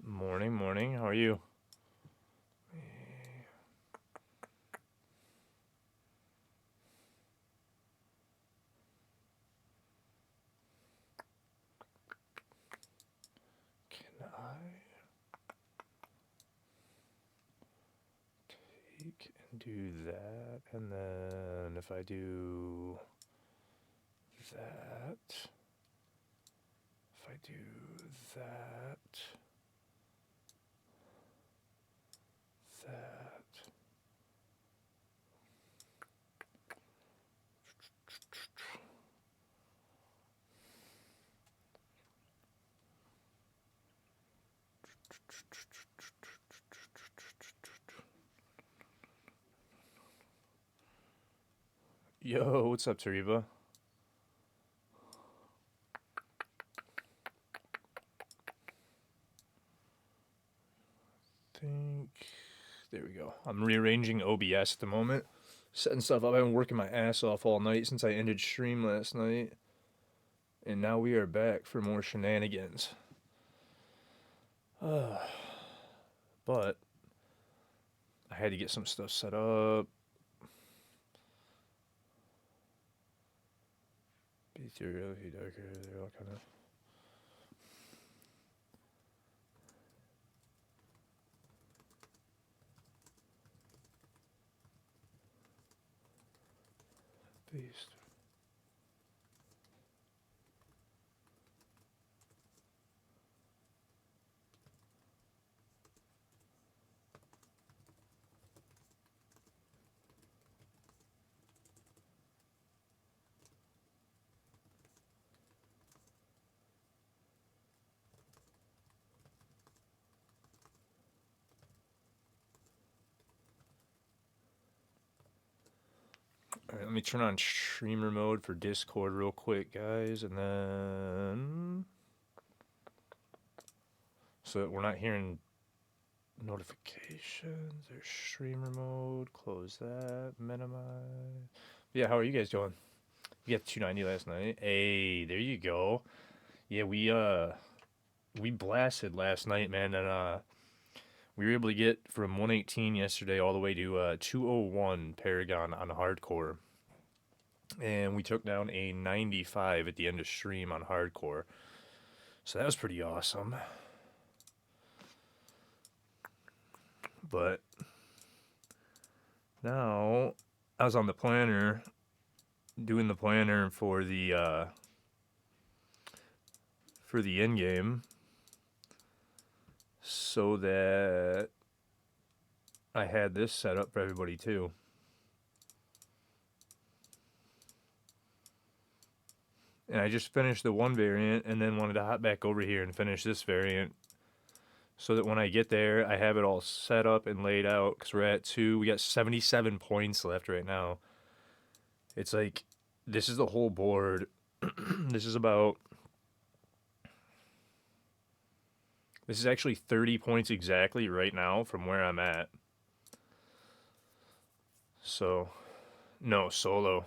Morning, morning. How are you? Can I take and do that? And then if I do that, if I do that, that. Yo, what's up, Tariba? Think there we go. I'm rearranging OBS at the moment, setting stuff up. I've been working my ass off all night since I ended stream last night, and now we are back for more shenanigans. But I had to get some stuff set up. Be through reality darker. They're all kind of. Beast. All right, let me turn on streamer mode for Discord real quick, guys, and then so that we're not hearing notifications. There's streamer mode. Close that. Minimize. Yeah, how are you guys doing? You got 290 last night. Hey, there you go. Yeah, we blasted last night, man, and we were able to get from 118 yesterday all the way to 201 Paragon on hardcore. And we took down a 95 at the end of stream on hardcore. So that was pretty awesome. But now I was on the planner, doing the planner for the end game, so that I had this set up for everybody too. And I just finished the one variant and then wanted to hop back over here and finish this variant so that when I get there, I have it all set up and laid out because we're at 2. We got 77 points left right now. It's like, this is the whole board. This is actually 30 points exactly right now from where I'm at. So, no, solo.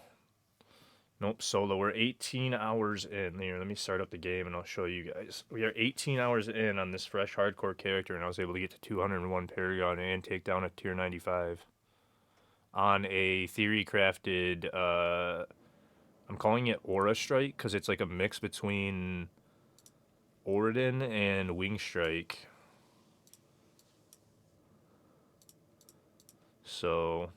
Nope, solo. We're 18 hours in. Here, let me start up the game and I'll show you guys. We are 18 hours in on this fresh hardcore character, and I was able to get to 201 Paragon and take down a tier 95 on a theory crafted. I'm calling it Aura Strike because it's like a mix between Oridon and Wing Strike. So,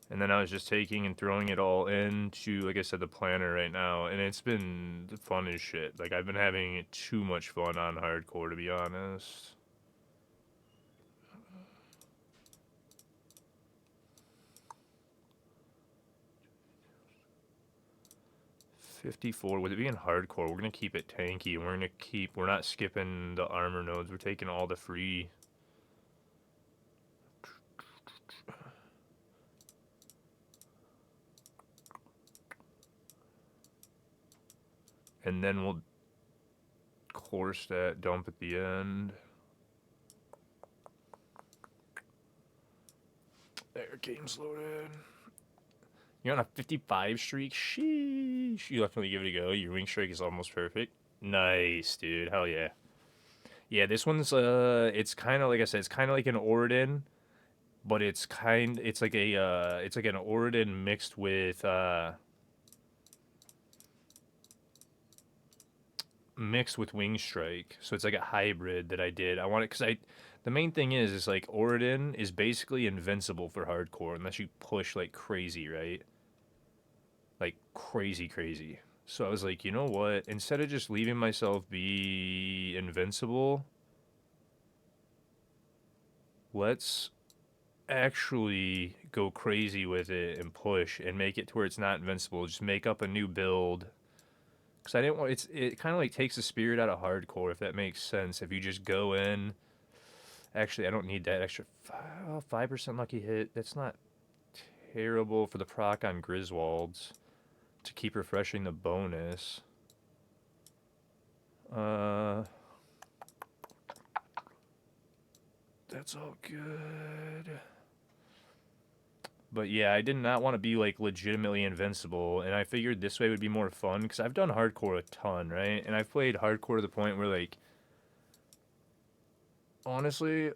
and then I was just taking and throwing it all into, like I said, the planner right now, and it's been fun as shit. Like, I've been having too much fun on hardcore, to be honest. 54. With it being hardcore, we're gonna keep it tanky, and we're not skipping the armor nodes. We're taking all the free. And then we'll course that dump at the end. There, game's loaded. You're on a 55 streak? Sheesh. You definitely give it a go. Your wing streak is almost perfect. Nice, dude. Hell yeah. Yeah, this one's, it's kind of, like I said, it's kind of like an Oridan, but it's like it's like an Oridan mixed with Wing Strike. So it's like a hybrid that I did. I want it, the main thing is like Oridan is basically invincible for hardcore unless you push like crazy, right? Like crazy, crazy. So I was like, you know what? Instead of just leaving myself be invincible, let's actually go crazy with it and push and make it to where it's not invincible. Just make up a new build. Because I didn't want it kind of like takes the spirit out of hardcore, if that makes sense. If you just go in. Actually, I don't need that extra 5% lucky hit. That's not terrible for the proc on Griswolds to keep refreshing the bonus. That's all good. But yeah, I did not want to be like legitimately invincible, and I figured this way would be more fun because I've done hardcore a ton, right? And I've played hardcore to the point where, like, honestly,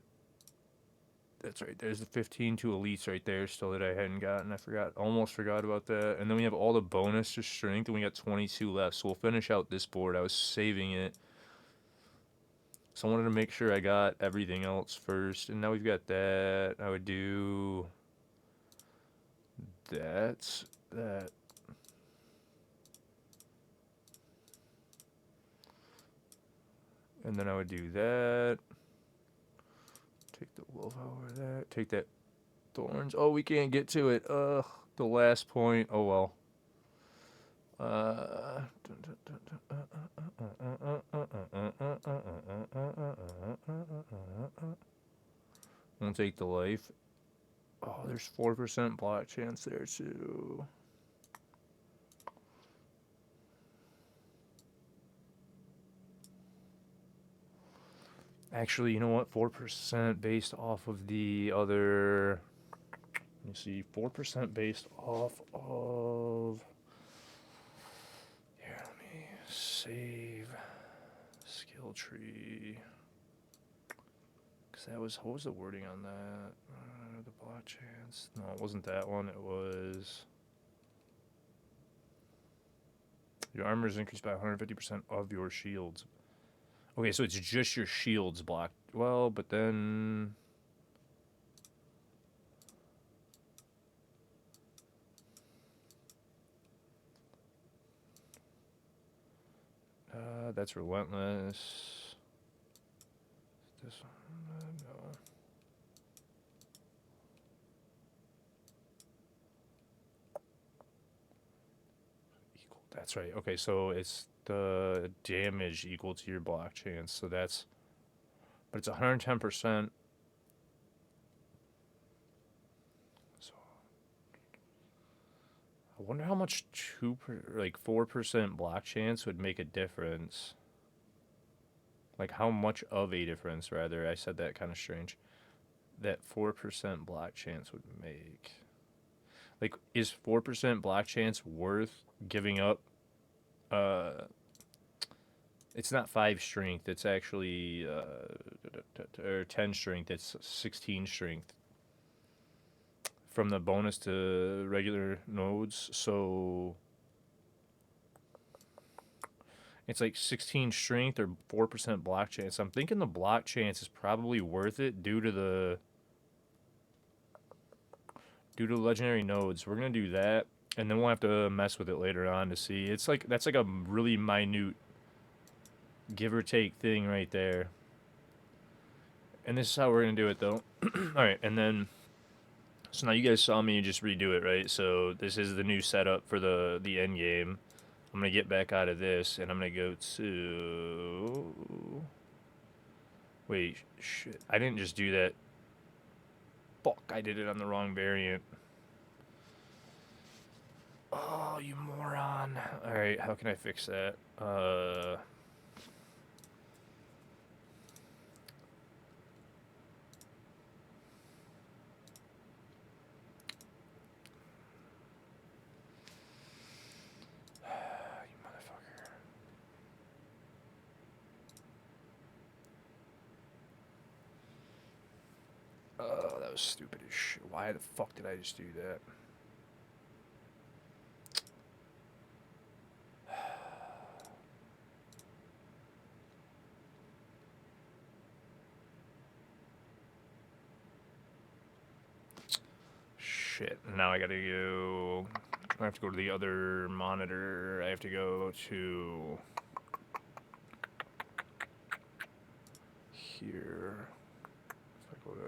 that's right. There's the 15 to elites right there still that I hadn't gotten. Almost forgot about that. And then we have all the bonus to strength, and we got 22 left. So we'll finish out this board. I was saving it. So I wanted to make sure I got everything else first. And now we've got that. I would do that. And then I would do that. Take the wolf over there. Take that thorns. Oh, we can't get to it. Ugh, the last point. Oh well. Won't take the life. Oh, there's 4% block chance there too. Actually, you know what? 4% based off of the other. Let me see. 4% based off of. Here, let me save skill tree. Because that was. What was the wording on that? The block chance. No, it wasn't that one. It was. Your armor is increased by 150% of your shields. Okay, so it's just your shields blocked. Well, but then. That's relentless. This one, no. Equal. That's right. Okay, so it's the damage equal to your block chance. So that's, but it's 110%. So I wonder how much 4% block chance would make a difference. Like how much of a difference, rather. I said that kind of strange. That 4% block chance would make. Like, is 4% block chance worth giving up? It's not 5 strength. It's actually or 10 strength. It's 16 strength from the bonus to regular nodes. So it's like 16 strength or 4% block chance. I'm thinking the block chance is probably worth it due to the legendary nodes. We're gonna do that, and then we'll have to mess with it later on to see. It's like that's like a really minute give or take thing right there. And this is how we're gonna do it though. All right, and then so now you guys saw me just redo it, right? So this is the new setup for the end game. I'm gonna get back out of this, and I'm gonna go to. Wait, shit! I didn't just do that. Fuck! I did it on the wrong variant. Oh, you moron! All right, how can I fix that? Oh, that was stupid as shit. Why the fuck did I just do that? Shit. Now I gotta go. I have to go to the other monitor. I have to go to here. If I go to.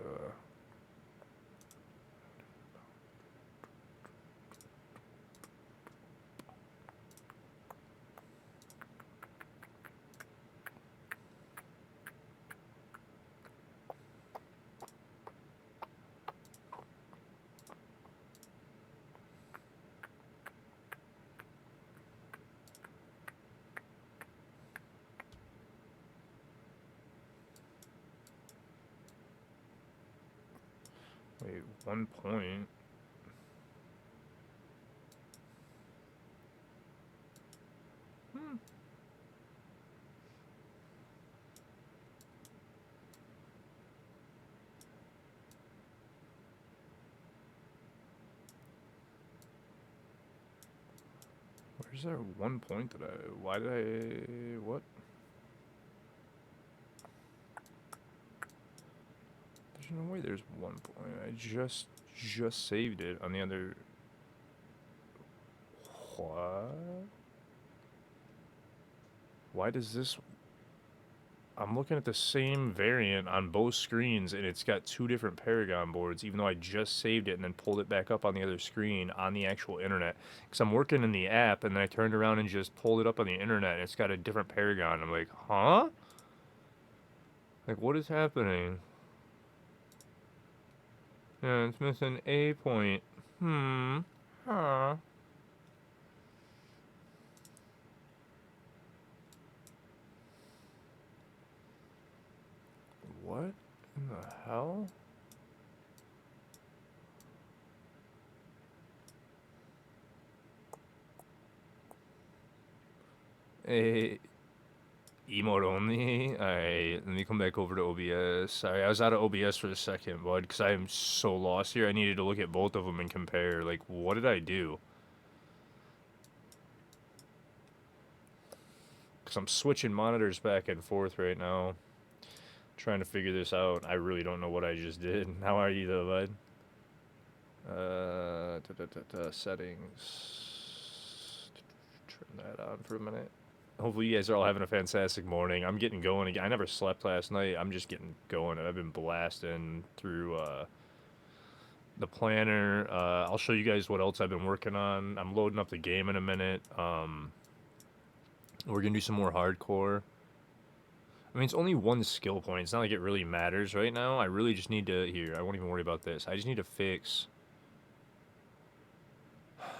Wait, 1 point. Where's there 1 point that I. Why did I. What? There's no way there's 1 point. I just saved it on the other. What? Why does this. I'm looking at the same variant on both screens, and it's got 2 different Paragon boards, even though I just saved it and then pulled it back up on the other screen on the actual internet. Because I'm working in the app, and then I turned around and just pulled it up on the internet, and it's got a different Paragon. I'm like, huh? Like, what is happening? Yeah, it's missing a point. Huh. What in the hell? A emote only. Alright, let me come back over to OBS. Sorry, I was out of OBS for a second, bud, because I am so lost here. I needed to look at both of them and compare. Like, what did I do? Because I'm switching monitors back and forth right now. Trying to figure this out. I really don't know what I just did. How are you, though, bud? Settings. Turn that on for a minute. Hopefully you guys are all having a fantastic morning. I'm getting going again. I never slept last night. I'm just getting going. I've been blasting through the planner. I'll show you guys what else I've been working on. I'm loading up the game in a minute. We're going to do some more hardcore. I mean, it's only 1 skill point. It's not like it really matters right now. I really just need to... Here, I won't even worry about this. I just need to fix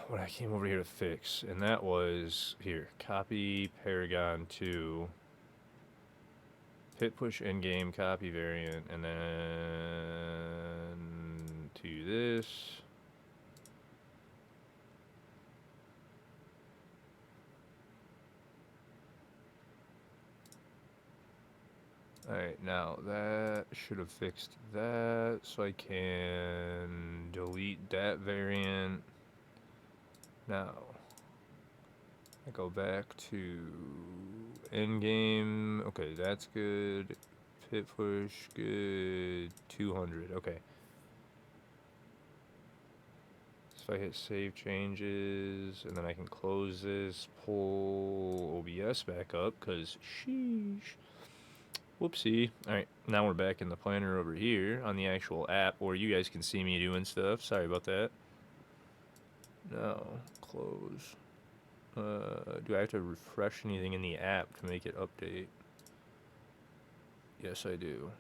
what I came over here to fix. And that was... Here, copy Paragon 2. Pit push endgame, copy variant. And then... to this... Alright, now that should have fixed that, so I can delete that variant. Now, I go back to endgame. Okay, that's good. Pit push, good. 200, okay. So if I hit save changes, and then I can close this, pull OBS back up, because sheesh. Whoopsie. Alright, now we're back in the planner over here on the actual app where you guys can see me doing stuff. Sorry about that. Now, close. Do I have to refresh anything in the app to make it update? Yes, I do.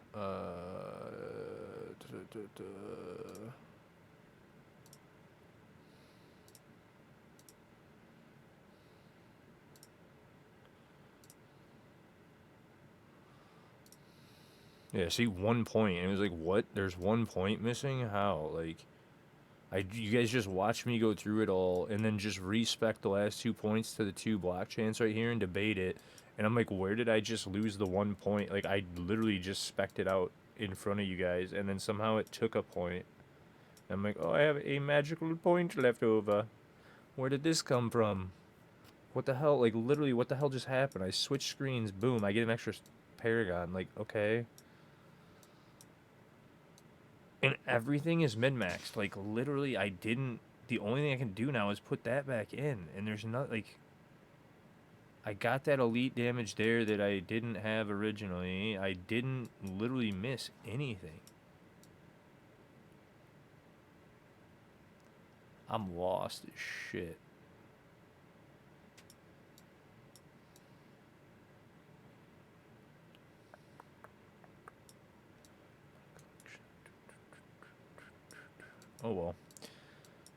Yeah, see, 1 point. And it was like, what? There's 1 point missing? How? Like, you guys just watch me go through it all and then just respec the last 2 points to the 2 blockchains right here and debate it. And I'm like, where did I just lose the 1 point? Like, I literally just spec'd it out in front of you guys, and then somehow it took a point. I'm like, oh, I have a magical point left over. Where did this come from? What the hell? Like, literally, what the hell just happened? I switched screens, boom, I get an extra Paragon. Like, okay. And everything is min-maxed. Like, literally, I didn't... The only thing I can do now is put that back in. And there's not, like... I got that elite damage there that I didn't have originally. I didn't literally miss anything. I'm lost as shit. Oh well.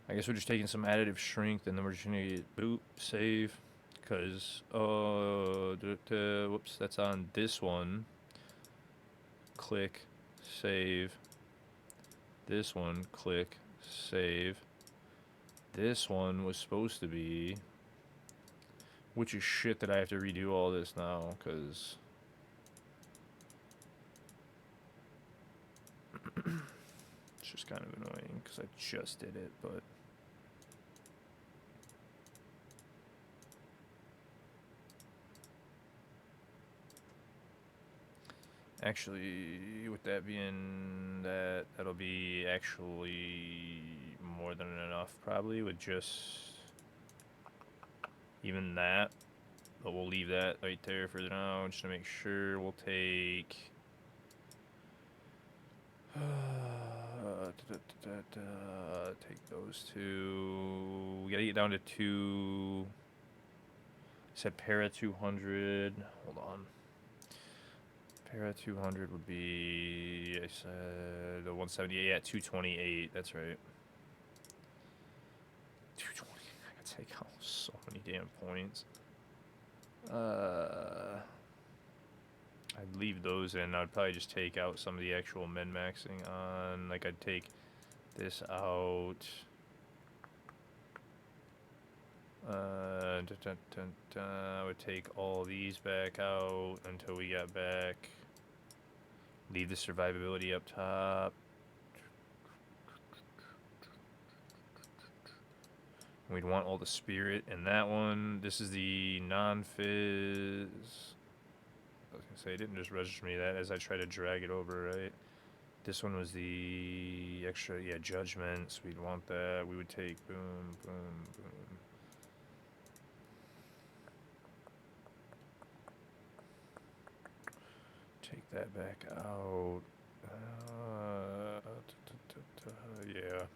I guess we're just taking some additive strength and then we're just gonna get boop, save. Because, whoops, that's on this one. Click, save. This one, click, save. This one was supposed to be, which is shit that I have to redo all this now, because it's just kind of annoying, because I just did it, but... Actually, with that being that, that'll be actually more than enough, probably, with just even that. But we'll leave that right there for now, just to make sure. We'll take... take those two. We gotta get down to 2... I said para 200. Hold on. Para 200 would be, I said, the 178, yeah, 228, that's right. 220, I gotta take out so many damn points. I'd leave those in. I'd probably just take out some of the actual min-maxing on, like I'd take this out. I would take all these back out until we got back. Leave the survivability up top. We'd want all the spirit in that one. This is the non-fizz. I was gonna say, it didn't just register me that as I try to drag it over, right? This one was the extra, yeah, judgments. We'd want that. We would take boom, boom, boom. Take that back out. Yeah.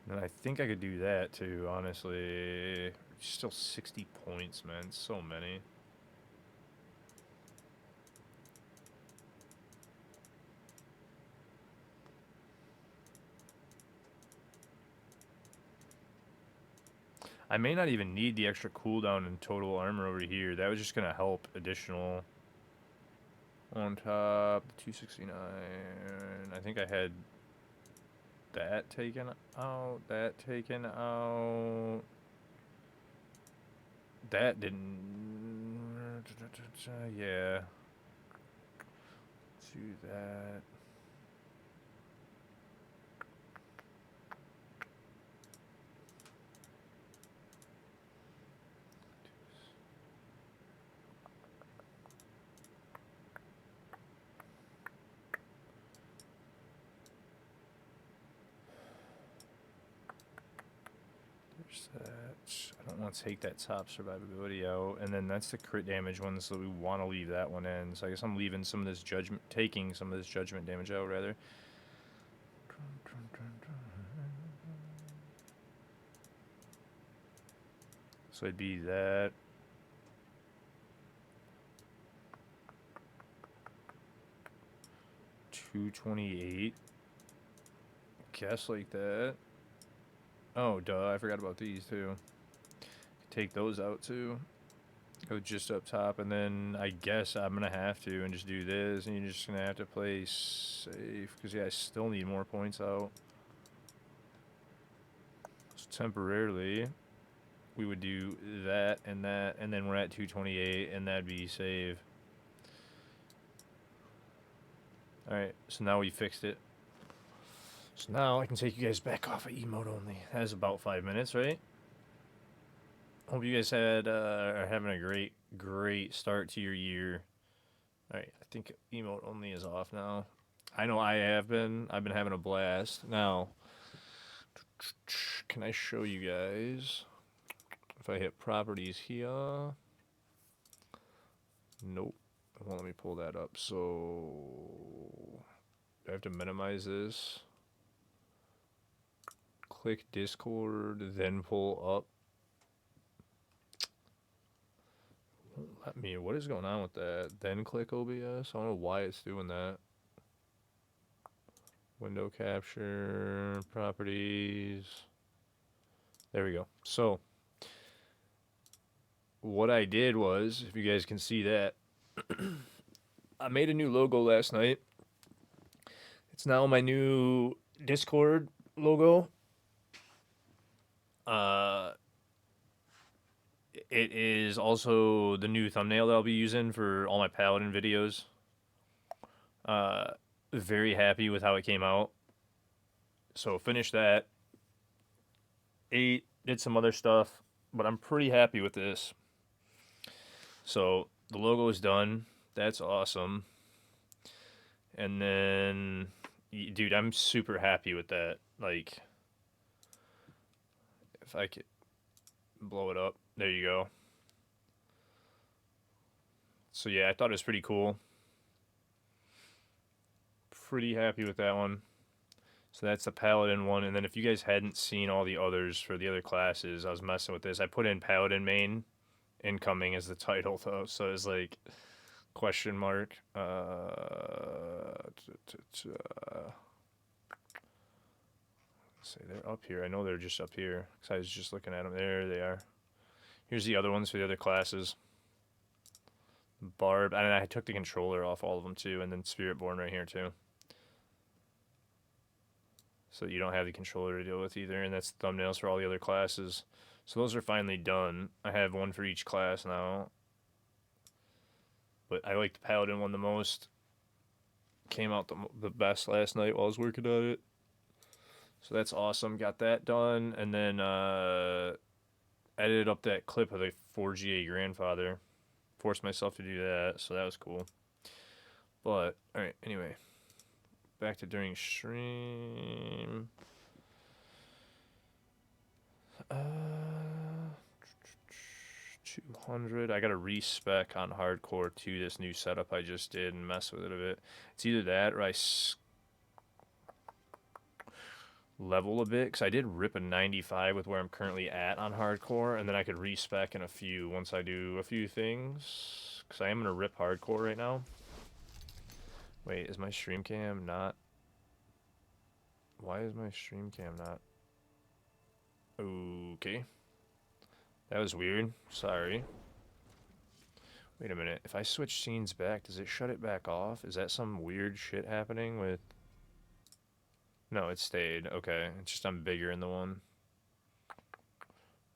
And I think I could do that too, honestly. Still 60 points, man. So many. I may not even need the extra cooldown and total armor over here. That was just going to help additional. On top, the 269. I think I had that taken out. That taken out. That didn't. Yeah. Do that. That. I don't want to take that top survivability out, and then that's the crit damage one, so we want to leave that one in. So I guess I'm leaving some of this judgment, taking some of this judgment damage out rather. So it'd be that. $228. Guess like that. Oh, duh, I forgot about these, too. Take those out, too. Go just up top, and then I guess I'm going to have to and just do this, and you're just going to have to play safe, because, yeah, I still need more points out. So temporarily, we would do that, and then we're at 228, and that'd be save. Alright, so now we fixed it. So now I can take you guys back off of emote only. That was about 5 minutes, right? Hope you guys are having a great start to your year. Alright, I think emote only is off now. I know I have been. I've been having a blast. Now, can I show you guys? If I hit properties here. Nope. It won't let me pull that up. So, I have to minimize this. Click Discord, then pull up. Won't let me. What is going on with that? Then click OBS. I don't know why it's doing that. Window capture, properties. There we go. So, what I did was, if you guys can see that, I made a new logo last night. It's now my new Discord logo. It is also the new thumbnail that I'll be using for all my Paladin videos. Very happy with how it came out. So finished that. Ate, did some other stuff, but I'm pretty happy with this. So the logo is done. That's awesome. And then, dude, I'm super happy with that. Like, if I could blow it up. There you go. So yeah, I thought it was pretty cool. Pretty happy with that one. So that's the Paladin one. And then if you guys hadn't seen all the others for the other classes, I was messing with this. I put in Paladin main incoming as the title, though. So it's like question mark. Say they're up here. I know they're just up here because I was just looking at them. There they are. Here's the other ones for the other classes. Barb, and I took the controller off all of them too, and then Spiritborn right here too. So you don't have the controller to deal with either, and that's thumbnails for all the other classes. So those are finally done. I have one for each class now. But I like the Paladin one the most. Came out the best last night while I was working on it. So that's awesome. Got that done, and then edited up that clip of the 4GA grandfather. Forced myself to do that, so that was cool. But, alright, anyway. Back to during stream. 200. I got to respec on hardcore to this new setup I just did and mess with it a bit. It's either that or I level a bit, because I did rip a 95 with where I'm currently at on hardcore, and then I could respec in a few once I do a few things, because I am going to rip hardcore right now. Wait, is my stream cam not? Why is my stream cam not? Okay. That was weird. Sorry. Wait a minute. If I switch scenes back, does it shut it back off? Is that some weird shit happening with... No, it stayed. Okay. It's just I'm bigger in the one.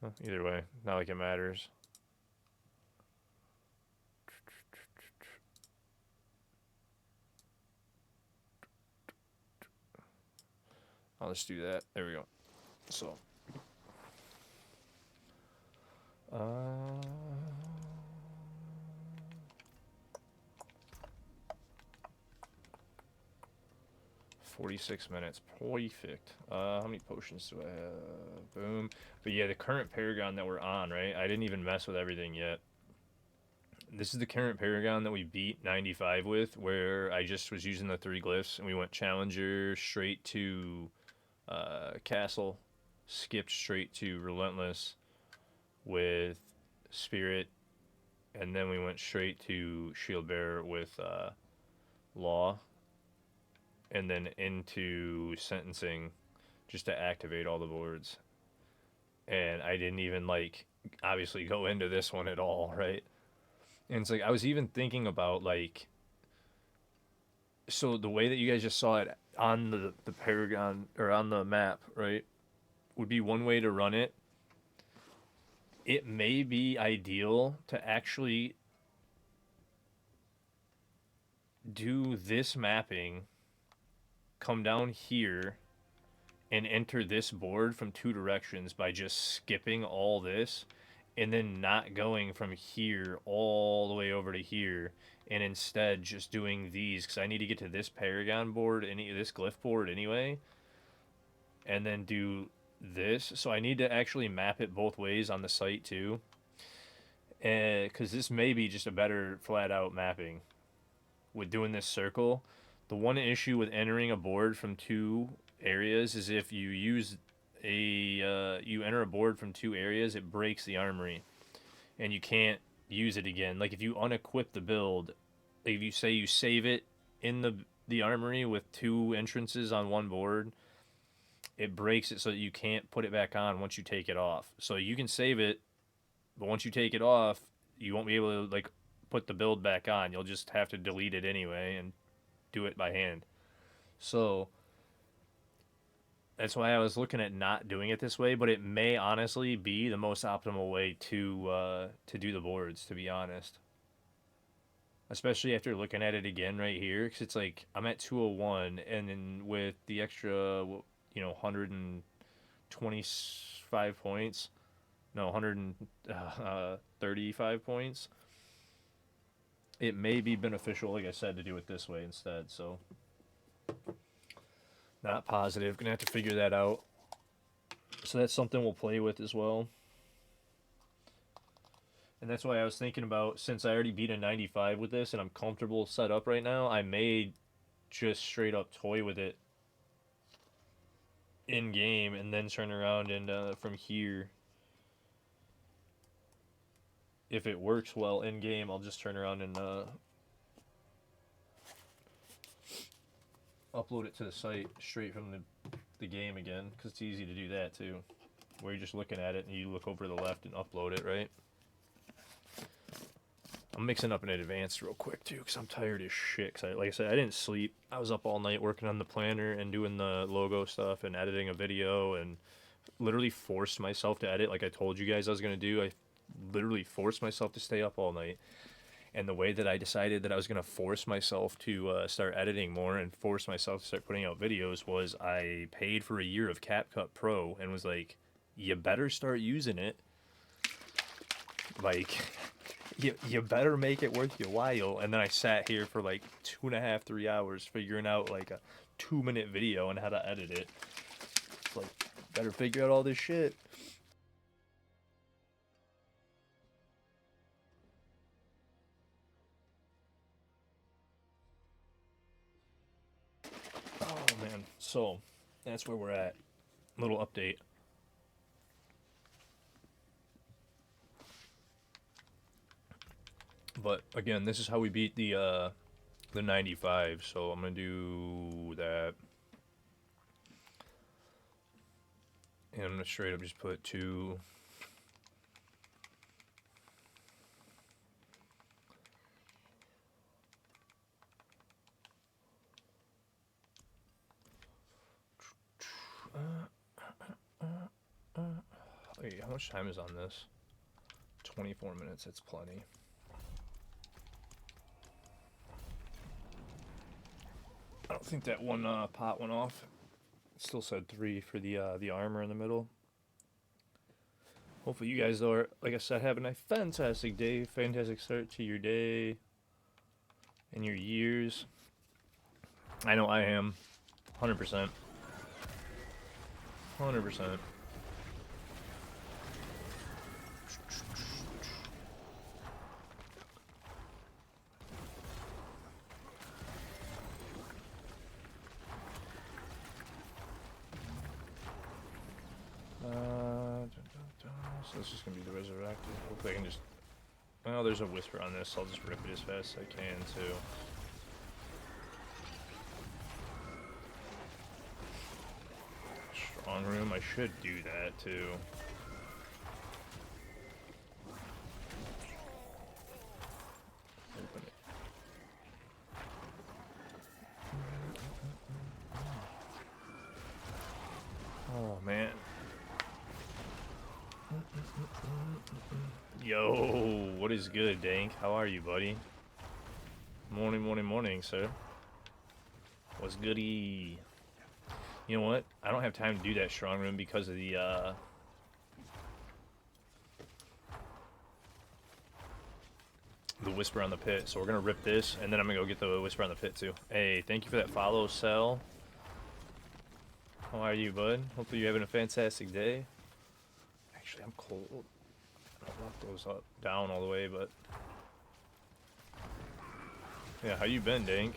Well, either way, not like it matters. I'll just do that. There we go. So. 46 minutes. Perfect. How many potions do I have? Boom. But yeah, the current Paragon that we're on, right? I didn't even mess with everything yet. This is the current Paragon that we beat 95 with, where I just was using the 3 glyphs, and we went Challenger straight to Castle, skipped straight to Relentless with Spirit, and then we went straight to Shield Bearer with Law, and then into Sentencing just to activate all the boards. And I didn't even, like, obviously go into this one at all, right? And it's like, I was even thinking about, like, so the way that you guys just saw it on the Paragon, or on the map, right, would be one way to run it. it may be ideal to actually do this mapping, come down here, and enter this board from two directions by just skipping all this and then not going from here all the way over to here, and instead just doing these because I need to get to this Paragon board, this glyph board anyway, and then do this. So I need to actually map it both ways on the site too, because this may be just a better flat out mapping with doing this circle. The one issue with entering a board from two areas is if you use you enter a board from two areas, it breaks the armory, and you can't use it again. Like if you unequip the build, if you say you save it in the armory with two entrances on one board, it breaks it so that you can't put it back on once you take it off. So you can save it, but once you take it off, you won't be able to like put the build back on. You'll just have to delete it anyway and do it by hand. So that's why I was looking at not doing it this way, but it may honestly be the most optimal way to do the boards, to be honest. Especially after looking at it again right here, because it's like I'm at 201, and then with the extra, 125 points, no, 135 points, it may be beneficial, like I said, to do it this way instead. So not positive. Gonna have to figure that out. So that's something we'll play with as well. And that's why I was thinking about, since I already beat a 95 with this and I'm comfortable set up right now, I may just straight up toy with it in game and then turn around and from here, if it works well in game, I'll just turn around and upload it to the site straight from the game again, because it's easy to do that too, where you're just looking at it and you look over to the left and upload it, right? I'm mixing up an advanced real quick too, because I'm tired as shit. Cause like I said, I didn't sleep. I was up all night working on the planner and doing the logo stuff and editing a video, and literally forced myself to edit like I told you guys I was going to do. I literally forced myself to stay up all night. And the way that I decided that I was going to force myself to start editing more and force myself to start putting out videos was I paid for a year of CapCut Pro and was like, you better start using it. Like, you better make it worth your while. And then I sat here for like 2.5, 3 hours figuring out like a 2-minute video and how to edit it. It's like, better figure out all this shit. Oh man, so that's where we're at. Little update. But again, this is how we beat the 95. So I'm gonna do that, and I'm gonna straight up just put 2. Wait, how much time is on this? 24 minutes. That's plenty. I don't think that one pot went off. It still said 3 for the armor in the middle. Hopefully you guys are, like I said, having a fantastic day, fantastic start to your day and your years. I know I am. 100%. 100%. So this is going to be the Resurrected. Hopefully I can just... Well, there's a Whisper on this, so I'll just rip it as fast as I can, too. Strong Room, I should do that, too. Open it. Oh, man. Yo, what is good, Dank? How are you, buddy? Morning, morning, morning, sir. What's goody? You know what? I don't have time to do that strong room because of the whisper on the pit. So we're gonna rip this, and then I'm gonna go get the whisper on the pit too. Hey, thank you for that follow, Cell. How are you, bud? Hopefully you're having a fantastic day. Actually, I'm cold. I don't lock those up down all the way, but yeah, how you been, Dank?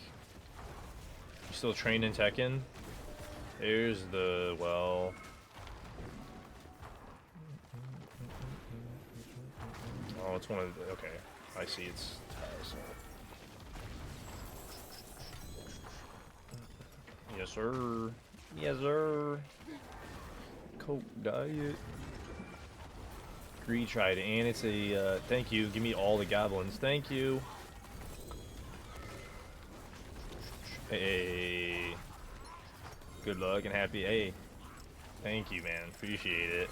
You still training Tekken? There's the well. Oh, it's one of the, okay. I see. It's so. Yes, sir. Yes, sir. Coke diet. Retried, and it's a thank you. Give me all the goblins. Thank you. Hey. Good luck and happy. Hey. Thank you, man. Appreciate it.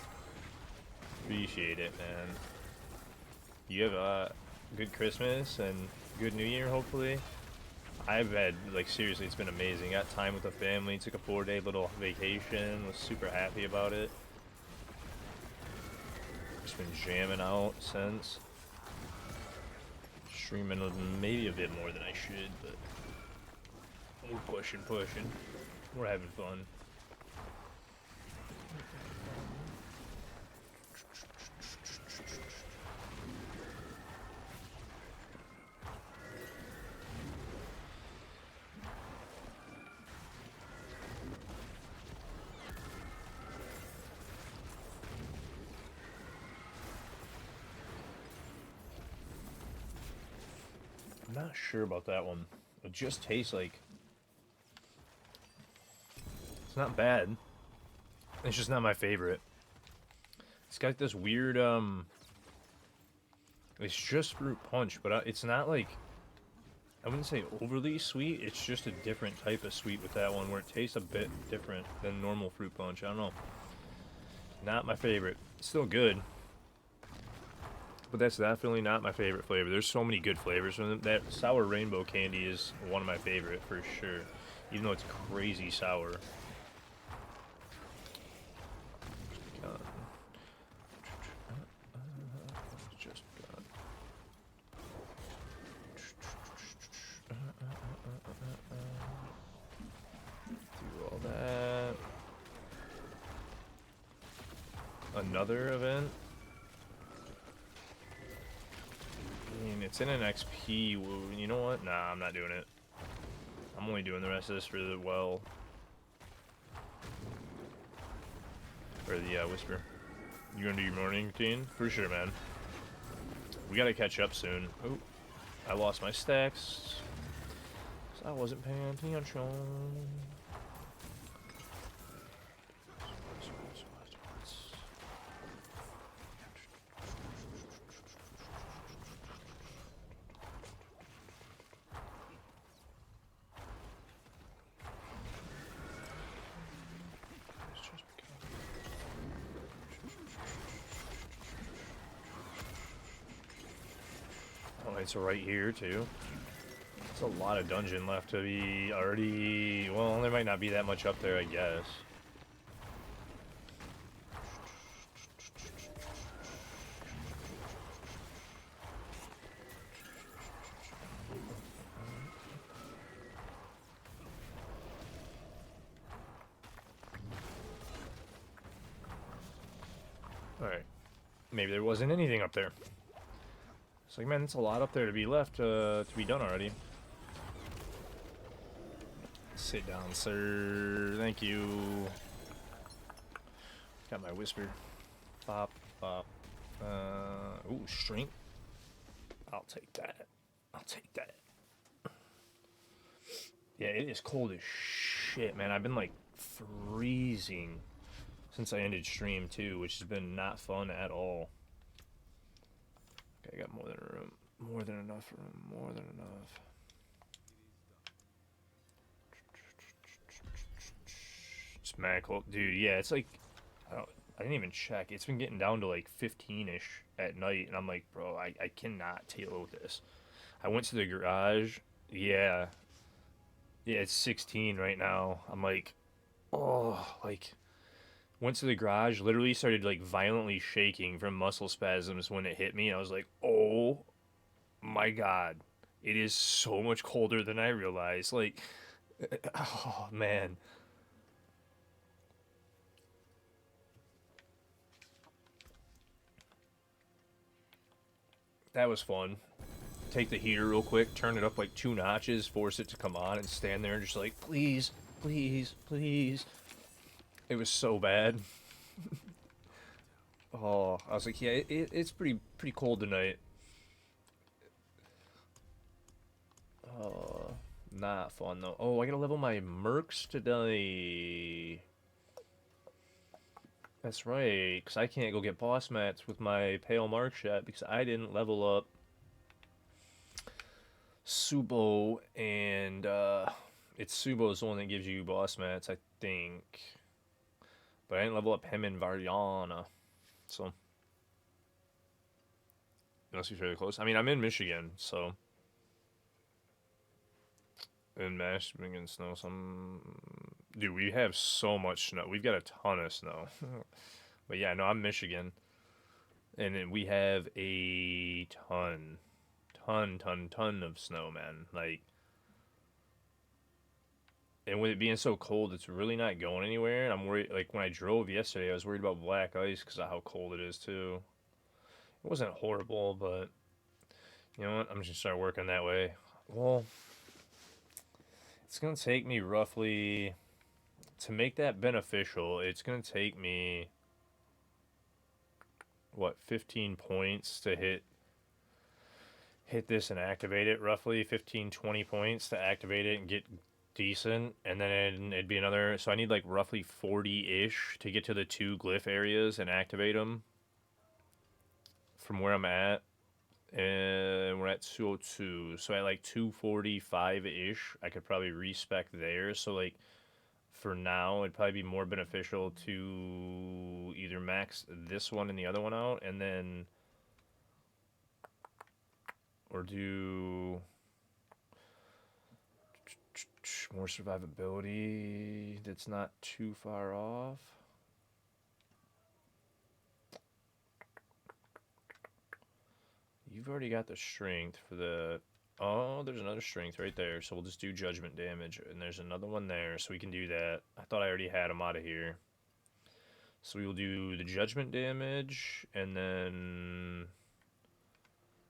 Appreciate it, man. You have a good Christmas and good New Year, hopefully. I've had, like, seriously, it's been amazing. Got time with the family. Took a 4-day little vacation. Was super happy about it. Just been jamming out since. Streaming maybe a bit more than I should, but we're pushing. We're having fun. I'm not sure about that one. It just tastes like it's not bad. It's just not my favorite. It's got this weird it's just fruit punch, but it's not like, I wouldn't say overly sweet. It's just a different type of sweet with that one, where it tastes a bit different than normal fruit punch. I don't know. Not my favorite. Still good, but that's definitely not my favorite flavor. There's so many good flavors from them. That sour rainbow candy is one of my favorite for sure, even though it's crazy sour. Do all that. Another event. I mean, it's in an XP. You know what? Nah, I'm not doing it. I'm only doing the rest of this for the well. Or the whisper. You gonna do your morning routine? For sure, man. We gotta catch up soon. Oh, I lost my stacks. So I wasn't paying attention. Oh, it's right here too. It's a lot of dungeon left to be already. Well, there might not be that much up there, I guess. Alright. Maybe there wasn't anything up there. It's like, man, it's a lot up there to be left to be done already. Sit down, sir. Thank you. Got my whisper. Bop, bop. Ooh, strength. I'll take that. I'll take that. Yeah, it is cold as shit, man. I've been, like, freezing since I ended stream, too, which has been not fun at all. Okay, I got more than room. More than enough room. More than enough. It's mad cold. Dude, yeah, it's like, I didn't even check. It's been getting down to like 15-ish at night, and I'm like, bro, I cannot deal with this. I went to the garage. Yeah, yeah, it's 16 right now. I'm like, oh, like went to the garage, literally started like violently shaking from muscle spasms when it hit me. I was like, oh my god, it is so much colder than I realized. Like, oh man, that was fun. Take the heater real quick, turn it up like 2 notches, force it to come on, and stand there and just like, please, please, please. It was so bad. Oh, I was like, yeah, it's pretty cold tonight. Uh, Not fun though. Oh, I gotta level my mercs today. That's right, because I can't go get boss mats with my pale mark yet because I didn't level up Subo, and it's Subo's the one that gives you boss mats, I think. But I didn't level up him and Variana, so it must be fairly close. I mean, I'm in Michigan, so in Michigan snow, some dude, we have so much snow. We've got a ton of snow. But yeah, no, I'm Michigan, and then we have a ton of snow, man. Like, and with it being so cold, it's really not going anywhere. And I'm worried. Like when I drove yesterday, I was worried about black ice because of how cold it is too. It wasn't horrible, but you know what? I'm just gonna start working that way. Well, it's gonna take me roughly to make that beneficial. It's gonna take me what 15 points to hit this and activate it. Roughly 15, 20 points to activate it and get decent, and then it'd be another. So I need like roughly 40-ish to get to the 2 glyph areas and activate them from where I'm at. And we're at 202, so at like 245-ish I could probably respec there. So like for now it'd probably be more beneficial to either max this one and the other one out, and then or do more survivability that's not too far off. You've already got the strength for the... Oh, there's another strength right there. So we'll just do judgment damage. And there's another one there, so we can do that. I thought I already had them out of here. So we will do the judgment damage, and then...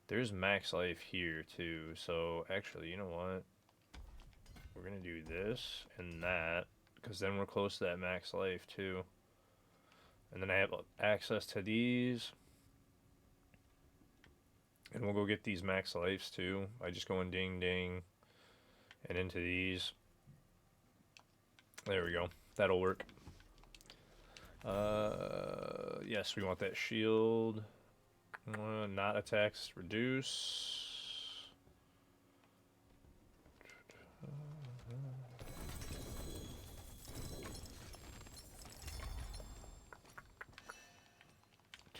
There's max life here, too. So, actually, you know what? We're going to do this and that, because then we're close to that max life, too. And then I have access to these. And we'll go get these max lives too. I just go in ding ding and into these. There we go. That'll work. Yes, we want that shield. Not attacks reduce.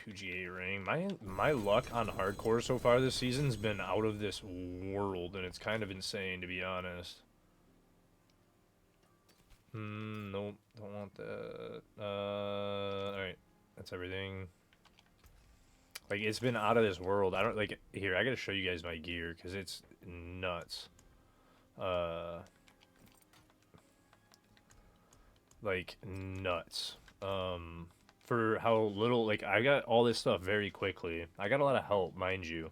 2GA ring. My luck on hardcore so far this season's been out of this world, and it's kind of insane to be honest. Nope, don't want that. Alright, that's everything. Like, it's been out of this world. I don't, like, here, I gotta show you guys my gear, because it's nuts. Like, nuts. For how little, like, I got all this stuff very quickly. I got a lot of help, mind you.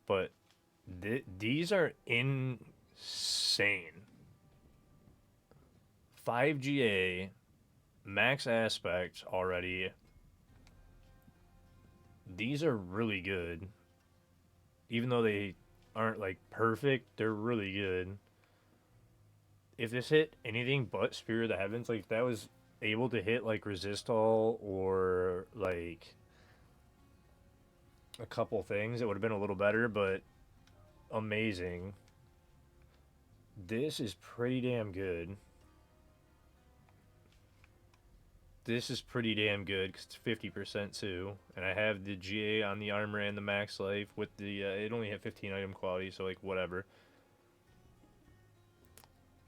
But these are insane. 5GA, max aspect already. These are really good. Even though they aren't, like, perfect, they're really good. If this hit anything but Spirit of the Heavens, like, if that was able to hit like resist all or like a couple things, it would have been a little better, but amazing. This is pretty damn good. this is pretty damn good because it's 50% too. And I have the GA on the armor and the max life with the, it only had 15 item quality, so like whatever.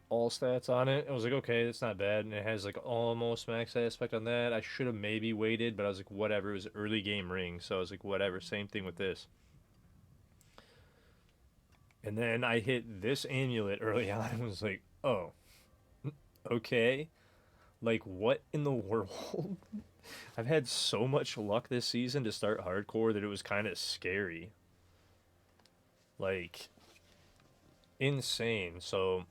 All stats on it. I was like, okay, that's not bad. And it has like almost max aspect on that. I should have maybe waited, but I was like, whatever. It was early game ring, so I was like, whatever. Same thing with this. And then I hit this amulet early on and was like, oh, okay. Like, what in the world? I've had so much luck this season to start hardcore that it was kind of scary. Like, insane. So,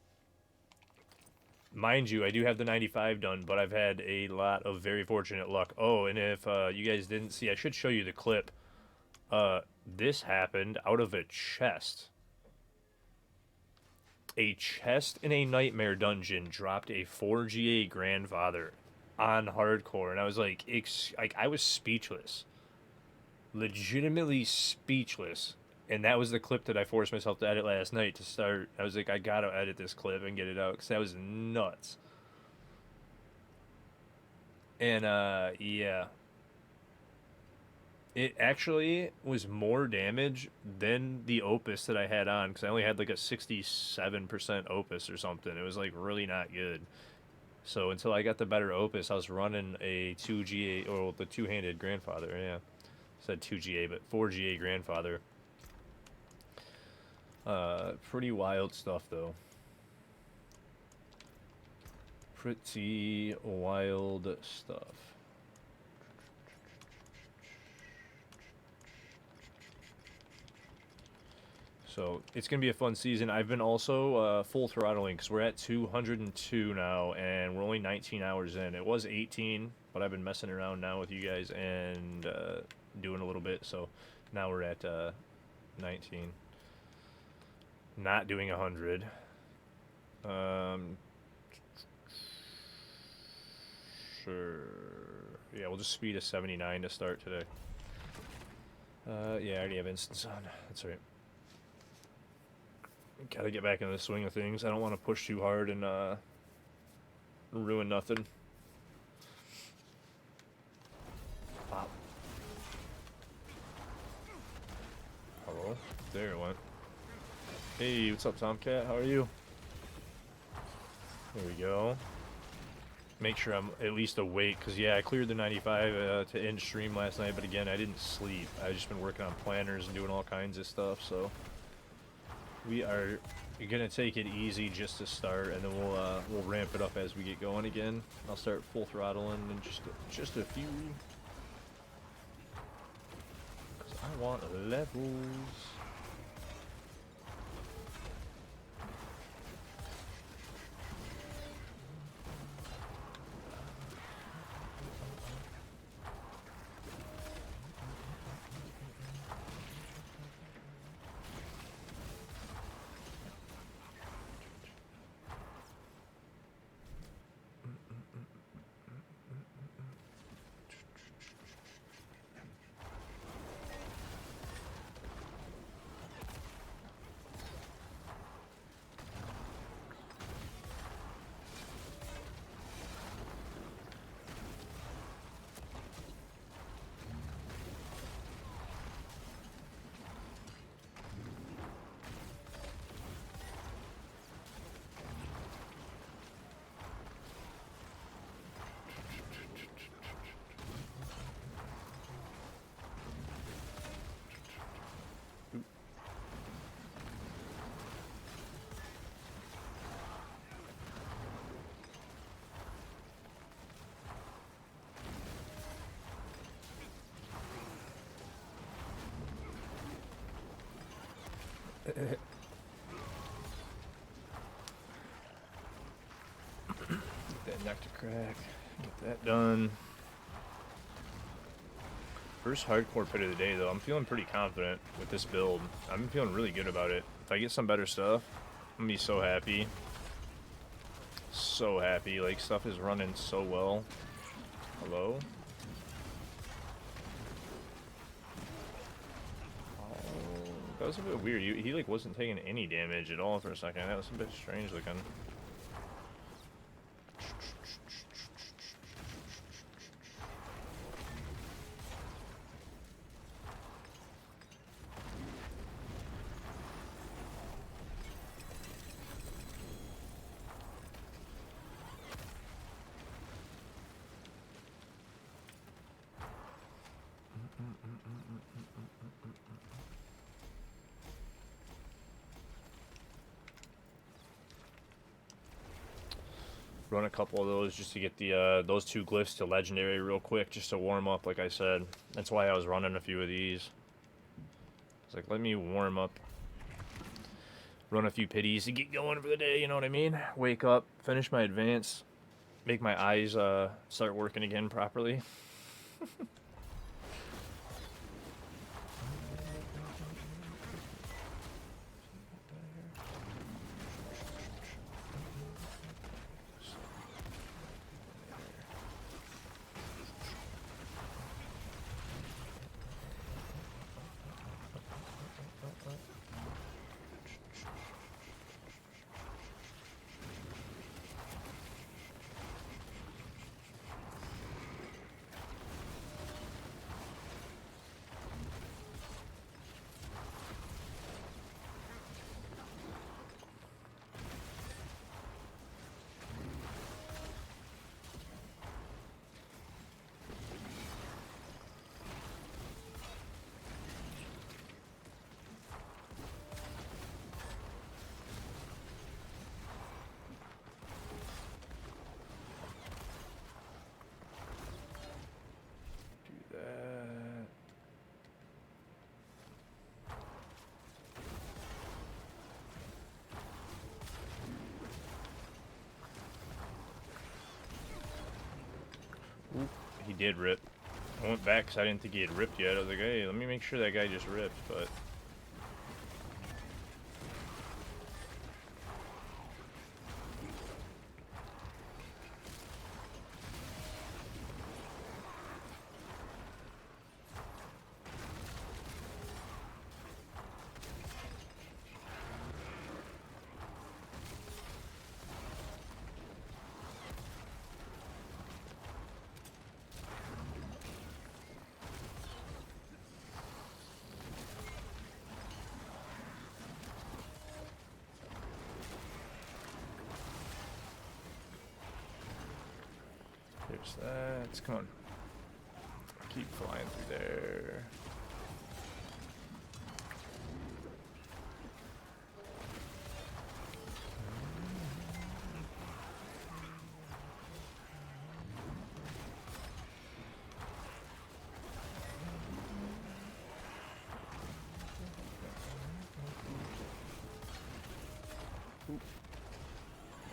mind you, I do have the 95 done, but I've had a lot of very fortunate luck. Oh, and if you guys didn't see, I should show you the clip. This happened out of a chest. A chest in a nightmare dungeon dropped a 4GA grandfather on hardcore, and I was like, I was speechless, legitimately speechless. And that was the clip that I forced myself to edit last night to start. I was like, I gotta edit this clip and get it out because that was nuts. And yeah, it actually was more damage than the Opus that I had on because I only had like a 67% Opus or something. It was like really not good. So until I got the better Opus, I was running a 2GA, or the two-handed grandfather, yeah. I said 2GA, but 4GA grandfather. Pretty wild stuff, though. Pretty wild stuff. So it's going to be a fun season. I've been also full throttling because we're at 202 now, and we're only 19 hours in. It was 18, but I've been messing around now with you guys and doing a little bit. So now we're at 19. Not doing 100. Sure. Yeah, we'll just speed to 79 to start today. Yeah, I already have instance on. That's right. Gotta get back into the swing of things. I don't want to push too hard and ruin nothing. Wow. Hello? There it went. Hey, what's up, Tomcat? How are you? There we go. Make sure I'm at least awake, because, yeah, I cleared the 95 to end stream last night, but again, I didn't sleep. I've just been working on planners and doing all kinds of stuff, so we are gonna take it easy just to start, and then we'll ramp it up as we get going again. I'll start full throttling in just a few, because I want levels. Get that neck to crack. Get that done. First hardcore pit of the day, though. I'm feeling pretty confident with this build. I'm feeling really good about it. If I get some better stuff, I'm gonna be so happy. So happy. Like, stuff is running so well. Hello? That was a bit weird. He like wasn't taking any damage at all for a second. That was a bit strange looking. Run a couple of those just to get the those 2 glyphs to legendary real quick, just to warm up. Like I said, that's why I was running a few of these. It's like, let me warm up, run a few pities to get going for the day. You know what I mean? Wake up, finish my advance, make my eyes start working again properly. Ooh, he did rip. I went back because I didn't think he had ripped yet. I was like, hey, let me make sure that guy just ripped, but... There's that. Come on. Keep flying through there. Ooh.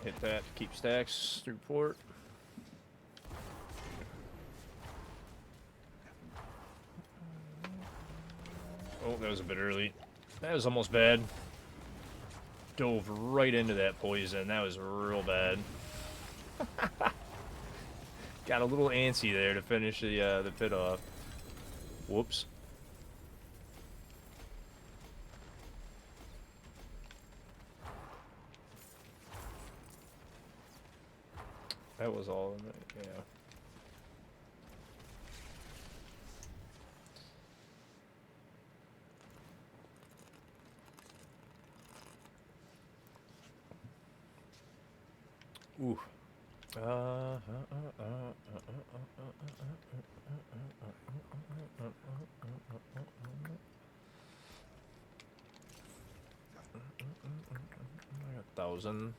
Hit that. Keep stacks through port. Oh, that was a bit early. That was almost bad. Dove right into that poison. That was real bad. Got a little antsy there to finish the pit off. Whoops. That was all in it, yeah. Ooh. I got 1,000.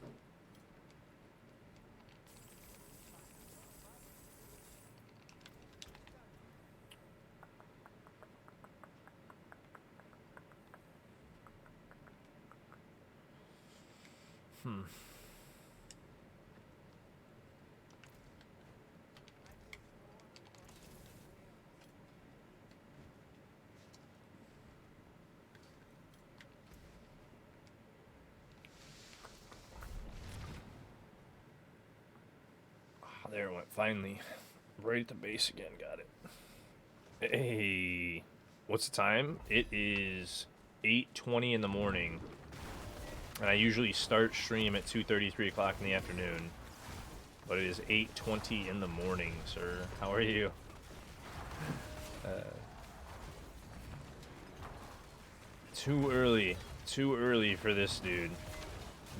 There it went, finally. Right at the base again, got it. Hey, what's the time? It is 8:20 in the morning. And I usually start stream at 2:30, 3 o'clock in the afternoon. But it is 8:20 in the morning, sir. How are you? Too early. Too early for this dude.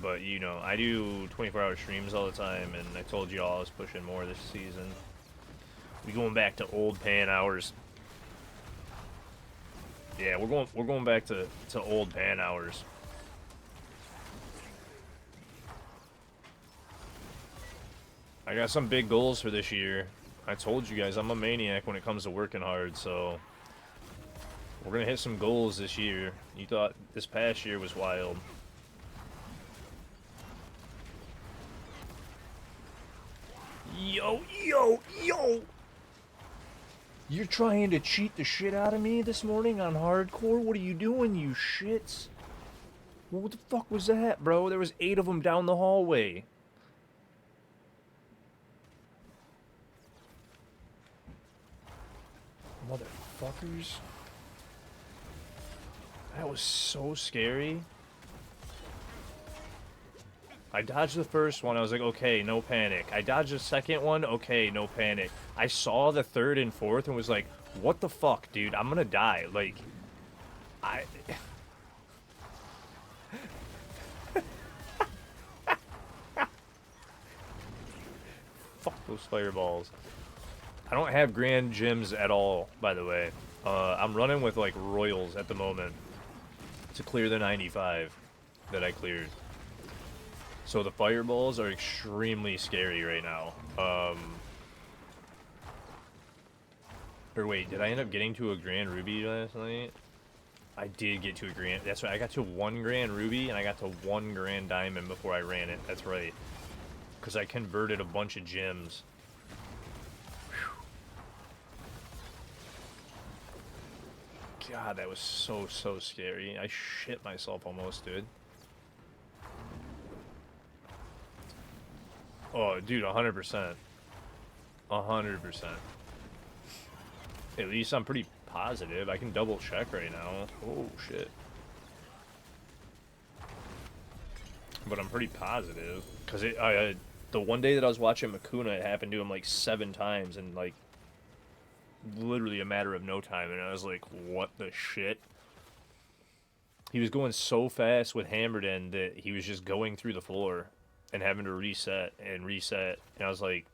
But, you know, I do 24-hour streams all the time, and I told you all I was pushing more this season. We going back to old pan hours. Yeah, we're going back to old pan hours. I got some big goals for this year. I told you guys I'm a maniac when it comes to working hard, so we're gonna hit some goals this year. You thought this past year was wild. Yo, yo, yo! You're trying to cheat the shit out of me this morning on hardcore? What are you doing, you shits? What the fuck was that, bro? There was 8 of them down the hallway. Motherfuckers. That was so scary. I dodged the first one. I was like, okay, no panic. I dodged the second one. Okay, no panic. I saw the third and fourth and was like, what the fuck, dude? I'm gonna die. Like, I... Fuck those fireballs. I don't have grand gems at all, by the way. I'm running with, like, royals at the moment to clear the 95 that I cleared. So the fireballs are extremely scary right now. Or wait, did I end up getting to a grand ruby last night? I did get to a grand. That's right. I got to 1 grand ruby and I got to 1 grand diamond before I ran it. That's right. Because I converted a bunch of gems. Whew. God, that was so scary. I shit myself almost, dude. Oh, dude, 100%. 100%. At least I'm pretty positive. I can double check right now. Oh, shit. But I'm pretty positive. Because the one day that I was watching Makuna, it happened to him like 7 times in like literally a matter of no time. And I was like, what the shit? He was going so fast with Hammerden that he was just going through the floor and having to reset and reset. And I was like,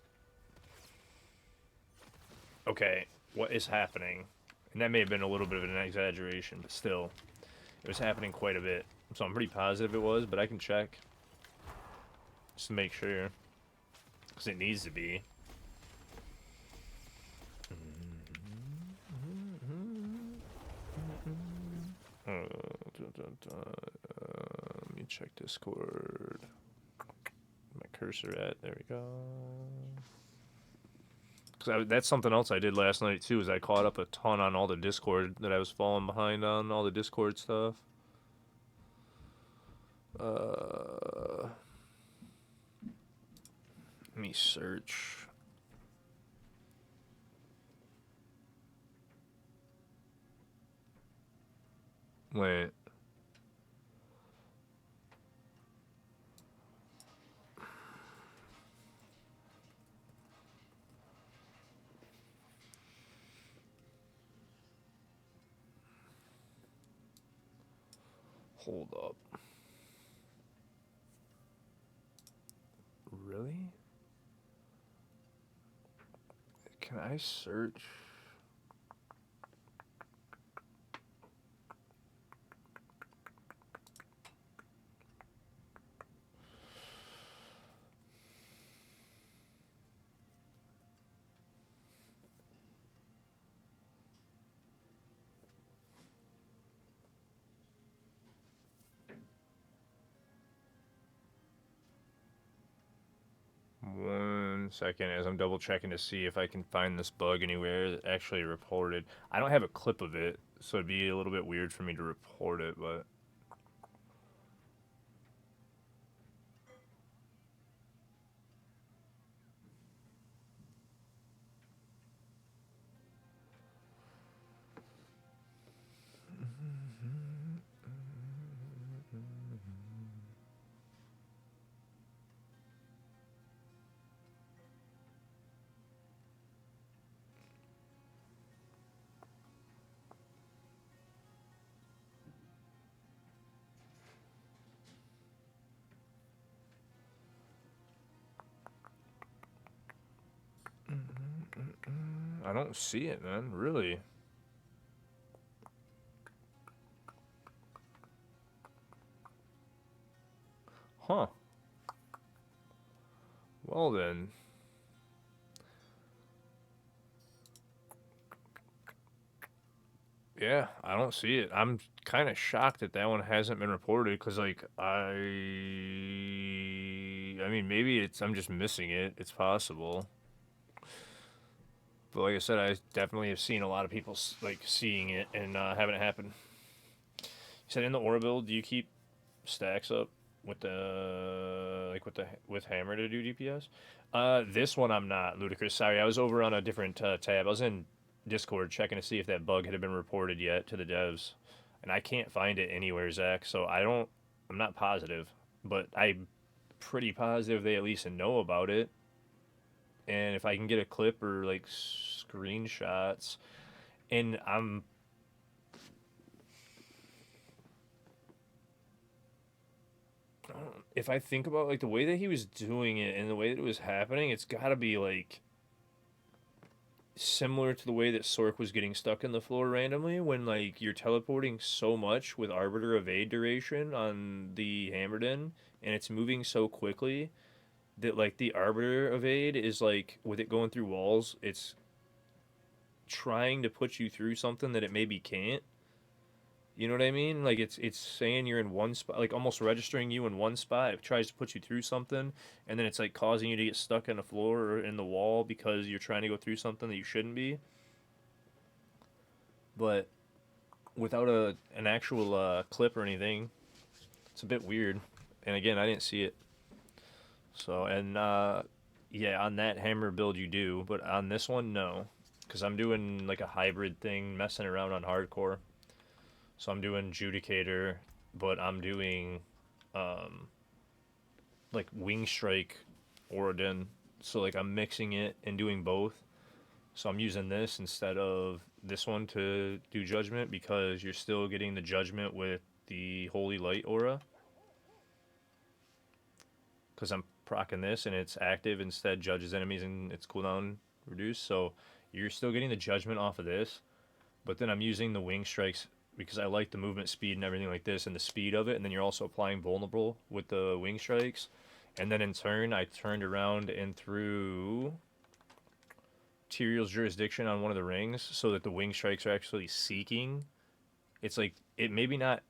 okay, what is happening? And that may have been a little bit of an exaggeration, but still, it was happening quite a bit. So I'm pretty positive it was, but I can check. Just to make sure. Because it needs to be. Let me check Discord. My cursor at, there we go. Because that's something else I did last night too, is I caught up a ton on all the Discord that I was falling behind on, all the Discord stuff. Let me search. Wait. Hold up. Really? Can I search? One second as I'm double checking to see if I can find this bug anywhere that actually reported. I don't have a clip of it, so it'd be a little bit weird for me to report it, but... I don't see it, man. Really. Huh. Well then. Yeah, I don't see it. I'm kind of shocked that that one hasn't been reported because, like, I mean, maybe I'm just missing it. It's possible. But like I said, I definitely have seen a lot of people like seeing it and having it happen. You said in the aura build, do you keep stacks up with the with hammer to do DPS? This one I'm not, Ludicrous. Sorry, I was over on a different tab. I was in Discord checking to see if that bug had been reported yet to the devs, and I can't find it anywhere, Zach. So I don't. I'm not positive, but I'm pretty positive they at least know about it. And if I can get a clip or like screenshots, and if I think about like the way that he was doing it and the way that it was happening, it's got to be like similar to the way that Sork was getting stuck in the floor randomly when like you're teleporting so much with Arbiter evade duration on the Hammerden and it's moving so quickly that like the Arbiter evade is like with it going through walls, it's trying to put you through something that it maybe can't. You know what I mean? Like it's saying you're in one spot, like almost registering you in one spot. It tries to put you through something, and then it's like causing you to get stuck in the floor or in the wall because you're trying to go through something that you shouldn't be. But without an actual clip or anything, it's a bit weird. And again, I didn't see it. So and yeah, on that hammer build you do, but on this one no, because I'm doing like a hybrid thing, messing around on hardcore. So I'm doing Judicator, but I'm doing um, like Wing Strike Oradin. So like I'm mixing it and doing both. So I'm using this instead of this one to do Judgment because you're still getting the Judgment with the Holy Light Aura. Because I'm procking this and it's active instead judges enemies and its cooldown reduced. So you're still getting the Judgment off of this, but then I'm using the Wing Strikes because I like the movement speed and everything like this and the speed of it. And then you're also applying vulnerable with the Wing Strikes. And then in turn, I turned around and threw Tyrion's Jurisdiction on one of the rings so that the Wing Strikes are actually seeking. It's like, it may be not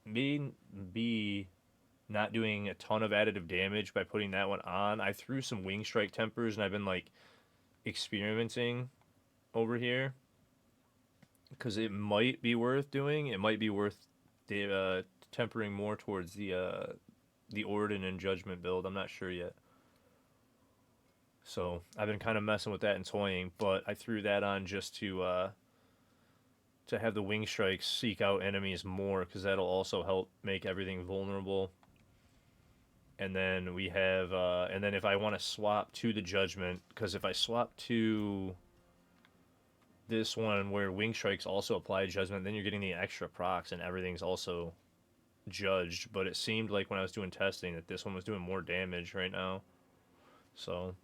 doing a ton of additive damage by putting that one on. I threw some Wing Strike tempers and I've been like experimenting over here because it might be worth doing. It might be worth tempering more towards the Orden and Judgment build. I'm not sure yet. So I've been kind of messing with that and toying, but I threw that on just to have the Wing Strikes seek out enemies more because that'll also help make everything vulnerable. And then we have, and then if I want to swap to the Judgment, because if I swap to this one where Wing Strikes also apply Judgment, then you're getting the extra procs and everything's also judged. But it seemed like when I was doing testing that this one was doing more damage right now. So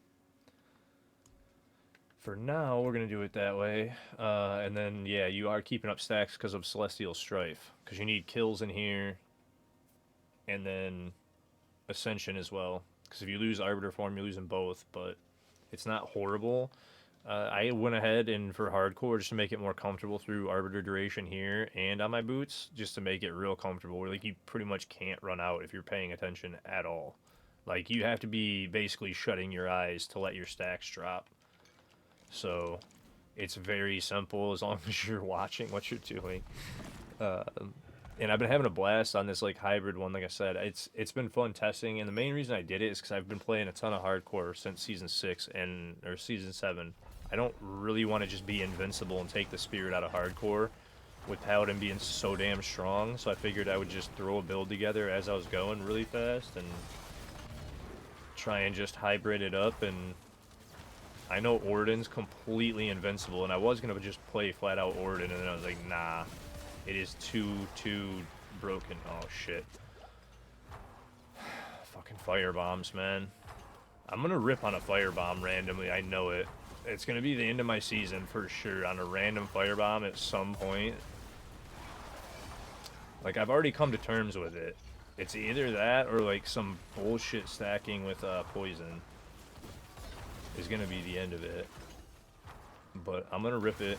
for now, we're going to do it that way. And then, yeah, you are keeping up stacks because of Celestial Strife. Because you need kills in here. And then Ascension as well. Because if you lose Arbiter form, you're losing both. But it's not horrible. I went ahead and for hardcore, just to make it more comfortable, through Arbiter duration here and on my boots, just to make it real comfortable. Where like you pretty much can't run out if you're paying attention at all. Like you have to be basically shutting your eyes to let your stacks drop. So it's very simple as long as you're watching what you're doing. Uh, and I've been having a blast on this like hybrid one. Like I said, it's been fun testing, and the main reason I did it is because I've been playing a ton of hardcore since season 6 or season 7. I don't really want to just be invincible and take the spirit out of hardcore with Paladin being so damn strong. So I figured I would just throw a build together as I was going really fast and try and just hybrid it up. And I know Orden's completely invincible, and I was going to just play flat out Orden, and then I was like, nah, it is too broken. Oh, shit. Fucking firebombs, man. I'm going to rip on a firebomb randomly, I know it. It's going to be the end of my season for sure on a random firebomb at some point. Like, I've already come to terms with it. It's either that or, like, some bullshit stacking with poison is going to be the end of it. But I'm going to rip it.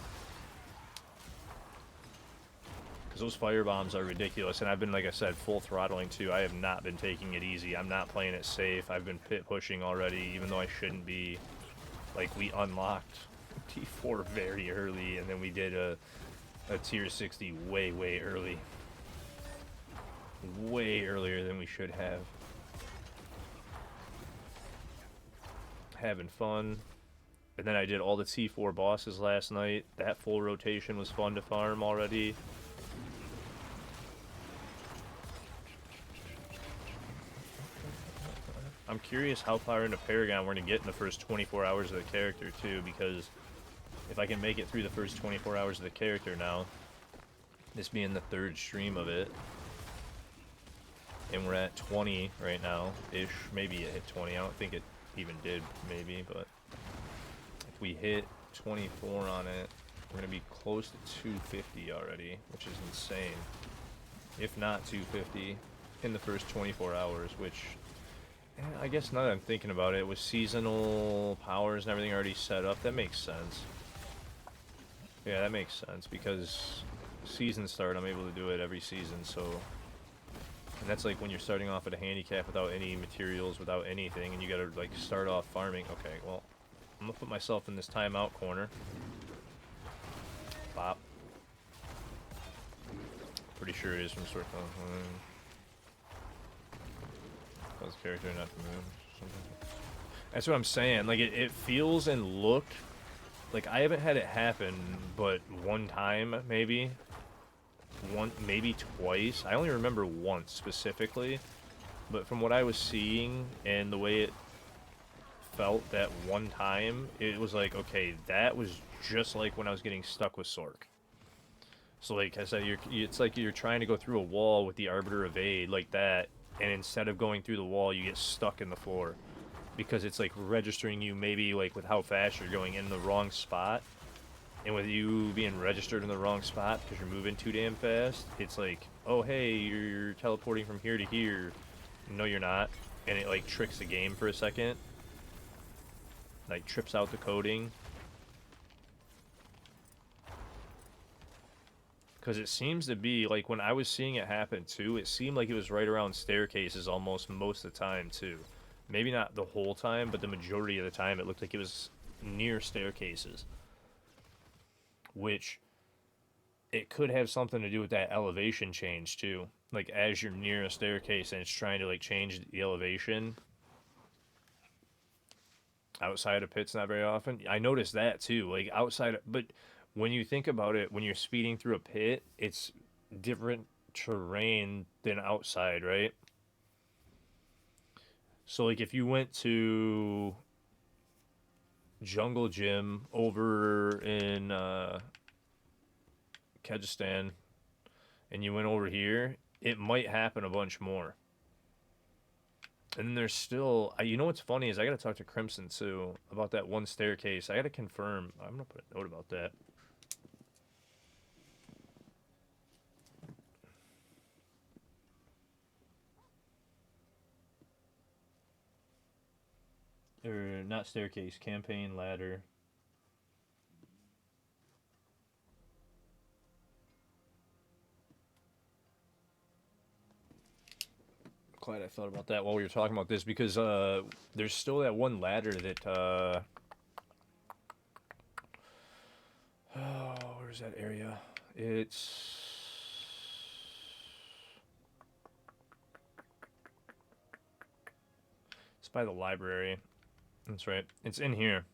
Because those fire bombs are ridiculous, and I've been, like I said, full throttling too. I have not been taking it easy. I'm not playing it safe. I've been pit pushing already, even though I shouldn't be. Like, we unlocked T4 very early, and then we did a tier 60 way, way early. Way earlier than we should have. Having fun. And then I did all the T4 bosses last night. That full rotation was fun to farm already. I'm curious how far into Paragon we're going to get in the first 24 hours of the character, too, because if I can make it through the first 24 hours of the character now, this being the third stream of it, and we're at 20 right now-ish. Maybe it hit 20. I don't think it even did, maybe, but if we hit 24 on it, we're going to be close to 250 already, which is insane. If not 250 in the first 24 hours, which, I guess now that I'm thinking about it, with seasonal powers and everything already set up, that makes sense. Yeah, that makes sense, because season start, I'm able to do it every season, so... And that's like when you're starting off at a handicap without any materials, without anything, and you gotta, like, start off farming. Okay, well, I'm gonna put myself in this timeout corner. Bop. Pretty sure it is from sort of... Cause character not to move. That's what I'm saying. Like, it feels and looked... Like, I haven't had it happen, but one time, maybe... maybe twice. I only remember once specifically, but from what I was seeing and the way it felt that one time, it was like, okay, that was just like when I was getting stuck with Sork. So like I said, it's like you're trying to go through a wall with the Arbiter Evade like that, and instead of going through the wall, you get stuck in the floor because it's like registering you maybe like with how fast you're going in the wrong spot. And with you being registered in the wrong spot because you're moving too damn fast, it's like, oh hey, you're teleporting from here to here. No, you're not. And it like tricks the game for a second. Like trips out the coding. Because it seems to be, like when I was seeing it happen too, it seemed like it was right around staircases almost most of the time too. Maybe not the whole time, but the majority of the time it looked like it was near staircases. Which it could have something to do with that elevation change too. Like as you're near a staircase and it's trying to like change the elevation outside of pits not very often. I noticed that too. Like outside of, but when you think about it, when you're speeding through a pit, it's different terrain than outside, right? So like if you went to Jungle Gym over in Kyrgyzstan and you went over here, it might happen a bunch more. And then there's still, you know what's funny is I gotta talk to Crimson too about that one staircase. I gotta confirm. I'm gonna put a note about that. Or not staircase, campaign ladder. Glad I thought about that while we were talking about this because there's still that one ladder that oh, where's that area? It's by the library. That's right. It's in here.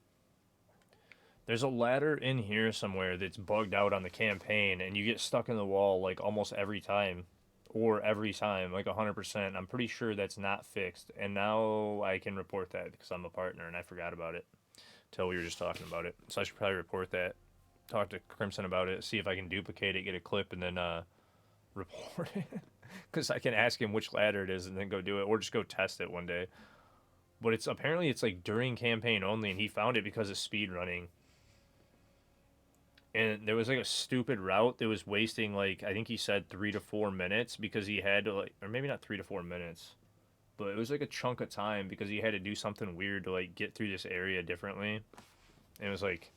There's a ladder in here somewhere that's bugged out on the campaign, and you get stuck in the wall like almost every time. Or every time, like 100%. I'm pretty sure that's not fixed. And now I can report that because I'm a partner and I forgot about it until we were just talking about it. So I should probably report that. Talk to Crimson about it, see if I can duplicate it, get a clip, and then report it. Because I can ask him which ladder it is and then go do it. Or just go test it one day. But it's apparently it's like during campaign only, and he found it because of speed running. And there was like a stupid route that was wasting like I think he said 3 to 4 minutes because he had to like, or maybe not 3 to 4 minutes, but it was like a chunk of time because he had to do something weird to like get through this area differently. And it was like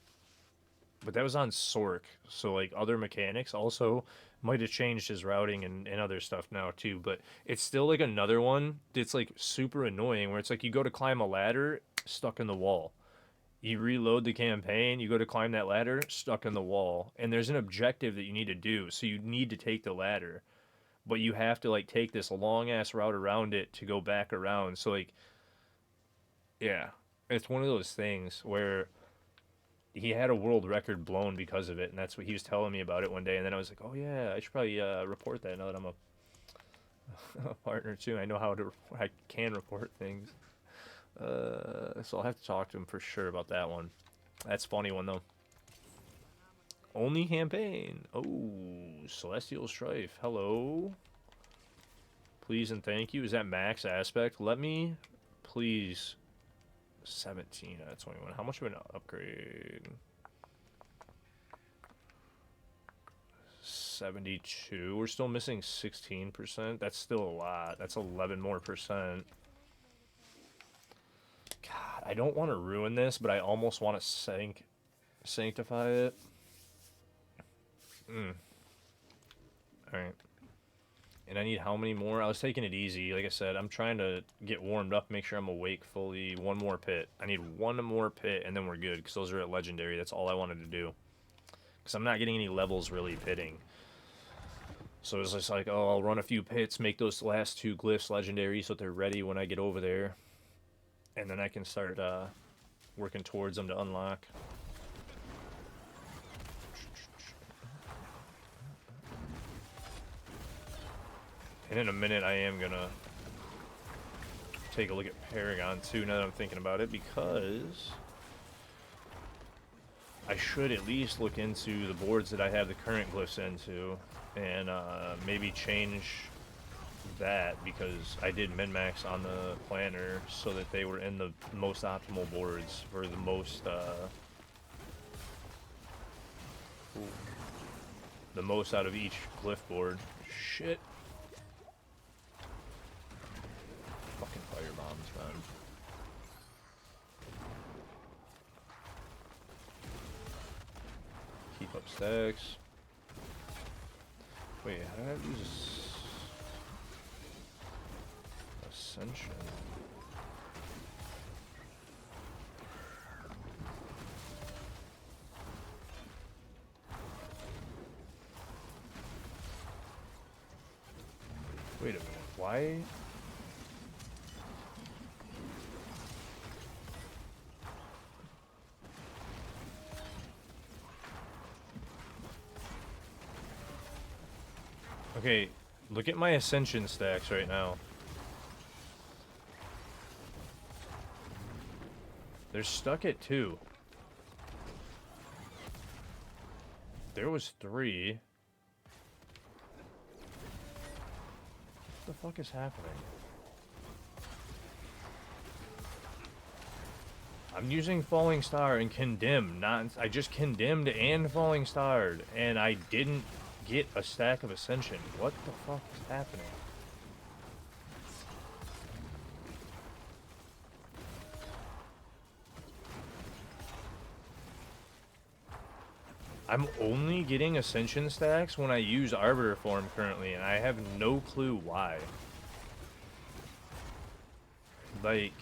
But that was on Sork, so like other mechanics also might have changed his routing and other stuff now too. But it's still like another one that's like super annoying where it's like you go to climb a ladder, stuck in the wall. You reload the campaign, you go to climb that ladder, stuck in the wall. And there's an objective that you need to do, so you need to take the ladder. But you have to like take this long ass route around it to go back around. So like yeah. It's one of those things where he had a world record blown because of it, and that's what he was telling me about it one day. And then I was like, oh yeah, I should probably report that now that I'm a partner too. I know how to, I can report things. So I'll have to talk to him for sure about that one. That's a funny one though. Only campaign. Oh, Celestial Strife. Hello. Please and thank you. Is that max aspect? Let me, please. 17 out of 21. How much of an upgrade? 72. We're still missing 16%. That's still a lot. That's 11 more percent. God, I don't want to ruin this, but I almost want to sanctify it. Alright. And I need how many more? I was taking it easy. Like I said, I'm trying to get warmed up, make sure I'm awake fully. One more pit. I need one more pit, and then we're good, because those are at Legendary. That's all I wanted to do. Because I'm not getting any levels really pitting. So it's just like, oh, I'll run a few pits, make those last 2 glyphs Legendary so that they're ready when I get over there. And then I can start working towards them to unlock. And in a minute, I am gonna take a look at Paragon too, now that I'm thinking about it, because I should at least look into the boards that I have the current glyphs into, and maybe change that, because I did min-max on the planner so that they were in the most optimal boards for the most, the most out of each glyph board. Shit. Fucking fire bombs, man. Keep up stacks. Wait, how did I lose Ascension? Wait a minute, why? Okay, look at my Ascension stacks right now. They're stuck at 2. There was 3. What the fuck is happening? I'm using Falling Star and Condemn, I just Condemned and Falling Starred, and I didn't get a stack of Ascension. What the fuck is happening? I'm only getting Ascension stacks when I use Arbiter form currently, and I have no clue why. Like,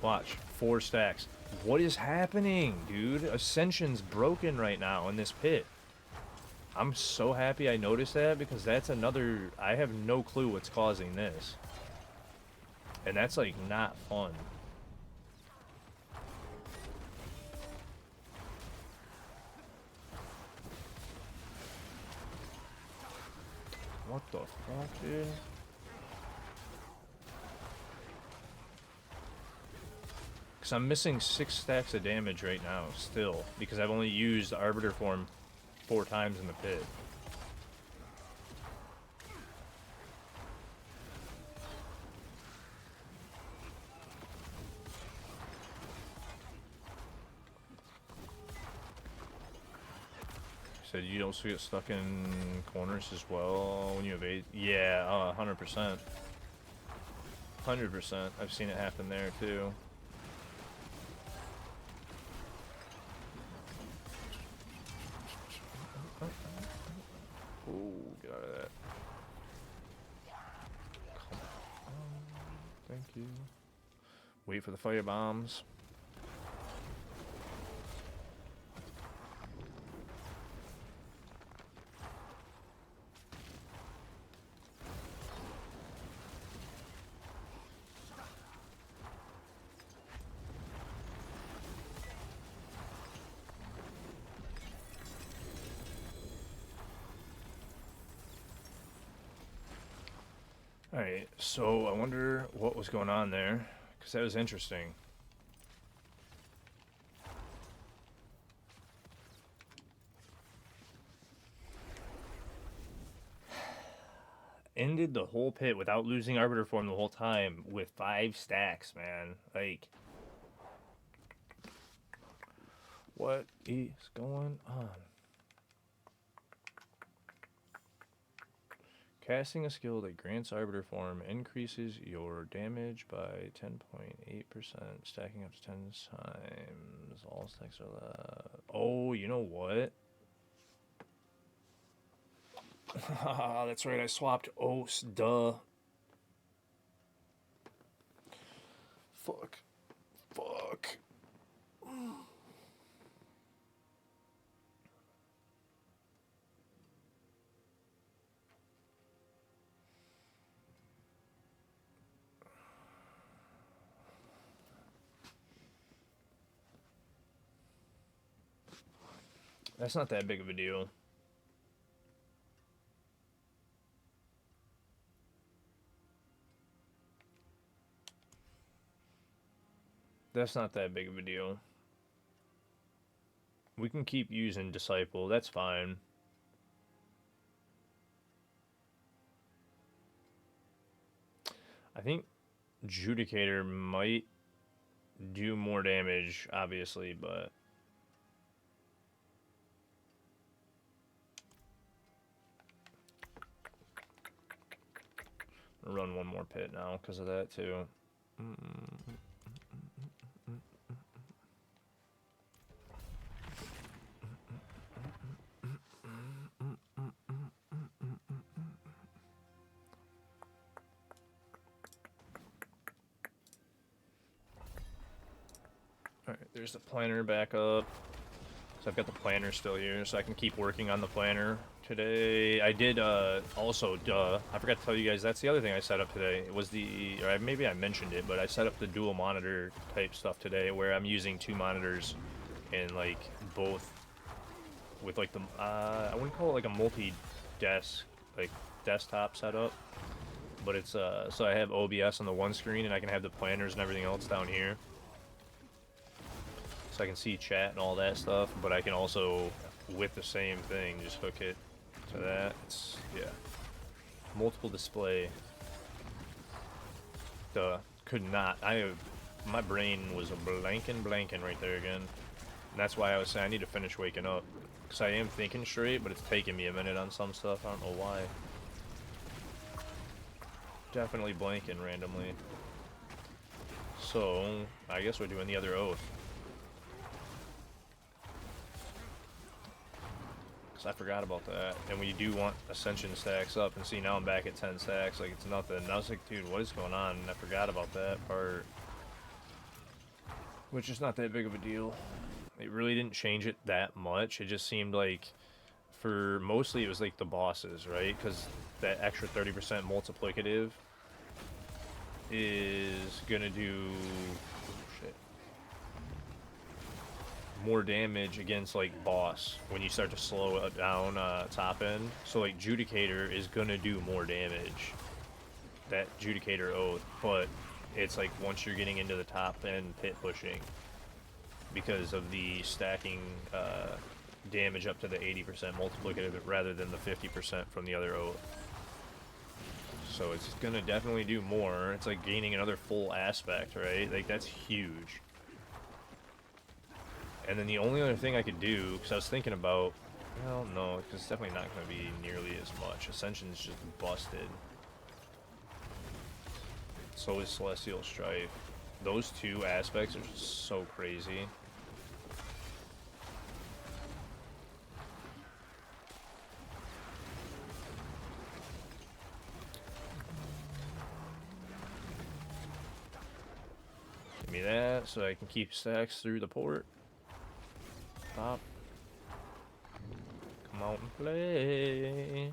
watch, 4 stacks. What is happening, dude? Ascension's broken right now in this pit. I'm so happy I noticed that, because that's another... I have no clue what's causing this. And that's, like, not fun. What the fuck, dude? Because I'm missing 6 stacks of damage right now, still. Because I've only used Arbiter form 4 times in the pit. Said you also get stuck in corners as well when you evade. Yeah, 100%. 100%. I've seen it happen there too. get out of that. Come on. Thank you. Wait for the fire bombs. Alright, so I wonder what was going on there, because that was interesting. Ended the whole pit without losing Arbiter form the whole time with 5 stacks, man. Like, what is going on? Casting a skill that grants Arbiter form increases your damage by 10.8%, stacking up to 10 times. All stacks are left. Oh, you know what? That's right, I swapped oaths, duh. Fuck. Fuck. That's not that big of a deal. That's not that big of a deal. We can keep using Disciple, that's fine. I think Judicator might do more damage, obviously, but... run one more pit now because of that, too. Alright, there's the planner back up. So I've got the planner still here, so I can keep working on the planner. Today, I did, also, I forgot to tell you guys, that's the other thing I set up today. It was the, or maybe I mentioned it, but I set up the dual monitor type stuff today, where I'm using 2 monitors and, like, both with, like, the, I wouldn't call it, like, a multi-desk, like, desktop setup. But it's, so I have OBS on the one screen, and I can have the planners and everything else down here. So I can see chat and all that stuff, but I can also, with the same thing, just hook it to that. It's, yeah. Multiple display. Could not. My brain was blanking right there again. And that's why I was saying I need to finish waking up. Because I am thinking straight, but it's taking me a minute on some stuff. I don't know why. Definitely blanking randomly. So, I guess we're doing the other oath. I forgot about that. And we do want Ascension stacks up, and see, now I'm back at 10 stacks, like it's nothing. And I was like, dude, what is going on? And I forgot about that part. Which is not that big of a deal. It really didn't change it that much. It just seemed like, for mostly it was like the bosses, right? Because that extra 30% multiplicative is gonna do more damage against like boss when you start to slow it down top end. So like Judicator is gonna do more damage, that Judicator oath, but it's like once you're getting into the top end pit pushing, because of the stacking damage up to the 80% multiplicative rather than the 50% from the other oath. So it's gonna definitely do more. It's like gaining another full aspect, right? Like that's huge. And then the only other thing I could do, because I was thinking about, well, no, because it's definitely not going to be nearly as much. Ascension's just busted. So is Celestial Strife. Those 2 aspects are just so crazy. me that so I can keep stacks through the port. Pop. Come out and play.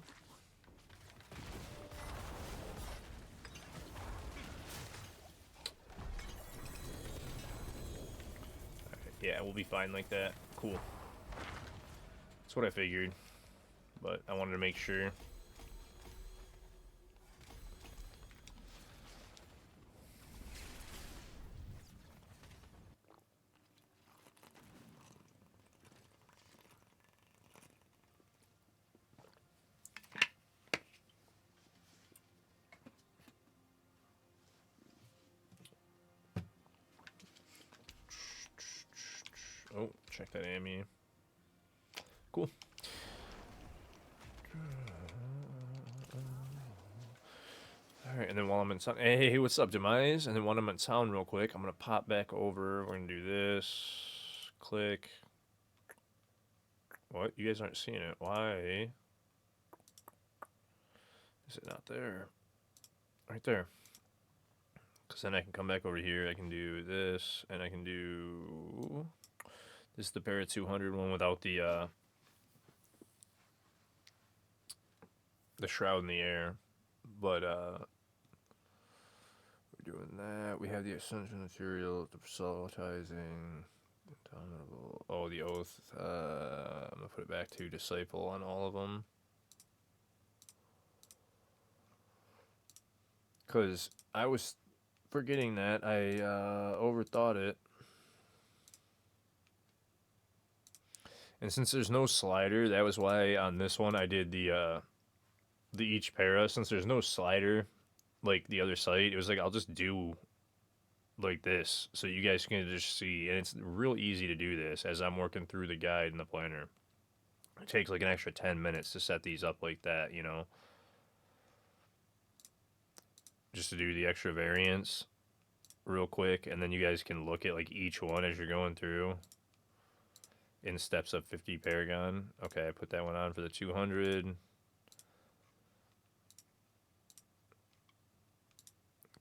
Yeah, we'll be fine like that. Cool. That's what I figured. But I wanted to make sure. Oh, check that ammo. Cool. Alright, and then while I'm in town, hey, what's up, Demise? And then while I'm in town real quick, I'm going to pop back over. We're going to do this. Click. What? You guys aren't seeing it. Why is it not there? Right there. Because then I can come back over here. I can do this, and I can do... This is the Parrot 200 one without the shroud in the air. But, we're doing that. We have the essential material, the proselytizing, oh, the oath. I'm gonna put it back to disciple on all of them. Because I was forgetting that. I overthought it. And since there's no slider, that was why on this one I did the each para. Since there's no slider, like the other site, it was like I'll just do like this so you guys can just see. And it's real easy to do this as I'm working through the guide and the planner. It takes like an extra 10 minutes to set these up like that, you know. Just to do the extra variants real quick, and then you guys can look at like each one as you're going through in steps of 50 Paragon. Okay, I put that one on for the 200.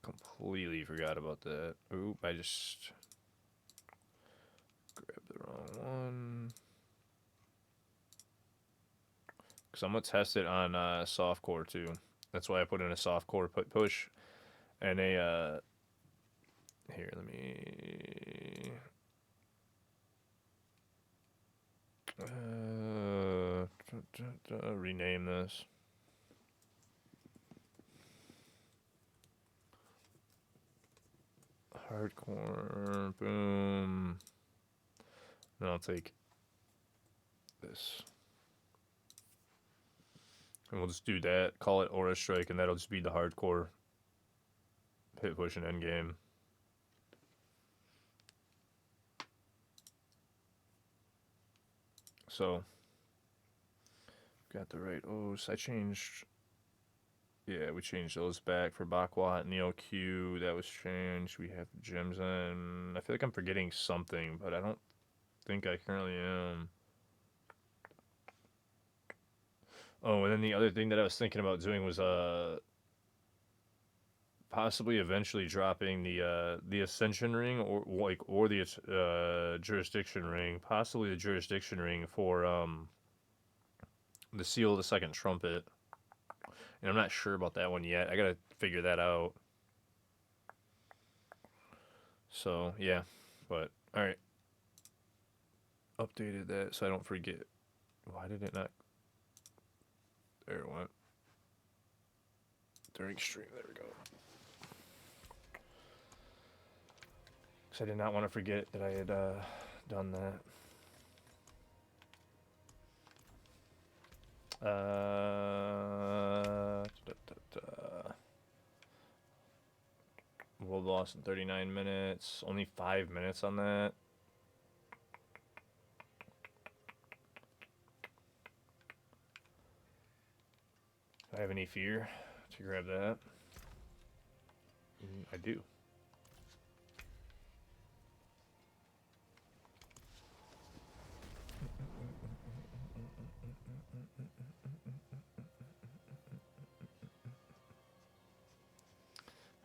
Completely forgot about that. Oop, I just grabbed the wrong one. Because I'm going to test it on softcore too. That's why I put in a softcore push and a here, let me rename this. Hardcore, boom. And I'll take this. And we'll just do that, call it Aura Strike, and that'll just be the hardcore hit push and end game. So, got the right O's. I changed, yeah, we changed those back for Bakwat and Neo Q. That was changed. We have gems in. I feel like I'm forgetting something, but I don't think I currently am. Oh, and then the other thing that I was thinking about doing was possibly eventually dropping the Ascension ring or the Jurisdiction ring, possibly the Jurisdiction ring for the Seal of the Second Trumpet. And I'm not sure about that one yet. I gotta figure that out. So yeah, but all right, updated that so I don't forget. Why did it not? There it went. During stream, there we go. Because I did not want to forget that I had done that. World lost in 39 minutes. Only 5 minutes on that. Do I have any fear to grab that? I do.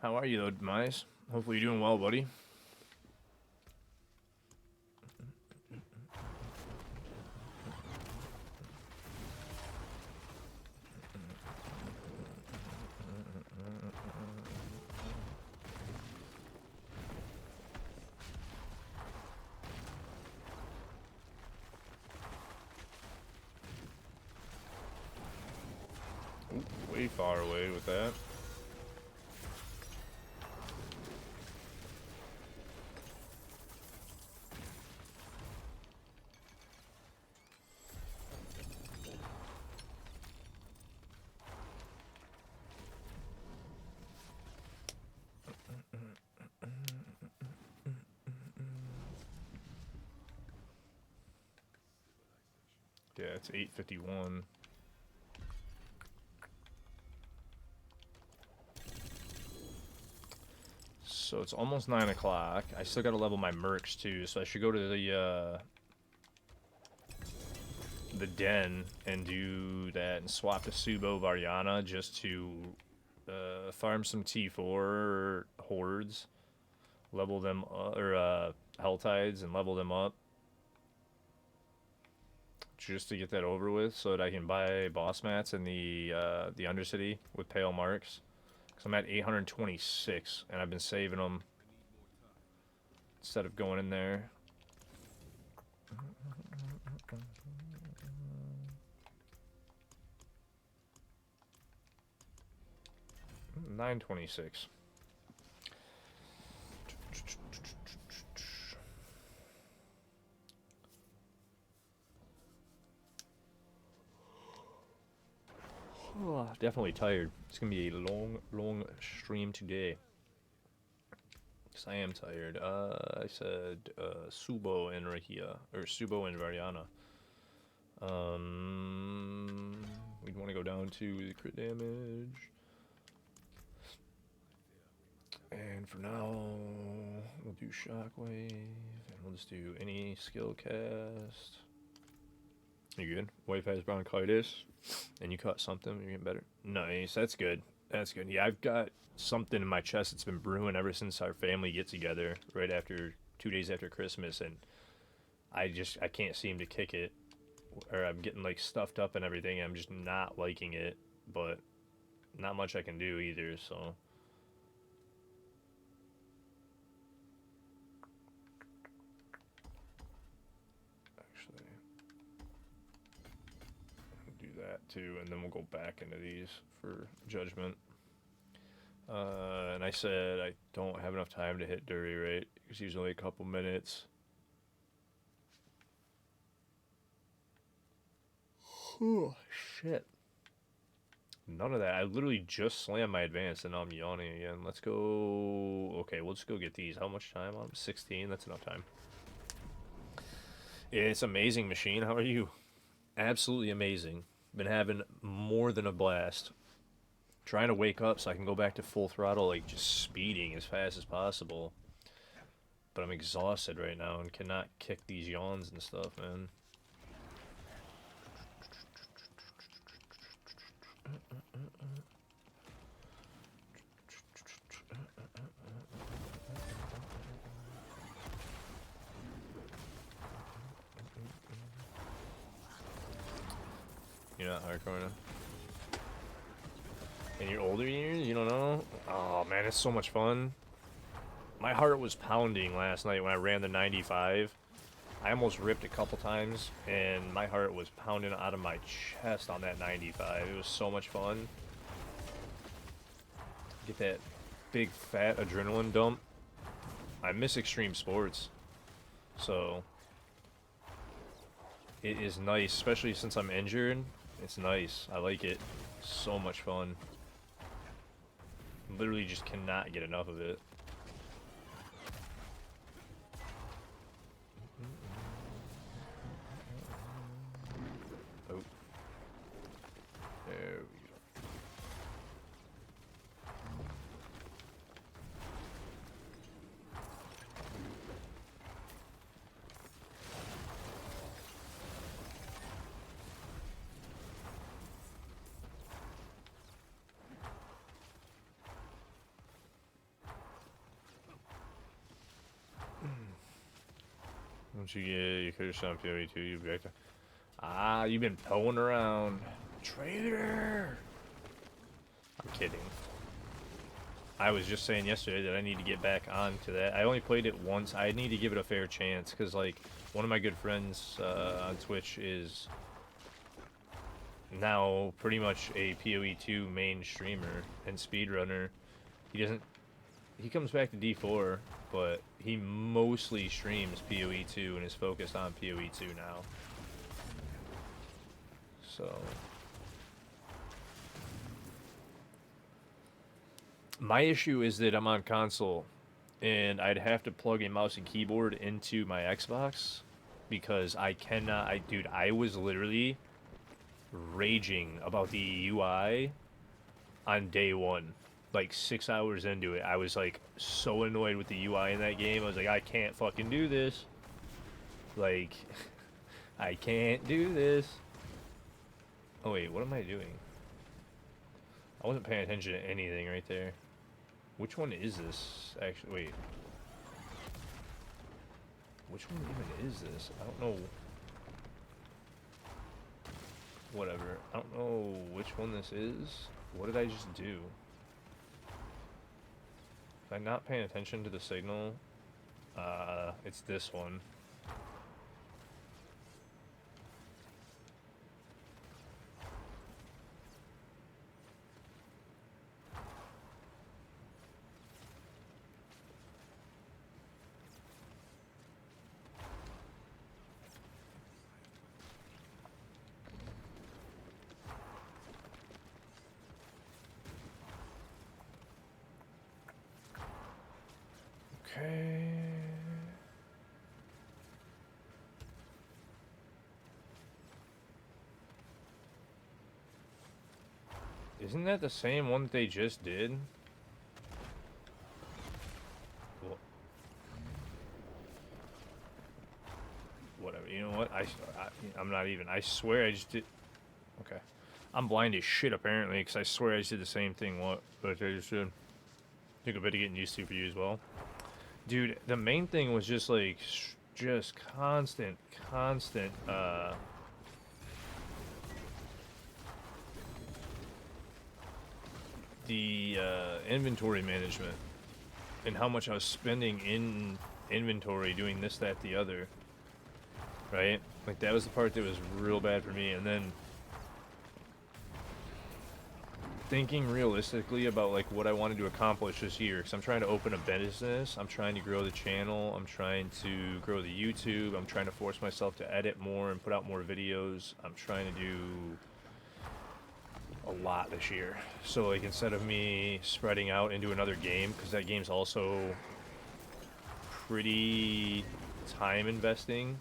How are you though, Demise? Hopefully you're doing well, buddy. Ooh, way far away with that. Yeah, it's 8:51. So it's almost 9 o'clock. I still gotta level my mercs too, so I should go to the den and do that and swap to Subo Variana just to farm some T4 hordes, level them or Hell Tides and level them up just to get that over with, so that I can buy boss mats in the Undercity with pale marks. Cause I'm at 826 and I've been saving them instead of going in there. 926. Oh, definitely tired. It's gonna be a long stream today. Cause I am tired. I said Subo and Rahia, or Subo and Variana. We'd want to go down to the crit damage. And for now, we'll do Shockwave, and we'll just do any skill cast. You good? Wife has bronchitis, and you caught something. You're getting better. Nice. That's good. That's good. Yeah, I've got something in my chest that's been brewing ever since our family get together, right after 2 days after Christmas, and I can't seem to kick it, or I'm getting like stuffed up and everything. And I'm just not liking it, but not much I can do either. So. That too, and then we'll go back into these for judgment. And I said I don't have enough time to hit Dury, right? It's usually a couple minutes. Oh shit! None of that. I literally just slammed my advance, and now I'm yawning again. Let's go. Okay, we'll just go get these. How much time? I'm 16. That's enough time. It's amazing machine. How are you? Absolutely amazing. Been having more than a blast. Trying to wake up so I can go back to full throttle, like just speeding as fast as possible. But I'm exhausted right now and cannot kick these yawns and stuff, man. You're not hardcore enough. In your older years, you don't know? Oh man, it's so much fun. My heart was pounding last night when I ran the 95. I almost ripped a couple times, and my heart was pounding out of my chest on that 95. It was so much fun. Get that big fat adrenaline dump. I miss extreme sports, so it is nice, especially since I'm injured. It's nice. I like it. So much fun. Literally just cannot get enough of it. Oh. There we go. Once you get your cursor on PoE2, you'll be back to... Ah, you've been pulling around. Traitor! I'm kidding. I was just saying yesterday that I need to get back onto that. I only played it once. I need to give it a fair chance, because, like, one of my good friends on Twitch is now pretty much a PoE2 main streamer and speedrunner. He doesn't. He comes back to D4, but he mostly streams PoE2 and is focused on PoE2 now. So my issue is that I'm on console, and I'd have to plug a mouse and keyboard into my Xbox because I cannot. Dude, I was literally raging about the UI on day one. Like 6 hours into it, I was like so annoyed with the UI in that game. I was like, I can't fucking do this. Like, I can't do this. Oh wait, what am I doing? I wasn't paying attention to anything right there. Which one is this? Actually, wait. Which one even is this? I don't know. Whatever. I don't know which one this is. What did I just do? Am I not paying attention to the signal? It's this one. Okay. Isn't that the same one that they just did? Well, whatever. You know what? I'm not even. I swear I just did. Okay. I'm blind as shit apparently because I swear I just did the same thing. What? But I just did. I think a bit of getting used to for you as well. Dude, the main thing was just like, just constant, the inventory management and how much I was spending in inventory doing this, that, the other, right? Like that was the part that was real bad for me. And then thinking realistically about like what I wanted to accomplish this year, because I'm trying to open a business, I'm trying to grow the channel, I'm trying to grow the YouTube, I'm trying to force myself to edit more and put out more videos. I'm trying to do a lot this year. So like instead of me spreading out into another game, because that game's also pretty time investing,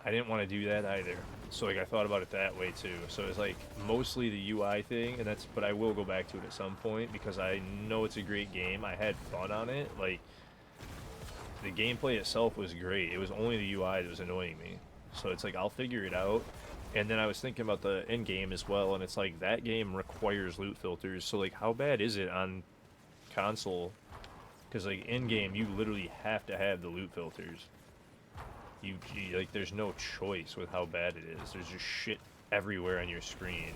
I didn't want to do that either. So like I thought about it that way too. So it's like mostly the UI thing, and but I will go back to it at some point because I know it's a great game. I had fun on it. Like the gameplay itself was great. It was only the UI that was annoying me. So it's like I'll figure it out. And then I was thinking about the end game as well, and it's like that game requires loot filters. So like how bad is it on console? Because like in game you literally have to have the loot filters. Like there's no choice with how bad it is. There's just shit everywhere on your screen.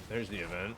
There's the event.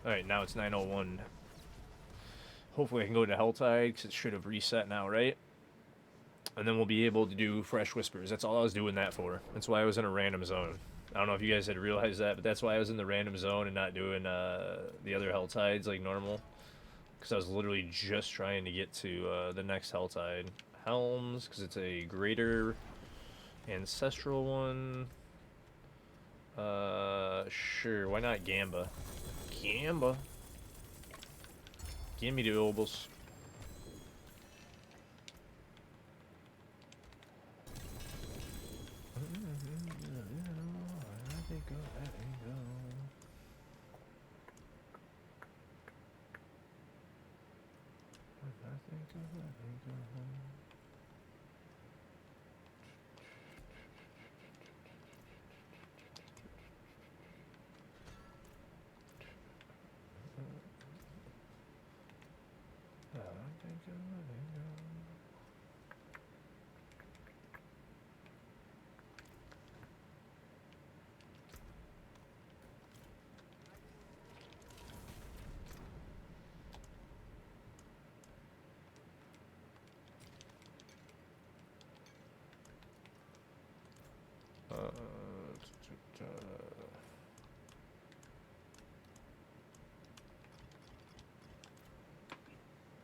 Alright, now it's 9:01. Hopefully I can go to Helltide, because it should have reset now, right? And then we'll be able to do Fresh Whispers. That's all I was doing that for. That's why I was in a random zone. I don't know if you guys had realized that, but that's why I was in the random zone and not doing the other hell tides like normal. Because I was literally just trying to get to the next hell tide. Helms, because it's a greater ancestral one. Sure, why not Gamba? Gamba. Give me the obols.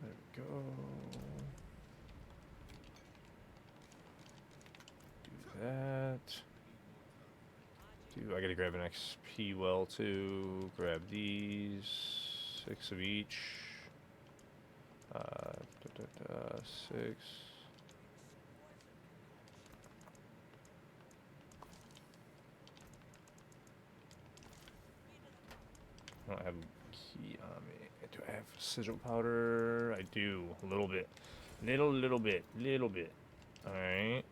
There we go. Do that. I gotta grab an XP well too. Grab these. 6 of each. 6. I don't have a key on me. Do I have sigil powder? I do. A little bit. Little bit. Alright.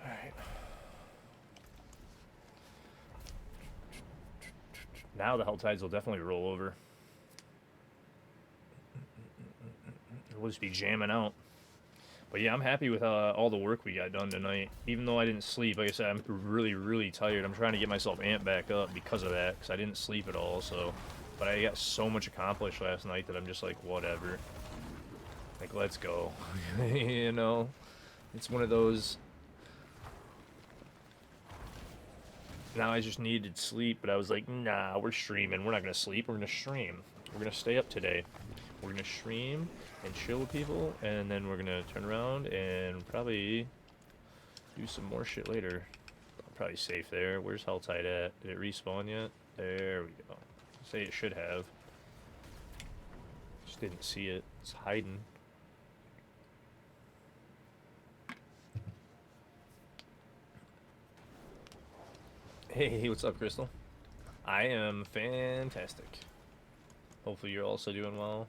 Alright. Now the hell tides will definitely roll over. We'll just be jamming out. But yeah, I'm happy with all the work we got done tonight. Even though I didn't sleep, like I said, I'm really tired. I'm trying to get myself amped back up because of that, because I didn't sleep at all. So, but I got so much accomplished last night that I'm just like, whatever. Like, let's go. You know, it's one of those. Now I just needed sleep, but I was like, nah, we're streaming. We're not gonna sleep. We're gonna stream. We're gonna stay up today. We're gonna stream and chill with people, and then we're gonna turn around and probably do some more shit later. I'm probably safe there. Where's Helltide at? Did it respawn yet? There we go. Say it should have. Just didn't see it. It's hiding. Hey, what's up, Crystal? I am fantastic. Hopefully you're also doing well.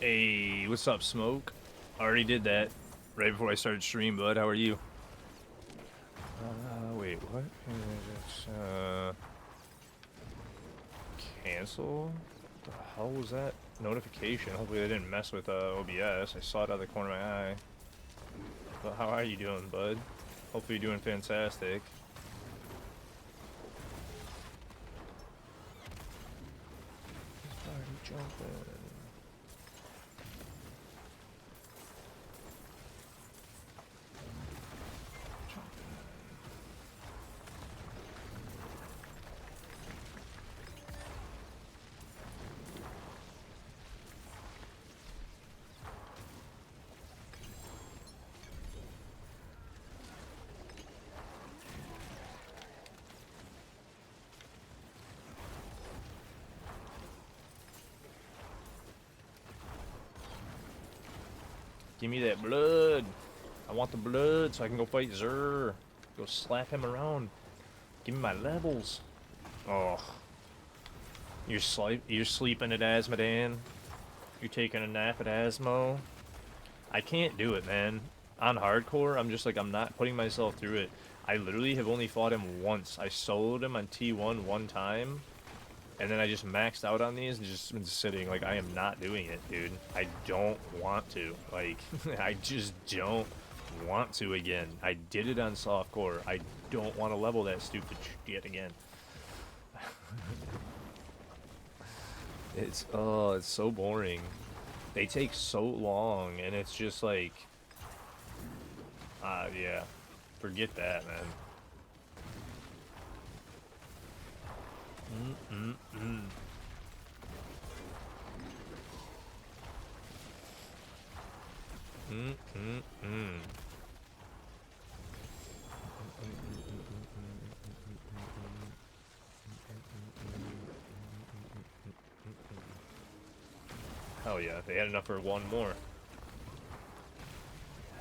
Hey, what's up, Smoke? I already did that right before I started stream, bud. How are you? Wait, what? Cancel? What the hell was that notification? Hopefully they didn't mess with OBS. I saw it out of the corner of my eye. But how are you doing, bud? Hopefully you're doing fantastic. Party jumping. Give me that blood. I want the blood so I can go fight Zer. Go slap him around. Give me my levels. Oh. You're sleeping at Asmodan. You're taking a nap at Asmo. I can't do it, man. On hardcore, I'm just like, I'm not putting myself through it. I literally have only fought him once. I soloed him on T1 one time. And then I just maxed out on these and just been sitting. Like, I am not doing it, dude. I don't want to. Like, I just don't want to again. I did it on softcore. I don't want to level that stupid shit again. It's so boring. They take so long, and it's just like, yeah, forget that, man. Mm-mm-mm. Mm-mm-mm. Hell yeah, they had enough for one more.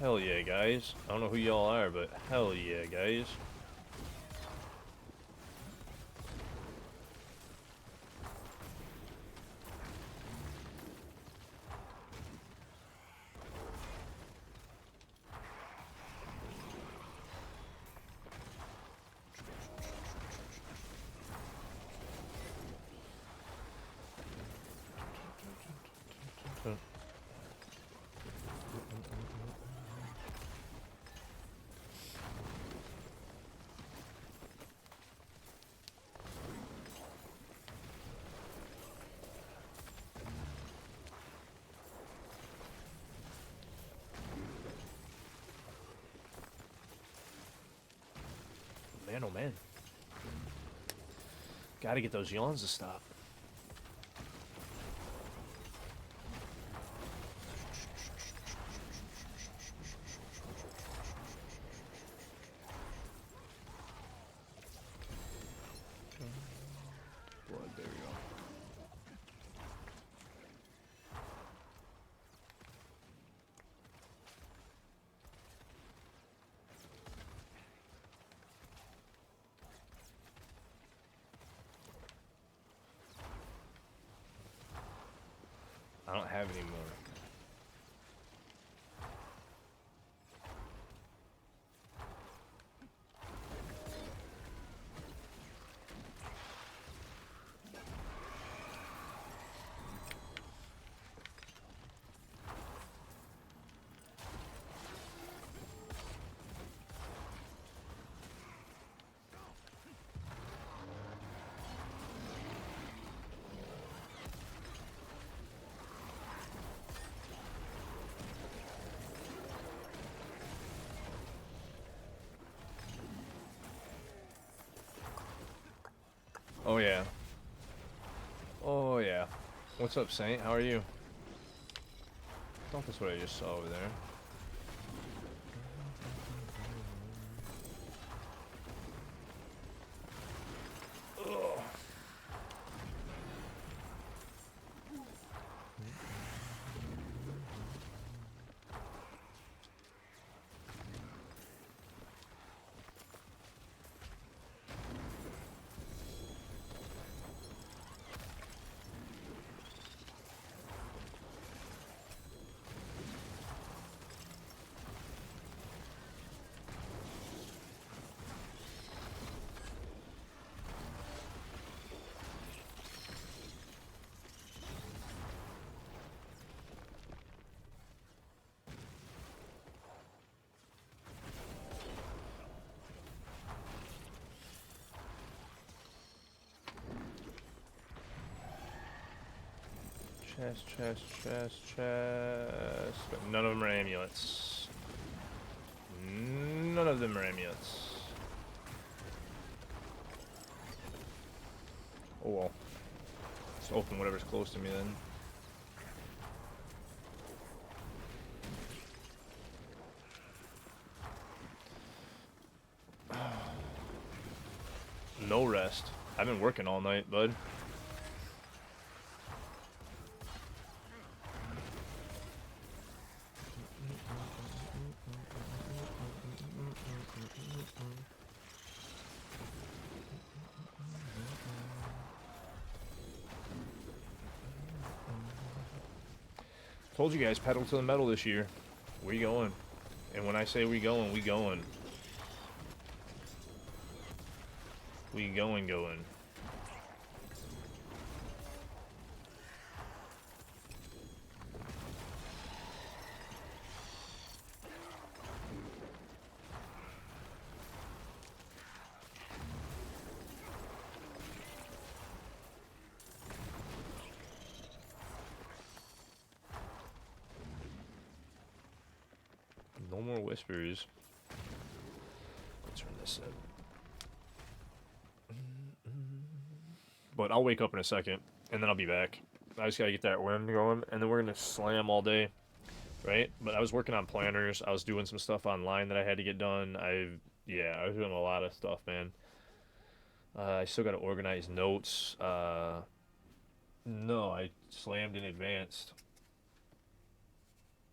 Hell yeah, guys. I don't know who y'all are, but hell yeah, guys. Man, oh man. Gotta get those yawns to stop. Blood, there we go. I don't have any more. Oh yeah. Oh yeah. What's up, Saint? How are you? I thought that's what I just saw over there. Ugh. Chest. But none of them are amulets. None of them are amulets. Oh well. Let's open whatever's close to me then. No rest. I've been working all night, bud. Told you guys, pedal to the metal this year. We going. And when I say we going, we going. We going. No more whispers. Let's turn this up. But I'll wake up in a second, and then I'll be back. I just gotta get that wind going, and then we're gonna slam all day, right? But I was working on planners. I was doing some stuff online that I had to get done. I was doing a lot of stuff, man. I still gotta organize notes. No, I slammed in advanced.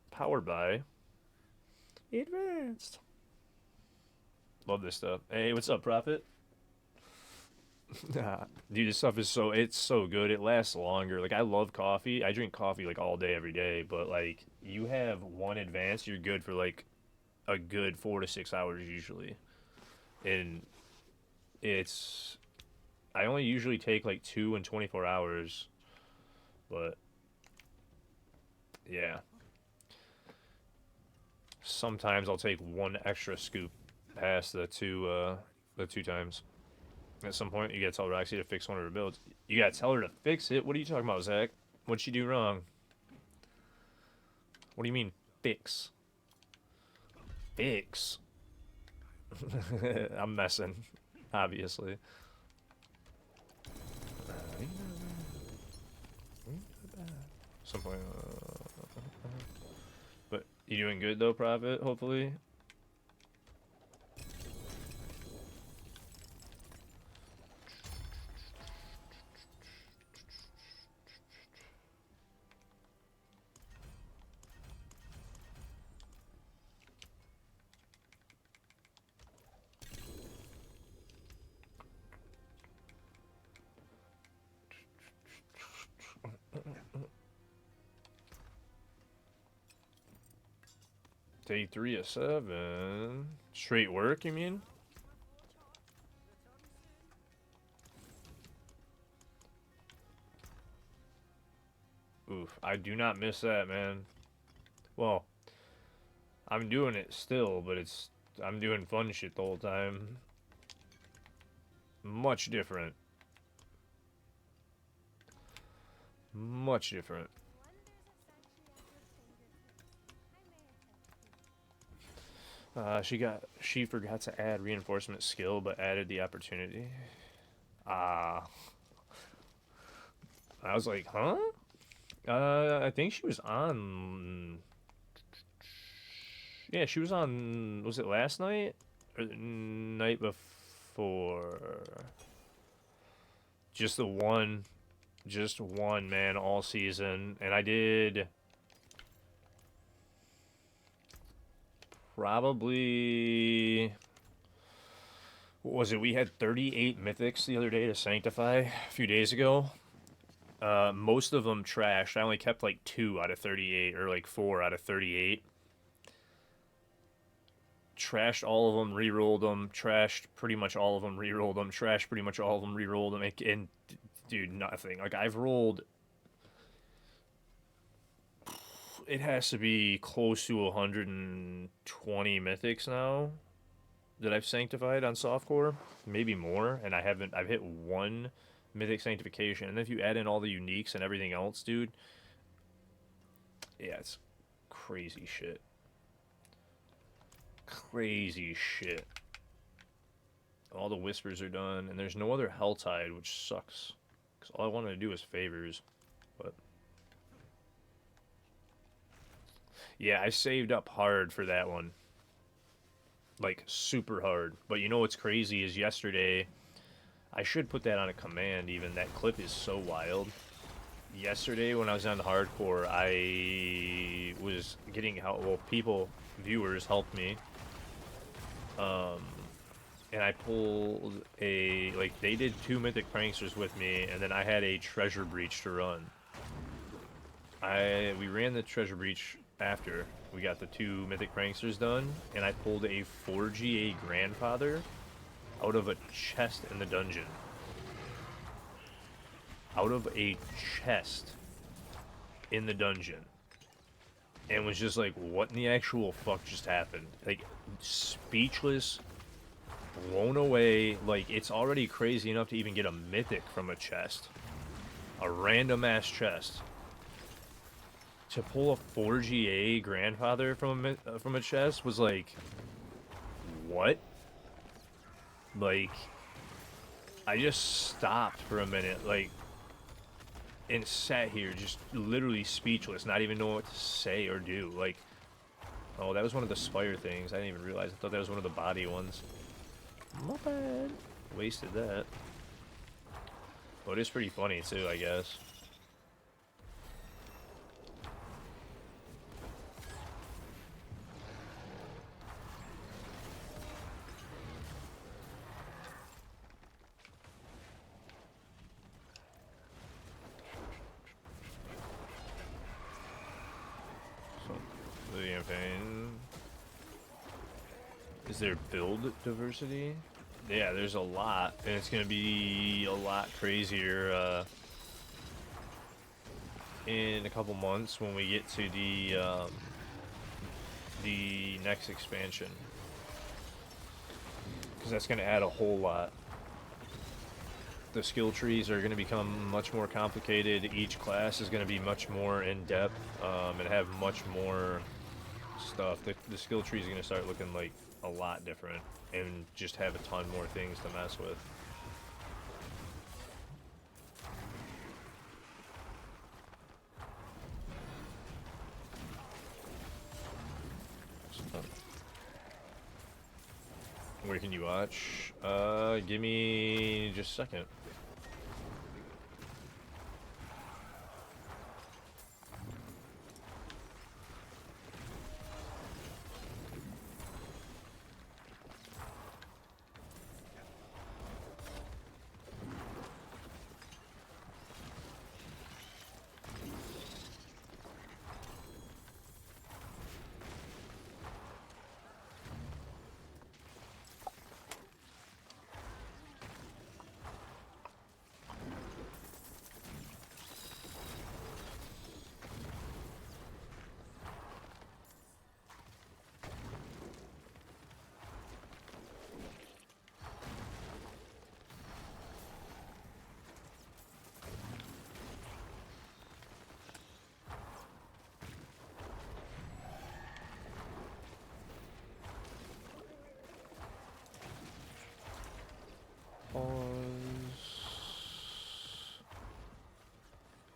Powered by Advanced. Love this stuff. Hey, what's up, Prophet? Dude, this stuff is it's so good. It lasts longer. Like, I love coffee. I drink coffee like all day, every day. But like, you have one advanced, you're good for like a good 4 to 6 hours usually. And I only usually take like 2 and 24 hours. But yeah, sometimes I'll take one extra scoop past the two times. At some point, you gotta tell Roxy to fix one of her builds. You gotta tell her to fix it? What are you talking about, Zach? What'd she do wrong? What do you mean, fix? Fix? I'm messing, obviously. Some point. But you doing good though, Prophet? Hopefully. Day 3 of 7. Straight work, you mean? Oof, I do not miss that, man. Well, I'm doing it still, but I'm doing fun shit the whole time. Much different. Much different. She forgot to add reinforcement skill, but added the opportunity. I was like, huh? I think she was on. Yeah, she was on. Was it last night or the night before? Just one, man, all season, and I did. Probably, what was it? We had 38 mythics the other day to sanctify a few days ago. Most of them trashed. I only kept like 2 out of 38, or like 4 out of 38. Trashed all of them, re-rolled them, trashed pretty much all of them, re-rolled them, trashed pretty much all of them, re-rolled them, and dude, nothing. Like, I've rolled, it has to be close to 120 mythics now that I've sanctified on softcore, maybe more, and I've hit 1 mythic sanctification, and if you add in all the uniques and everything else, dude, yeah, it's crazy shit. Crazy shit. All the whispers are done, and there's no other Helltide, which sucks, because all I wanted to do was favors, but yeah, I saved up hard for that one. Like, super hard. But you know what's crazy is yesterday, I should put that on a command even, that clip is so wild. Yesterday when I was on the hardcore, I was getting help, well, viewers helped me. And I pulled they did 2 mythic pranksters with me, and then I had a treasure breach to run. We ran the treasure breach after we got the 2 mythic pranksters done, and I pulled a 4GA grandfather out of a chest in the dungeon. Out of a chest in the dungeon. And was just like, what in the actual fuck just happened? Like, speechless, blown away. Like, it's already crazy enough to even get a mythic from a chest. A random ass chest. To pull a 4GA grandfather from a chest was like, what? Like, I just stopped for a minute, like, and sat here just literally speechless, not even knowing what to say or do. Like, oh, that was one of the Spire things. I didn't even realize. I thought that was one of the body ones. My bad. Wasted that. But it's pretty funny too, I guess. So, the campaign. Is there build diversity? Yeah, there's a lot, and it's gonna be a lot crazier in a couple months when we get to the next expansion, because that's gonna add a whole lot. The skill trees are going to become much more complicated. Each class is going to be much more in depth and have much more stuff. The skill tree is going to start looking like a lot different and just have a ton more things to mess with. Where can you watch? Give me just a second.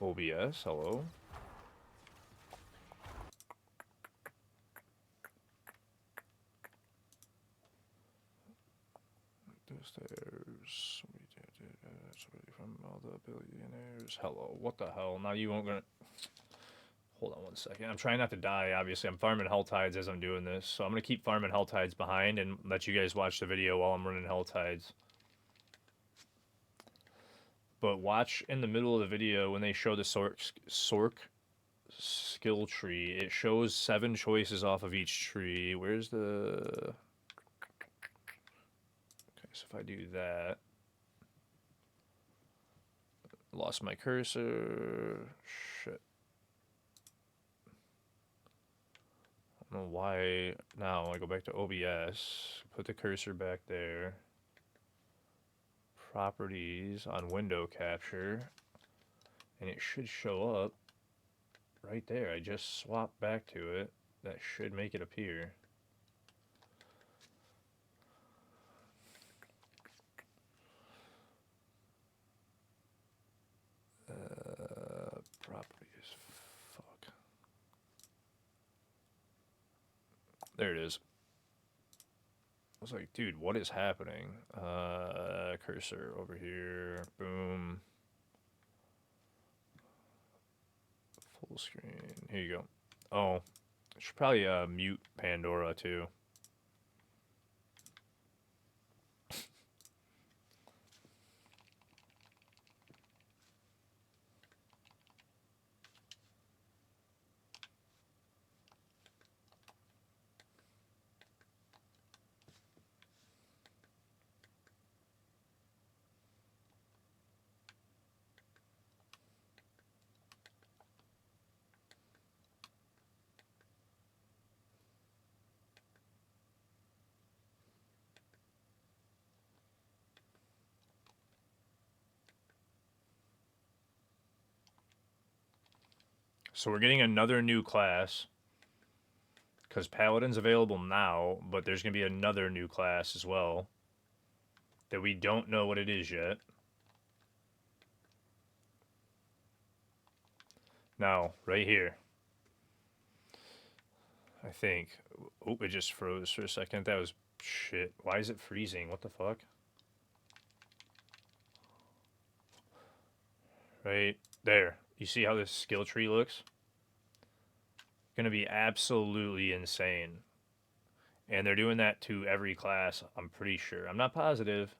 OBS, hello. There's somebody from all the billionaires. Hello, what the hell? Now you won't gonna. Hold on one second. I'm trying not to die, obviously. I'm farming Hell Tides as I'm doing this. So I'm going to keep farming Hell Tides behind and let you guys watch the video while I'm running Hell Tides. But watch in the middle of the video when they show the Sork skill tree. It shows 7 choices off of each tree. Where's the... Okay, so if I do that... Lost my cursor. Shit. I don't know why. Now I go back to OBS, put the cursor back there, properties on window capture, and it should show up right there. I just swapped back to it. That should make it appear. Properties. Fuck. There it is. I was like, dude, what is happening? Cursor over here. Boom. Full screen. Here you go. Oh, I should probably mute Pandora too. So we're getting another new class. Because Paladin's available now, but there's going to be another new class as well. That we don't know what it is yet. Now, right here. I think. Oh, it just froze for a second. That was shit. Why is it freezing? What the fuck? Right there. You see how this skill tree looks? Gonna be absolutely insane. And they're doing that to every class, I'm pretty sure. I'm not positive,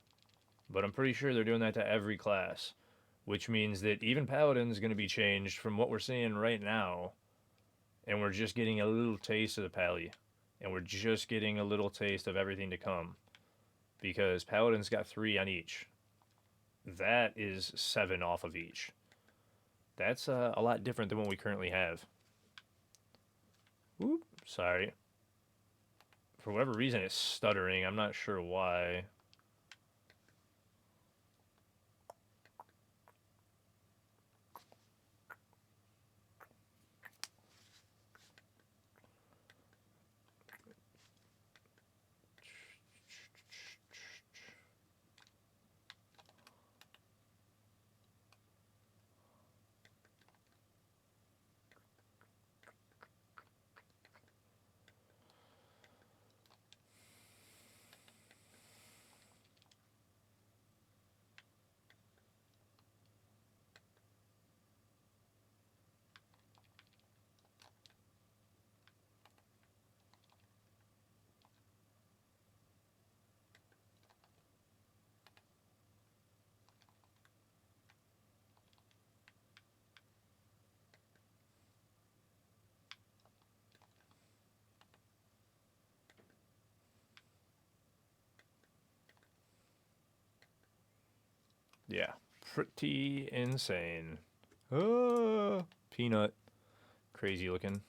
but I'm pretty sure they're doing that to every class. Which means that even Paladin's gonna be changed from what we're seeing right now. And we're just getting a little taste of the Pally. And we're just getting a little taste of everything to come. Because Paladin's got 3 on each. That is 7 off of each. That's a lot different than what we currently have. Whoop, sorry. For whatever reason, it's stuttering. I'm not sure why. Yeah, pretty insane. Peanut. Crazy looking.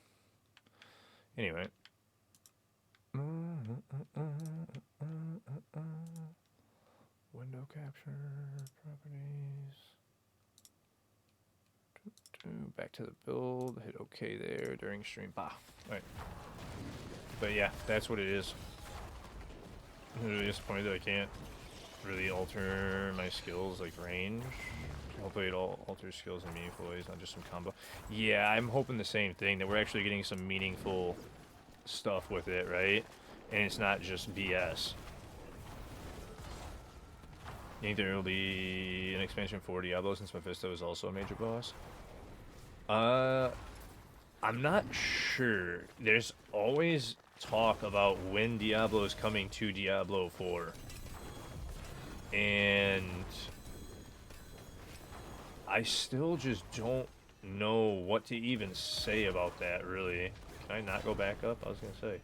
Anyway. Window capture, properties. Back to the build. Hit OK there during stream. Bah. Alright. But yeah, that's what it is. I'm really disappointed that I can't really alter my skills like range. Hopefully it all alters skills in meaningful ways, not just some combo. Yeah, I'm hoping the same thing, that we're actually getting some meaningful stuff with it, right? And it's not just BS. You think there will be an expansion for Diablo since Mephisto is also a major boss? I'm not sure. There's always talk about when Diablo is coming to Diablo 4. And I still just don't know what to even say about that, really. Can I not go back up? I was gonna say.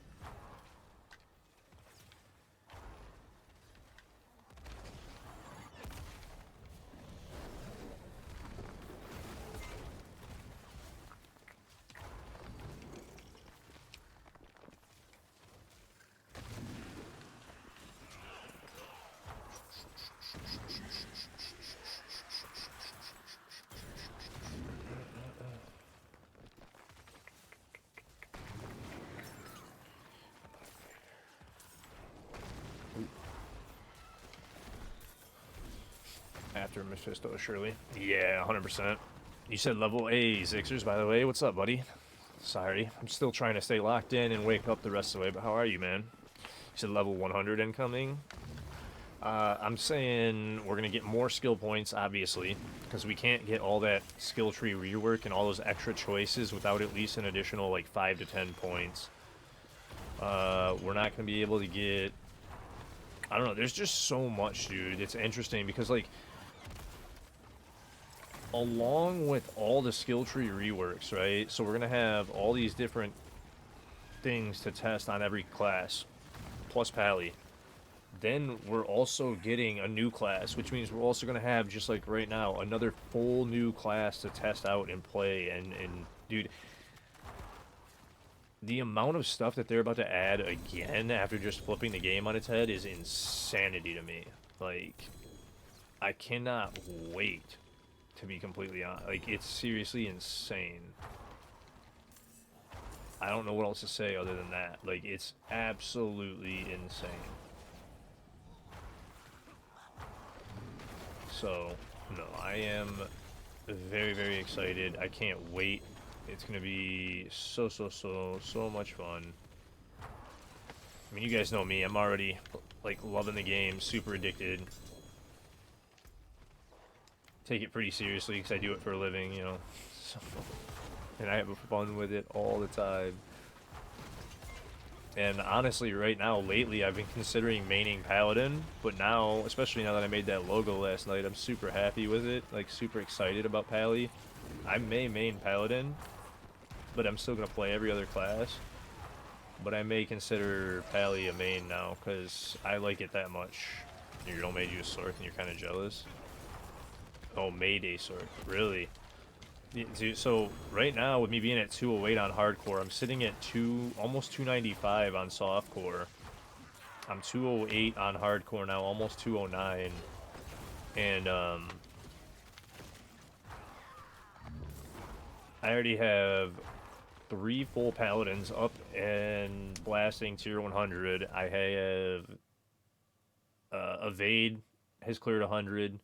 After Mephisto, surely. Yeah, 100%. You said level A, Zixers, by the way. What's up, buddy? Sorry. I'm still trying to stay locked in and wake up the rest of the way, but how are you, man? You said level 100 incoming? I'm saying we're going to get more skill points, obviously, because we can't get all that skill tree rework and all those extra choices without at least an additional, like, 5 to 10 points. We're not going to be able to get... I don't know, there's just so much, dude. It's interesting because, like, along with all the skill tree reworks, right? So we're going to have all these different things to test on every class, plus Pally. Then we're also getting a new class, which means we're also going to have, just like right now, another full new class to test out and play. And dude, the amount of stuff that they're about to add again after just flipping the game on its head is insanity to me. Like, I cannot wait, to be completely honest. Like, it's seriously insane. I don't know what else to say other than that. Like, it's absolutely insane. So, no, I am very, very excited. I can't wait. It's gonna be so much fun. I mean, you guys know me. I'm already, like, loving the game, super addicted. Take it pretty seriously because I do it for a living, you know. So, and I have fun with it all the time. And honestly, right now, lately, I've been considering maining Paladin, but now, especially now that I made that logo last night, I'm super happy with it, like super excited about Pally. I may main Paladin, but I'm still gonna play every other class. But I may consider Pally a main now, because I like it that much. Your girl made you a sword and you're kind of jealous? Oh, made a sword. Really? Dude, so right now, with me being at 208 on hardcore, I'm sitting at almost 295 on softcore. I'm 208 on hardcore now, almost 209. And I already have 3 full paladins up and blasting tier 100. I have evade has cleared 100,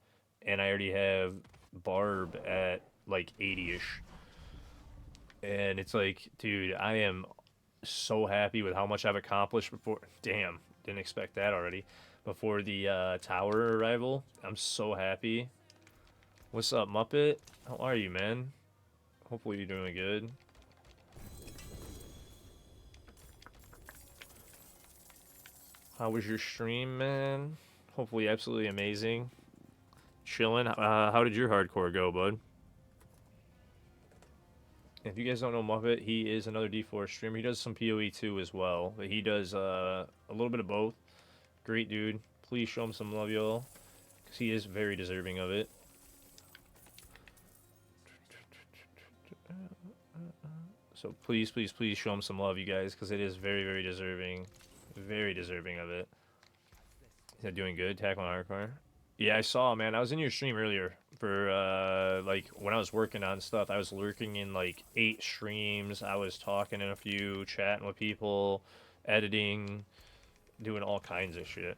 and I already have barb at like 80ish. And it's like, dude, I am so happy with how much I've accomplished before. Damn, didn't expect that already. Before the tower arrival, I'm so happy. What's up, Muppet? How are you, man? Hopefully you're doing good. How was your stream, man? Hopefully absolutely amazing. Chilling. How did your hardcore go, bud? If you guys don't know Muppet, he is another D4 streamer. He does some PoE too as well. But he does a little bit of both. Great dude. Please show him some love, y'all. Because he is very deserving of it. So please, please, please show him some love, you guys. Because it is very, very deserving. Very deserving of it. Is that doing good? Tackling hardcore? Yeah, I saw, man. I was in your stream earlier for, like, when I was working on stuff. I was lurking in, like, 8 streams. I was talking in a few, chatting with people, editing, doing all kinds of shit.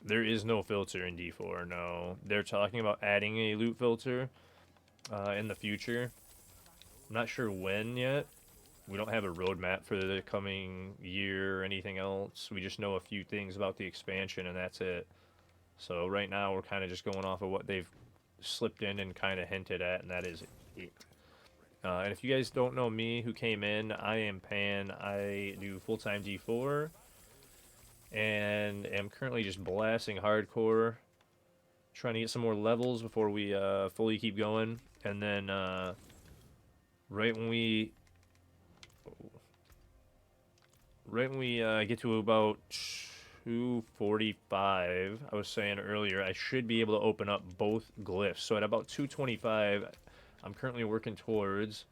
There is no filter in D4, no. They're talking about adding a loot filter in the future. I'm not sure when yet. We don't have a roadmap for the coming year or anything else. We just know a few things about the expansion, and that's it. So right now we're kind of just going off of what they've slipped in and kind of hinted at, and that is it. And if you guys don't know me who came in, I am Pan. I do full-time D4 and am currently just blasting hardcore, trying to get some more levels before we fully keep going. And then right when we get to about 245, I was saying earlier, I should be able to open up both glyphs. So at about 225, I'm currently working towards.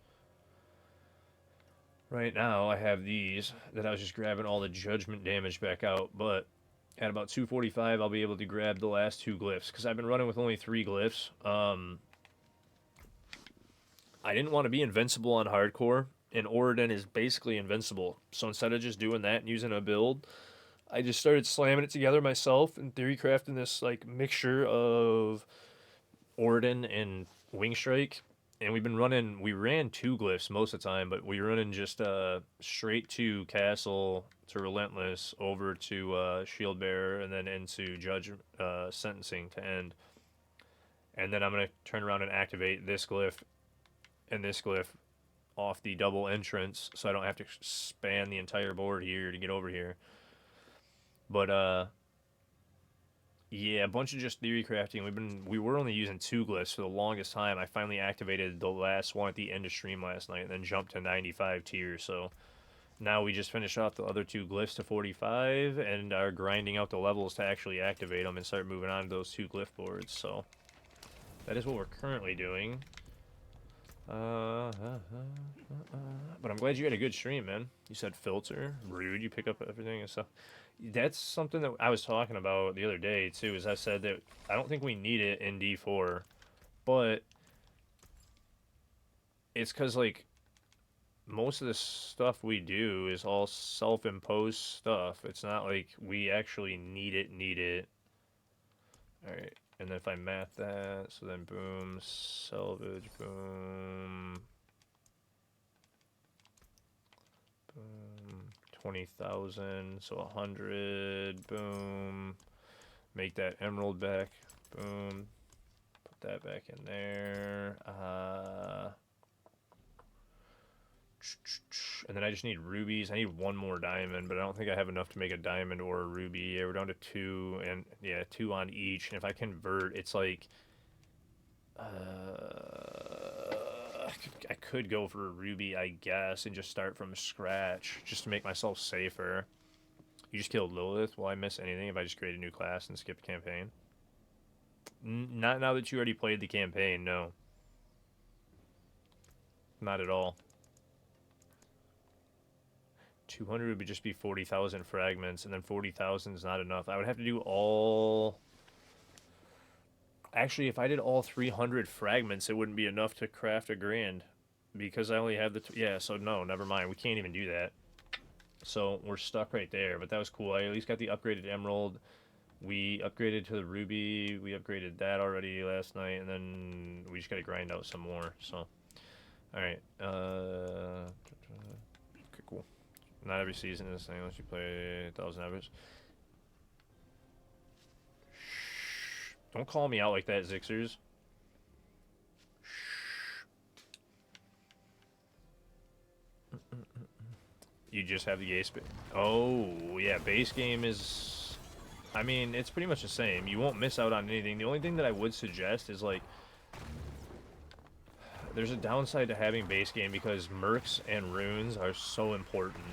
Right now, I have these that I was just grabbing all the judgment damage back out, but at about 245, I'll be able to grab the last 2 glyphs, because I've been running with only 3 glyphs. I didn't want to be invincible on hardcore, and Oridon is basically invincible. So instead of just doing that and using a build, I just started slamming it together myself and theory crafting this like mixture of Oridon and Wing Strike. And we ran 2 glyphs most of the time, but we were running just straight to Castle to Relentless, over to Shield Bearer, and then into Judge Sentencing to end. And then I'm going to turn around and activate this glyph and this glyph off the double entrance, so I don't have to span the entire board here to get over here. But yeah, a bunch of just theory crafting. We were only using 2 glyphs for the longest time. I finally activated the last one at the end of stream last night, and then jumped to 95 tiers. So now we just finished off the other 2 glyphs to 45, and are grinding out the levels to actually activate them and start moving on to those 2 glyph boards. So that is what we're currently doing. But I'm glad you had a good stream, man. You said filter, rude. You pick up everything and stuff. That's something that I was talking about the other day too. Is I said that I don't think we need it in D4, but it's because like most of the stuff we do is all self-imposed stuff. It's not like we actually need it. All right. And then if I math that, so then boom, salvage, boom, boom, 20,000, so 100, boom, make that emerald back, boom, put that back in there. And then I just need rubies. I need one more diamond, but I don't think I have enough to make a diamond or a ruby. Yeah, we're down to two, and yeah, two on each. And if I convert, it's like I could go for a ruby, I guess, and just start from scratch, just to make myself safer. You just killed Lilith. Will I miss anything if I just create a new class and skip the campaign? Not now that you already played the campaign, no. Not at all. 200 would just be 40,000 fragments, and then 40,000 is not enough. I would have to do all... Actually, if I did all 300 fragments, it wouldn't be enough to craft a grand. Because I only have the... Yeah, so no, never mind. We can't even do that. So we're stuck right there, but that was cool. I at least got the upgraded emerald. We upgraded to the ruby. We upgraded that already last night, and then we just got to grind out some more. So, alright. Okay, cool. Not every season is the same unless you play 1,000 hours. Shh. Don't call me out like that, Zixers. You just have the base. Oh, yeah, base game is... I mean, it's pretty much the same. You won't miss out on anything. The only thing that I would suggest is, like... There's a downside to having base game because mercs and runes are so important.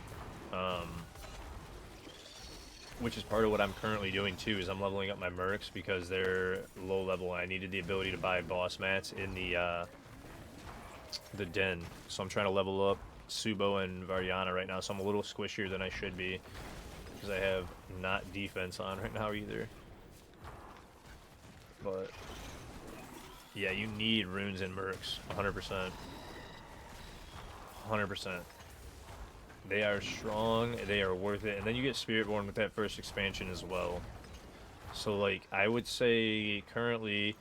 Which is part of what I'm currently doing, too, is I'm leveling up my mercs because they're low level. I needed the ability to buy boss mats in the den. So I'm trying to level up Subo and Variana right now, so I'm a little squishier than I should be because I have not defense on right now either. But yeah, you need runes and mercs 100%. 100%. They are strong, they are worth it, and then you get Spiritborn with that first expansion as well. So like I would say currently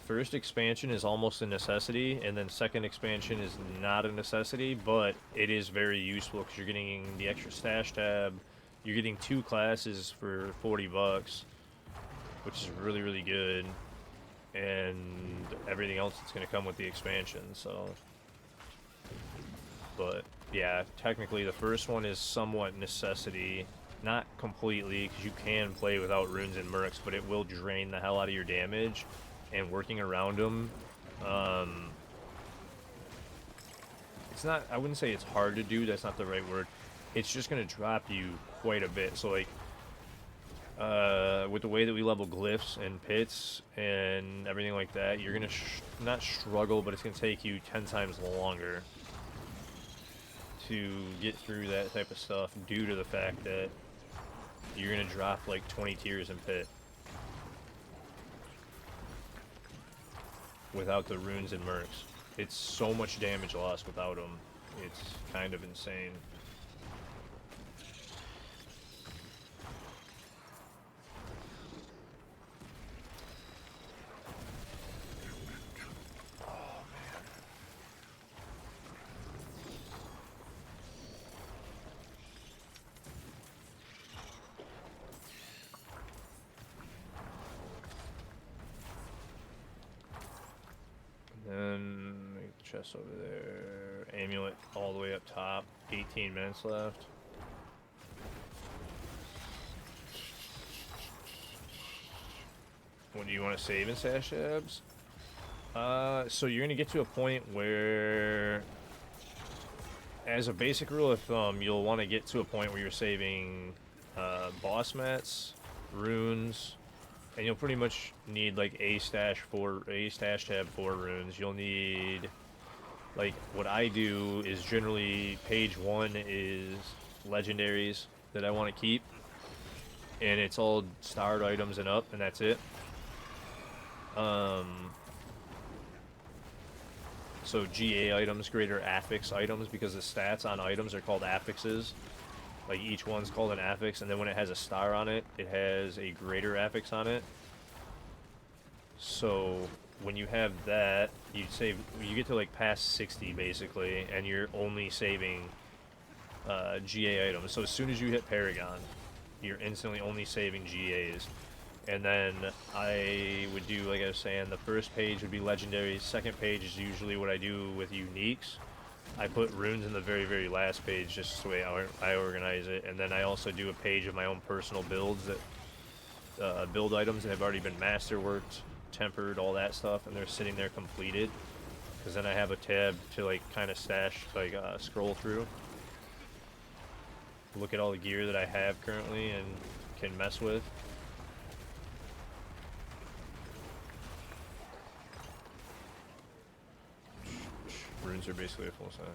first expansion is almost a necessity, and then second expansion is not a necessity, but it is very useful because you're getting the extra stash tab. You're getting 2 classes for 40 bucks, which is really, really good, and everything else that's going to come with the expansion, so... But, yeah, technically the first one is somewhat necessity. Not completely, because you can play without runes and mercs, but it will drain the hell out of your damage. And working around them, it's not, I wouldn't say it's hard to do, that's not the right word. It's just going to drop you quite a bit. So, like, with the way that we level glyphs and pits and everything like that, you're going to not struggle, but it's going to take you 10 times longer to get through that type of stuff due to the fact that you're going to drop like 20 tiers in pit without the runes and mercs. It's so much damage lost without them. It's kind of insane. Then make the chest over there. Amulet all the way up top. 18 minutes left. What do you want to save in stash tabs? So you're gonna get to a point where, as a basic rule of thumb, you'll want to get to a point where you're saving boss mats, runes, and you'll pretty much need like a stash tab for runes. You'll need, like, what I do is generally page 1 is legendaries that I want to keep, and it's all starred items and up, and that's it. So GA items, greater affix items, because the stats on items are called affixes. Like each one's called an affix, and then when it has a star on it, it has a greater affix on it. So when you have that, you get to like past 60 basically, and you're only saving GA items. So as soon as you hit Paragon, you're instantly only saving GAs. And then I would do, like I was saying, the first page would be legendaries. Second page is usually what I do with uniques. I put runes in the very, very last page, just the way I organize it. And then I also do a page of my own personal builds that build items that have already been masterworked, tempered, all that stuff, and they're sitting there completed. Because then I have a tab to like kind of stash, like scroll through, look at all the gear that I have currently and can mess with. Runes are basically a full size.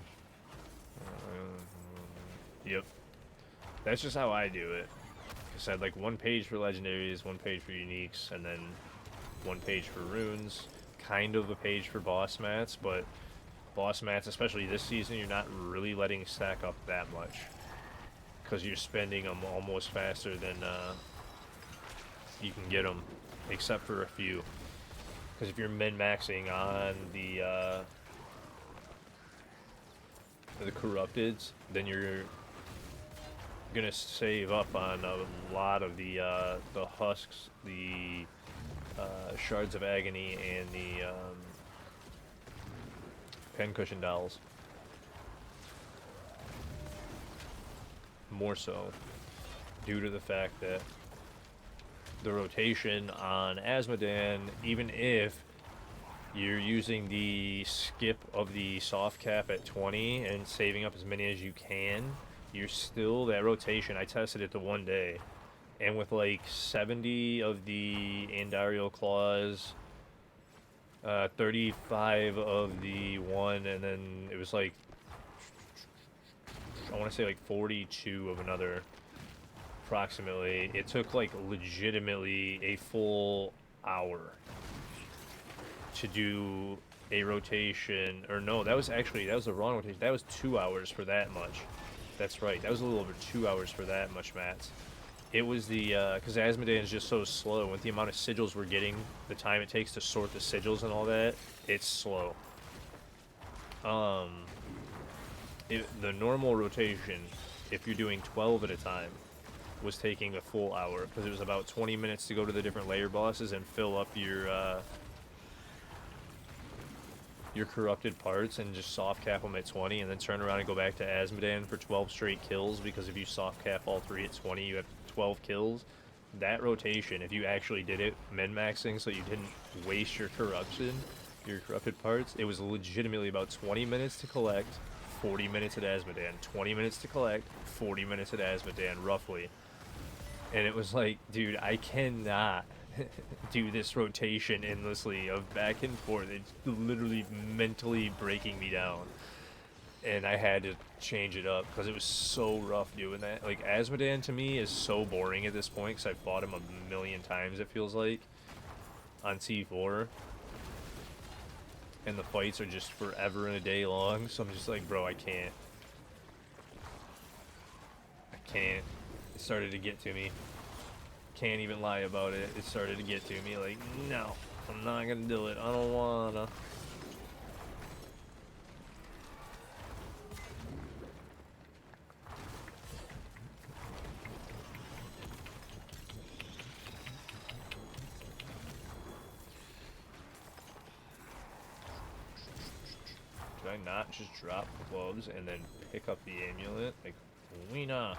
Yep. That's just how I do it. I said like one page for legendaries, one page for uniques, and then one page for runes. Kind of a page for boss mats, but boss mats, especially this season, you're not really letting stack up that much. Because you're spending them almost faster than you can get them, except for a few. Because if you're min-maxing on the corrupteds, then you're gonna save up on a lot of the husks, the shards of agony, and the pincushion dolls. More so, due to the fact that the rotation on Azmodan, even if you're using the skip of the soft cap at 20 and saving up as many as you can, you're still, that rotation, I tested it the one day, and with like 70 of the Andario claws, 35 of the one, and then it was like, I want to say like 42 of another, approximately. It took like legitimately a full hour to do a rotation, or no, that was the wrong rotation. That was 2 hours for that much. That's right, that was a little over 2 hours for that much mats. It was the, because Azmodan is just so slow, with the amount of sigils we're getting, the time it takes to sort the sigils and all that, it's slow. The normal rotation, if you're doing 12 at a time, was taking a full hour, because it was about 20 minutes to go to the different layer bosses and fill up your corrupted parts and just soft cap them at 20, and then turn around and go back to Azmodan for 12 straight kills, because if you soft cap all 3 at 20, you have 12 kills. That rotation, if you actually did it min-maxing so you didn't waste your corruption, your corrupted parts, it was legitimately about 20 minutes to collect, 40 minutes at Azmodan, 20 minutes to collect, 40 minutes at Azmodan, roughly. And it was like, dude, I cannot do this rotation endlessly of back and forth. It's literally mentally breaking me down. And I had to change it up because it was so rough doing that. Like, Azmodan to me is so boring at this point because I've fought him a million times, it feels like, on T4. And the fights are just forever and a day long, so I'm just like, bro, I can't. It started to get to me. Can't even lie about it. It started to get to me, like, no, I'm not gonna do it. I don't wanna. Did I not just drop gloves and then pick up the amulet? Like, Weena.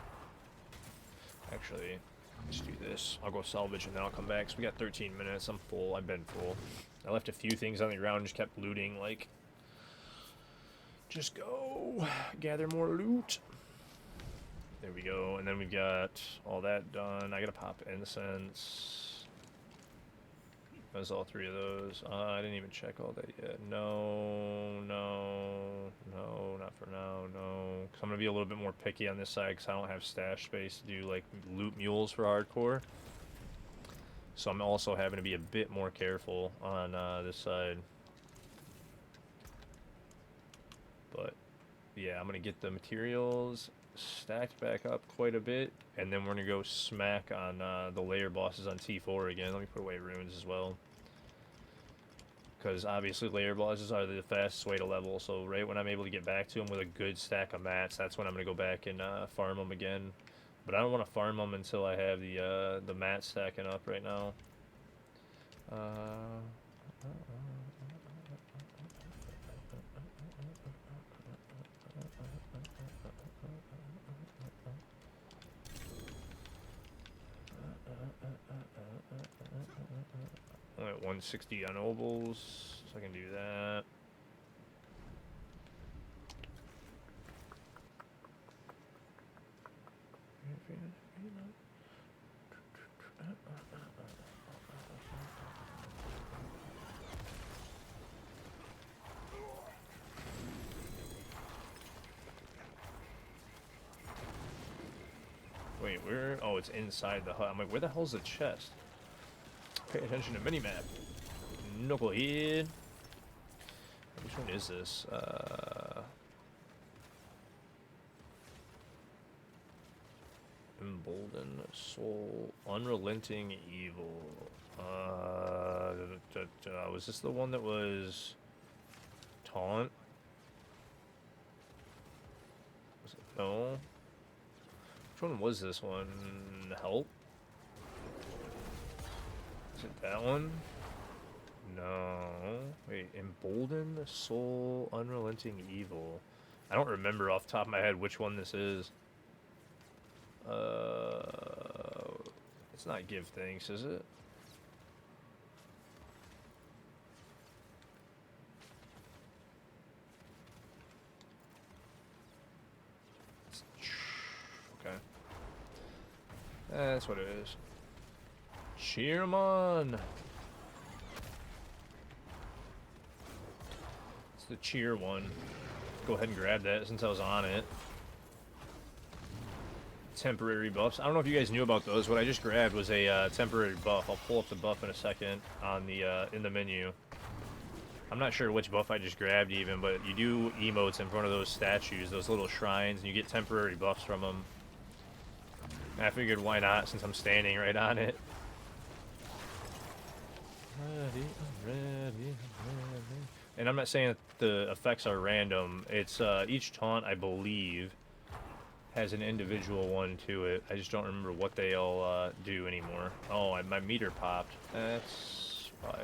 Actually, let's do this. I'll go salvage and then I'll come back. So we got 13 minutes. I'm full. I've been full. I left a few things on the ground and just kept looting. Like, just go gather more loot. There we go. And then we've got all that done. I gotta pop incense. That's all 3 of those. I didn't even check all that yet. No, not for now, no. Because I'm going to be a little bit more picky on this side because I don't have stash space to do, like, loot mules for hardcore. So I'm also having to be a bit more careful on this side. yeah, I'm gonna get the materials stacked back up quite a bit, and then we're gonna go smack on the layer bosses on T4 again. Let me put away runes as well, because obviously layer bosses are the fastest way to level. So right when I'm able to get back to them with a good stack of mats, that's when I'm gonna go back and farm them again. But I don't want to farm them until I have the mats stacking up right now. I'm at 160 on ovals, so I can do that. Wait, where? Oh, it's inside the hut. I'm like, where the hell's the chest? Pay attention to minimap. Knucklehead. Which one is this? Emboldened Soul. Unrelenting Evil. Was this the one that was Taunt? Was it? No. Which one was this one? Help? Is it that one? No. Wait, Emboldened Soul, Unrelenting Evil. I don't remember off the top of my head which one this is. It's not Give Thanks, is it? Okay. That's what it is. Cheer 'em on! It's the cheer one. Go ahead and grab that since I was on it. Temporary buffs. I don't know if you guys knew about those. What I just grabbed was a temporary buff. I'll pull up the buff in a second on the in the menu. I'm not sure which buff I just grabbed even, but you do emotes in front of those statues, those little shrines, and you get temporary buffs from them. And I figured why not since I'm standing right on it. Ready. And I'm not saying that the effects are random. It's each taunt, I believe, has an individual one to it. I just don't remember what they all do anymore. Oh, my meter popped. That's why.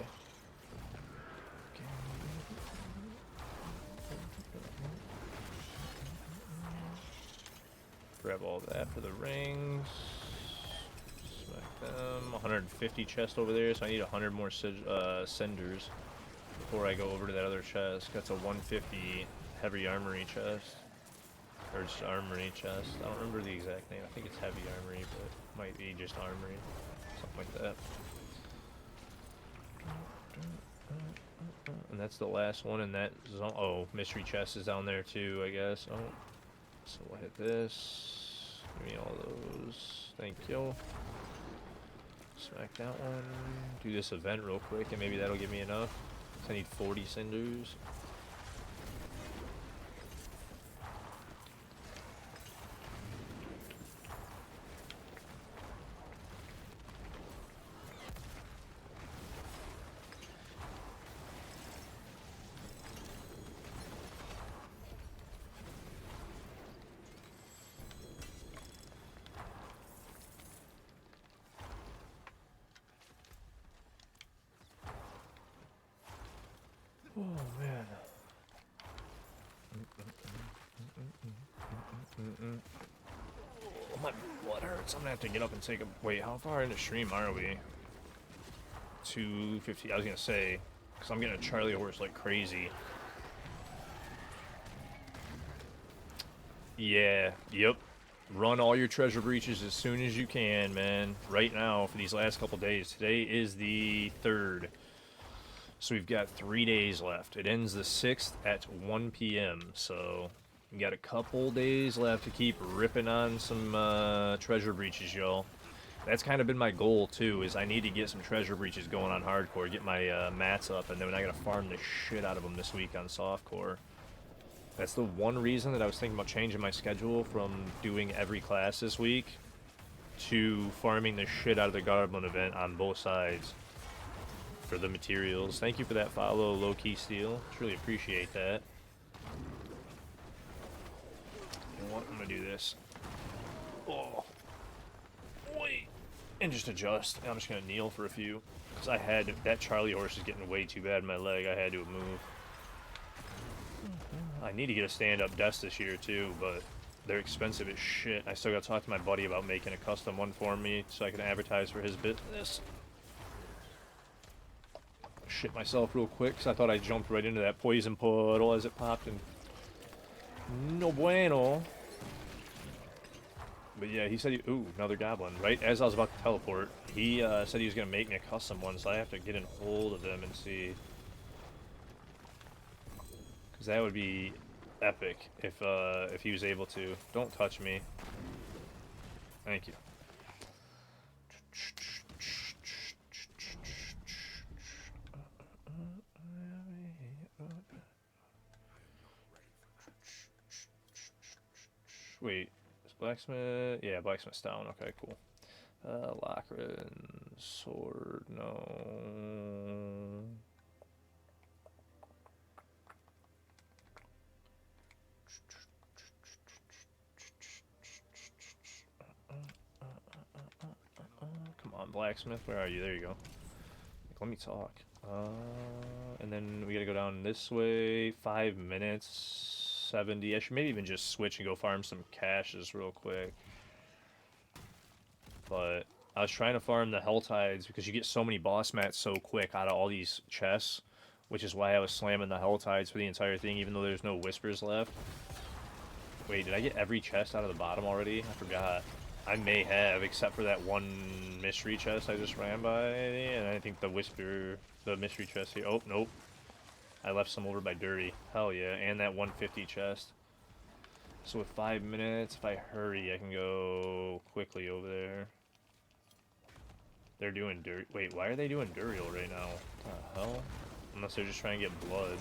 Grab all that for the rings. Smack them. 150 chest over there, so I need 100 more cinders before I go over to that other chest. That's a 150 heavy armory chest. Or just armory chest. I don't remember the exact name. I think it's heavy armory, but it might be just armory. Something like that. And that's the last one in that zone. Oh, mystery chest is down there too, I guess. Oh. So we'll hit this. Give me all those. Thank you. Smack that one. Do this event real quick, and maybe that'll give me enough. So I need 40 cinders. Oh man. Oh, my blood hurts. I'm gonna have to get up and take a. Wait, how far into stream are we? 250. I was gonna say, because I'm getting a Charlie horse like crazy. Yeah. Yep. Run all your treasure breaches as soon as you can, man. Right now for these last couple days. Today is the 3rd. So we've got 3 days left. It ends the 6th at 1 p.m. So we got a couple days left to keep ripping on some treasure breaches, y'all. That's kind of been my goal too. Is I need to get some treasure breaches going on hardcore, get my mats up, and then I gotta farm the shit out of them this week on softcore. That's the one reason that I was thinking about changing my schedule from doing every class this week to farming the shit out of the Goblin event on both sides for the materials. Thank you for that follow, Low Key Steel. Truly appreciate that. You know what? I'm gonna do this. Oh, wait, and just adjust. I'm just gonna kneel for a few because I had to, that Charlie horse is getting way too bad in my leg. I had to move. I need to get a stand-up desk this year too, but they're expensive as shit. I still got to talk to my buddy about making a custom one for me so I can advertise for his business. Shit myself real quick because I thought I jumped right into that poison puddle as it popped, and no bueno. But yeah, he said, ooh, another goblin. Right as I was about to teleport, he said he was going to make me a custom one, so I have to get in hold of them and see. Because that would be epic if he was able to. Don't touch me. Thank you. Wait, is blacksmith? Yeah, blacksmith's down. Okay, cool. Lachlan, sword, no. Come on, blacksmith, where are you? There you go. Let me talk. And then we gotta go down this way. 5 minutes, 70. I should maybe even just switch and go farm some caches real quick. But I was trying to farm the Hell Tides because you get so many boss mats so quick out of all these chests, which is why I was slamming the Hell Tides for the entire thing, even though there's no whispers left. Wait, did I get every chest out of the bottom already? I forgot. I may have, except for that one mystery chest I just ran by, and I think the mystery chest here. Oh, nope. I left some over by Dirty. Hell yeah, and that 150 chest. So with 5 minutes, if I hurry, I can go quickly over there. They're doing dirt. Wait, why are they doing Duriel right now? What the hell? Unless they're just trying to get blood.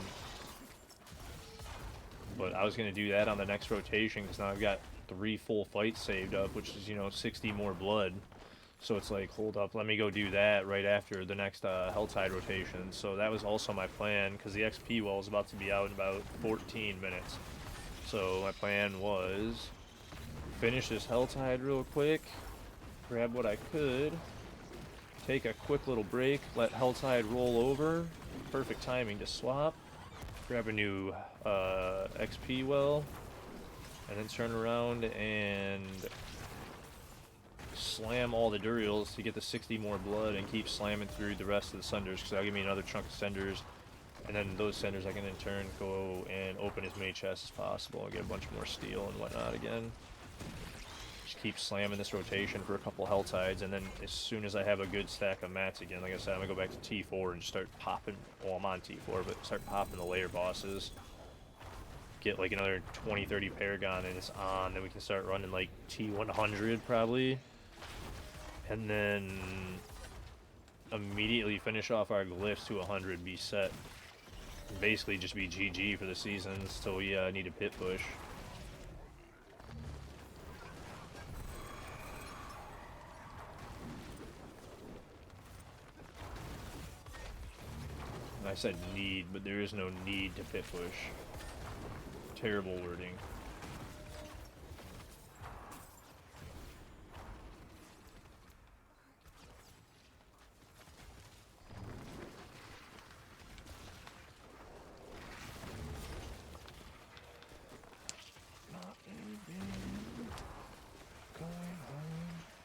But I was going to do that on the next rotation because now I've got 3 full fights saved up, which is, you know, 60 more blood. So it's like, hold up, let me go do that right after the next Helltide rotation. So that was also my plan because the XP wall is about to be out in about 14 minutes. So my plan was finish this Helltide real quick, grab what I could, take a quick little break, let Helltide roll over, perfect timing to swap, grab a new XP well, and then turn around and slam all the Duriels to get the 60 more blood and keep slamming through the rest of the Cinders, because that'll give me another chunk of Cinders, and then those Cinders I can in turn go and open as many chests as possible and get a bunch more steel and whatnot again. Just keep slamming this rotation for a couple Helltides, and then as soon as I have a good stack of mats again, like I said, I'm going to go back to T4 and start popping, well, I'm on T4, but start popping the layer bosses. Get like another 20-30 Paragon and it's on, then we can start running like T100 probably. And then immediately finish off our glyphs to 100, be set. Basically just be GG for the seasons till we need a pit push. I said need, but there is no need to pit push. Terrible wording.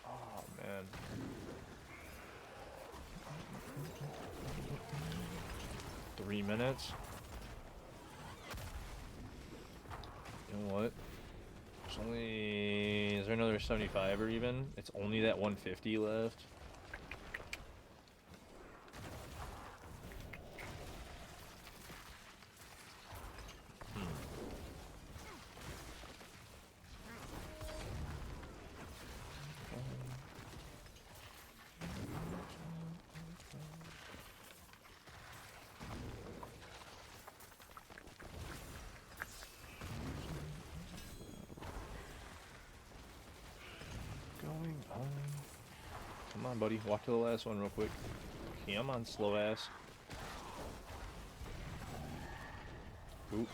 Oh man. 3 minutes. You know what? There's only... Is there another 75 or even? It's only that 150 left. going on? Come on, buddy. Walk to the last one real quick. Come on, slow ass. Oop.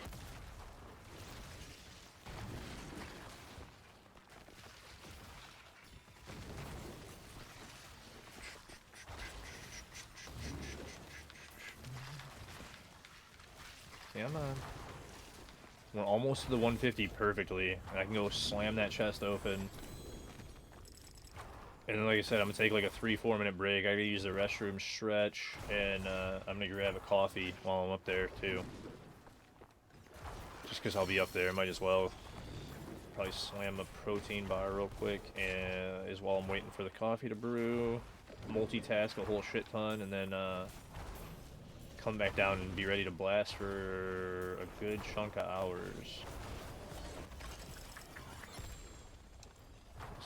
Come on. We're almost to the 150 perfectly. And I can go slam that chest open. And then, like I said, I'm going to take like a 3-4 minute break. I gotta use the restroom, stretch, and I'm going to grab a coffee while I'm up there, too. Just because I'll be up there, might as well. Probably slam a protein bar real quick, and is while I'm waiting for the coffee to brew. Multitask a whole shit ton, and then come back down and be ready to blast for a good chunk of hours.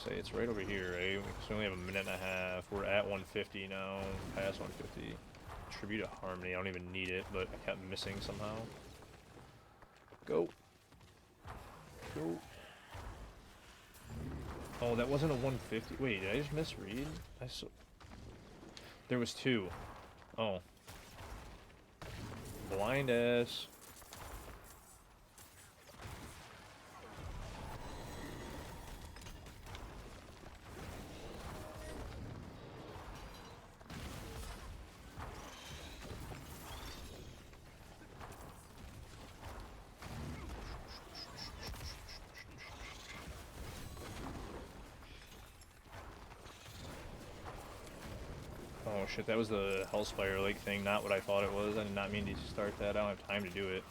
Say it's right over here, right? Because we only have a minute and a half. We're at 150 now, past 150. Tribute to Harmony, I don't even need it, but I kept missing somehow. Go. Go. Oh, that wasn't a 150. Wait, did I just misread? I saw... There was 2. Oh. Blind ass. Oh shit, that was the Hellspire Lake thing, not what I thought it was. I did not mean to start that. I don't have time to do it.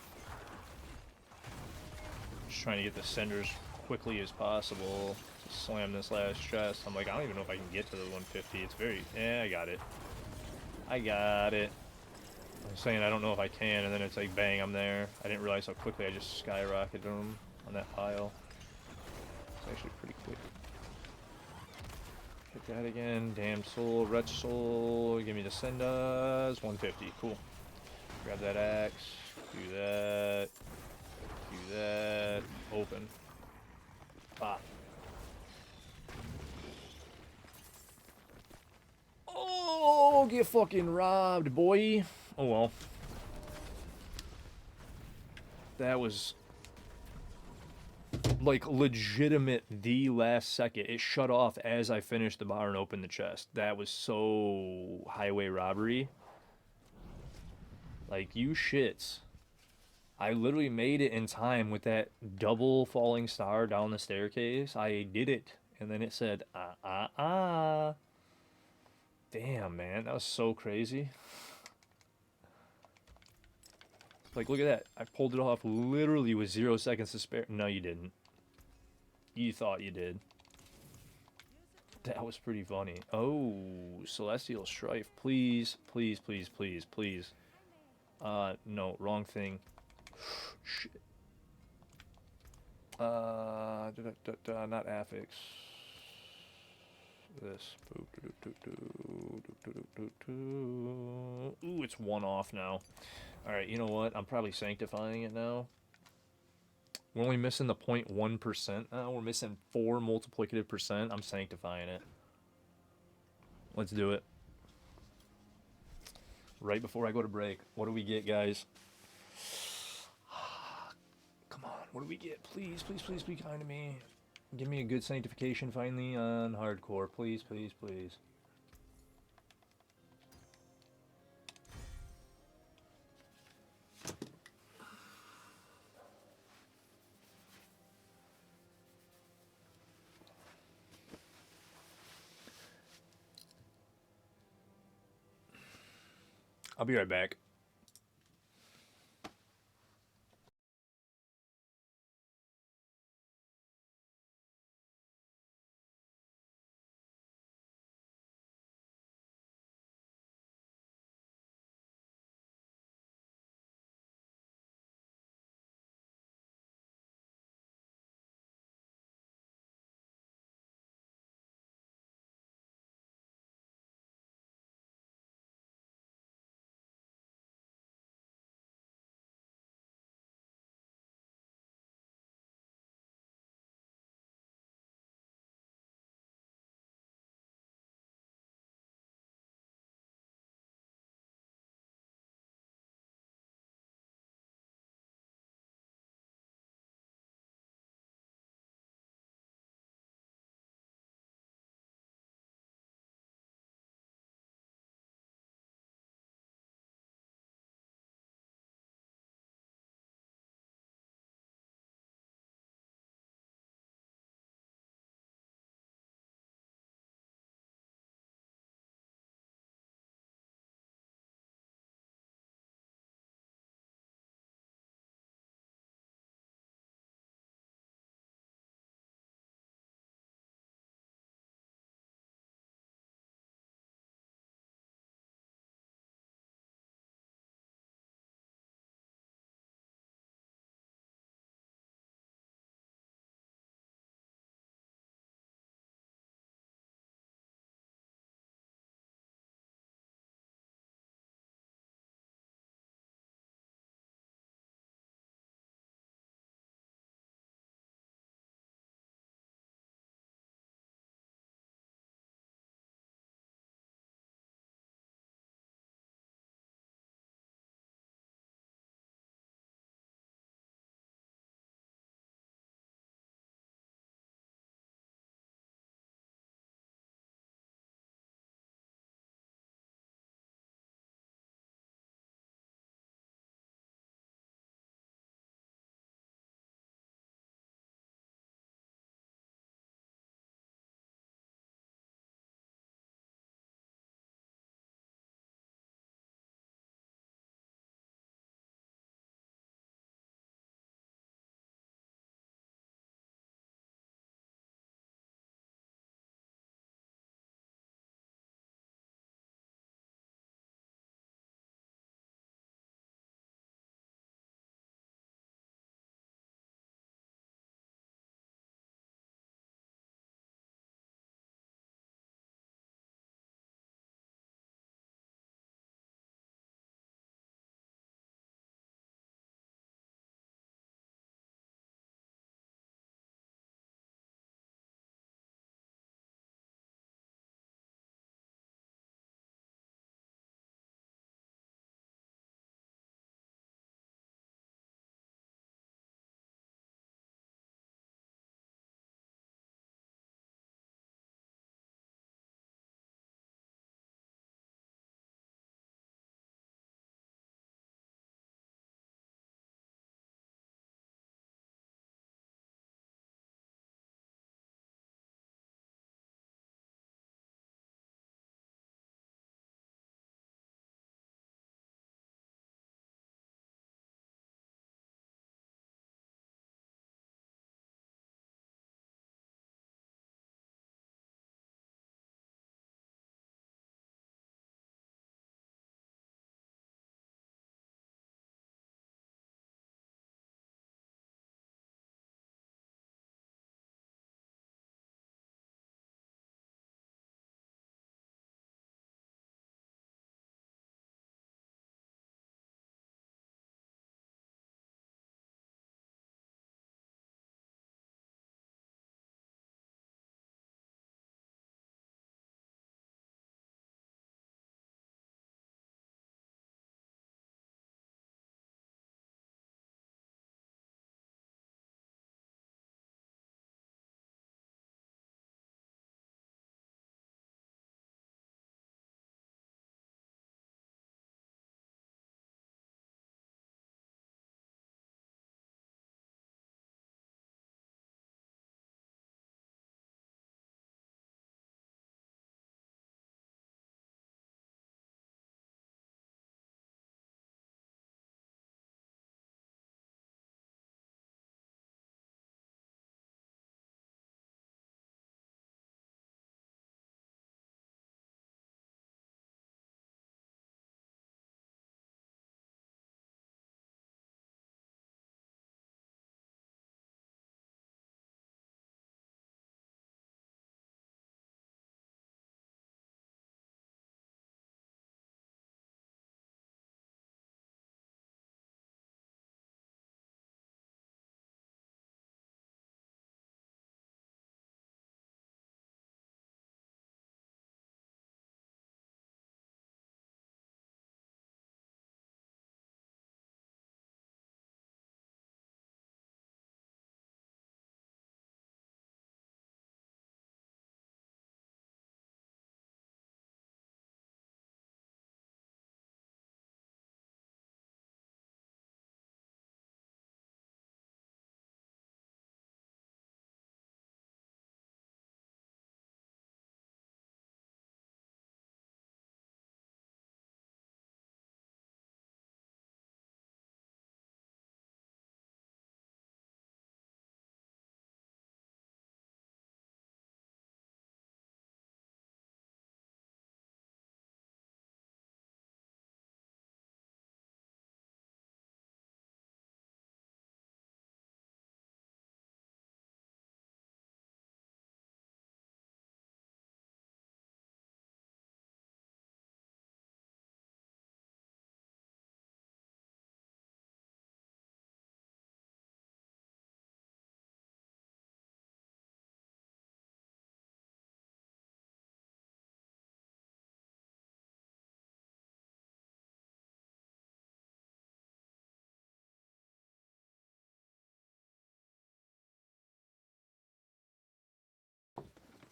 Just trying to get the Cinders quickly as possible to slam this last chest. I'm like, I don't even know if I can get to the 150. It's very... I got it. I got it. I'm saying I don't know if I can, and then it's like, bang, I'm there. I didn't realize how quickly I just skyrocketed them on that pile. It's actually pretty quick. Hit that again. Damn soul, wretch soul. Give me the Sendas. 150. Cool. Grab that axe. Do that. Do that. Open. Pop. Oh, get fucking robbed, boy. Oh well. That was like legitimate the last second. It shut off as I finished the bar and opened the chest. That was so highway robbery. Like, you shits. I literally made it in time with that double falling star down the staircase. I did it. And then it said, Damn, man. That was so crazy. Like, look at that. I pulled it off literally with 0 seconds to spare. No, you didn't. You thought you did. That was pretty funny. Oh, Celestial Strife. Please, please, please, please, please. No, wrong thing. Shit. Not affix. This. Ooh, it's 1 off now. Alright, you know what? I'm probably sanctifying it now. We're only missing the 0.1% now. We're missing 4 multiplicative percent. I'm sanctifying it. Let's do it. Right before I go to break. What do we get, guys? Come on. What do we get? Please, please, please be kind to me. Give me a good sanctification finally on hardcore. Please, please, please. I'll be right back.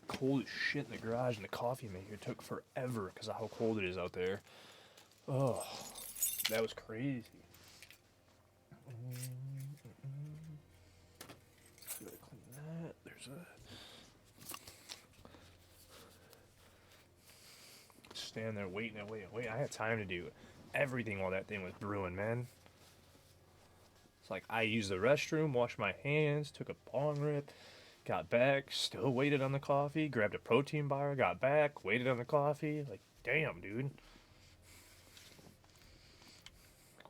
cold as shit in the garage, and the coffee maker took forever because of how cold it is out there. Oh, that was crazy. Gotta clean that. There's a stand there waiting and wait. I had time to do everything while that thing was brewing, man. It's like I used the restroom, washed my hands, took a bong rip, got back, still waited on the coffee, grabbed a protein bar, got back, waited on the coffee. Like, damn, dude.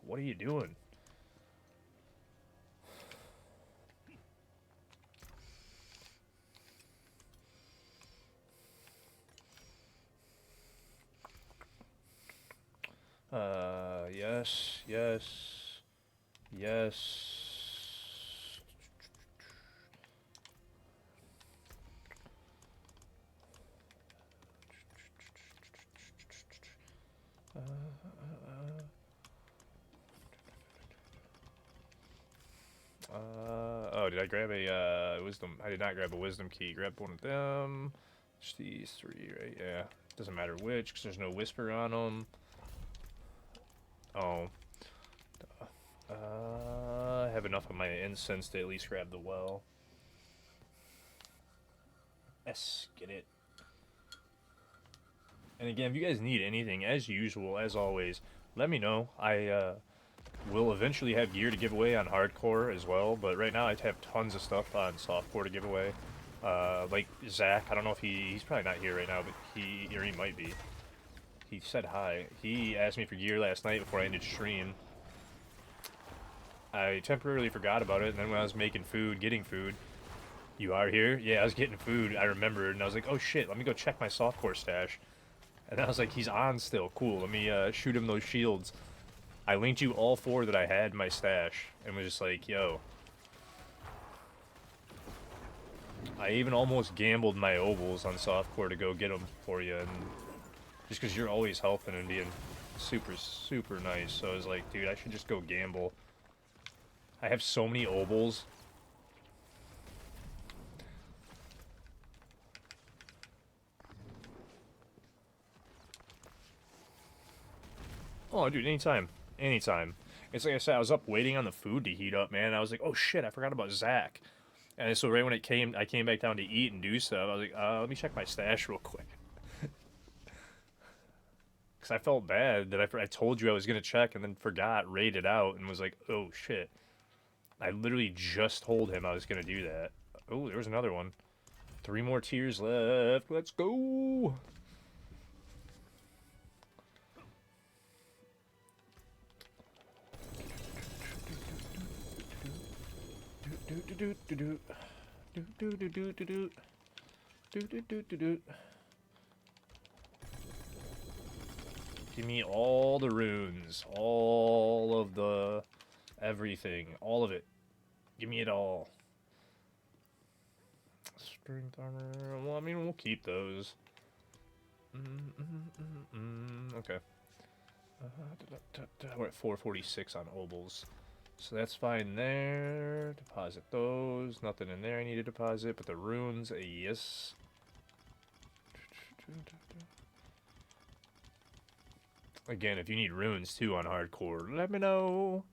What are you doing? Yes. Oh, did I grab a wisdom? I did not grab a wisdom key. Grab one of them. Just these three, right? Yeah. Doesn't matter which, because there's no whisper on them. Oh. I have enough of my incense to at least grab the well. Yes, get it. And again, if you guys need anything, as usual, as always, let me know. I will eventually have gear to give away on hardcore as well, but right now I have tons of stuff on softcore to give away. Like Zach, I don't know if he's probably not here right now, but he might be. He said hi. He asked me for gear last night before I ended stream. I temporarily forgot about it, and then when I was making food, getting food, you are here? Yeah, I was getting food, I remembered, and I was like, oh shit, let me go check my softcore stash. And I was like, he's on still, cool, let me shoot him those shields. I linked you all 4 that I had in my stash, and was just like, yo. I even almost gambled my ovals on softcore to go get them for you, and just because you're always helping and being super, super nice, so I was like, dude, I should just go gamble. I have so many ovals. Oh, dude, anytime. Anytime. It's like I said, I was up waiting on the food to heat up, man. I was like, oh shit, I forgot about Zach. And so right when it came, I came back down to eat and do stuff. I was like, let me check my stash real quick. Because I felt bad that I told you I was going to check and then forgot, raided out, and was like, oh shit. I literally just told him I was going to do that. Oh, there was another one. 3 more tiers left. Let's go. Give me all the runes, all of the everything, all of it. Give me it all. Strength armor. Well, I mean, we'll keep those. Okay. We're at 446 on obols. So that's fine there. Deposit those. Nothing in there I need to deposit, but the runes, yes. Again, if you need runes too on hardcore, let me know.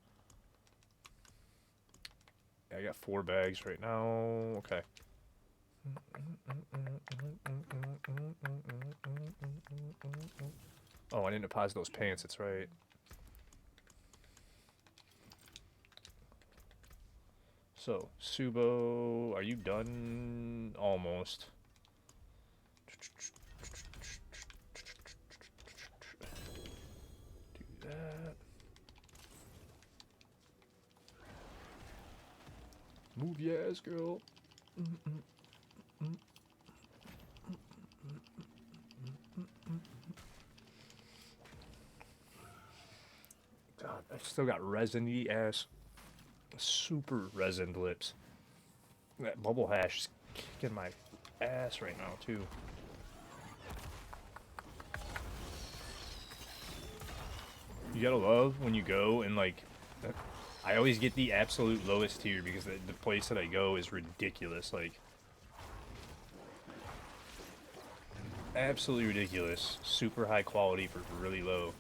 Yeah, I got 4 bags right now. Okay. Oh, I didn't deposit those pants, that's right. So, Subo, are you done? Almost. Do that. Move your ass, girl. God, I still got resiny ass, super resined lips. That bubble hash is kicking my ass right now too. You gotta love when you go and like, I always get the absolute lowest tier because the place that I go is ridiculous. Like, absolutely ridiculous. Super high quality for really low.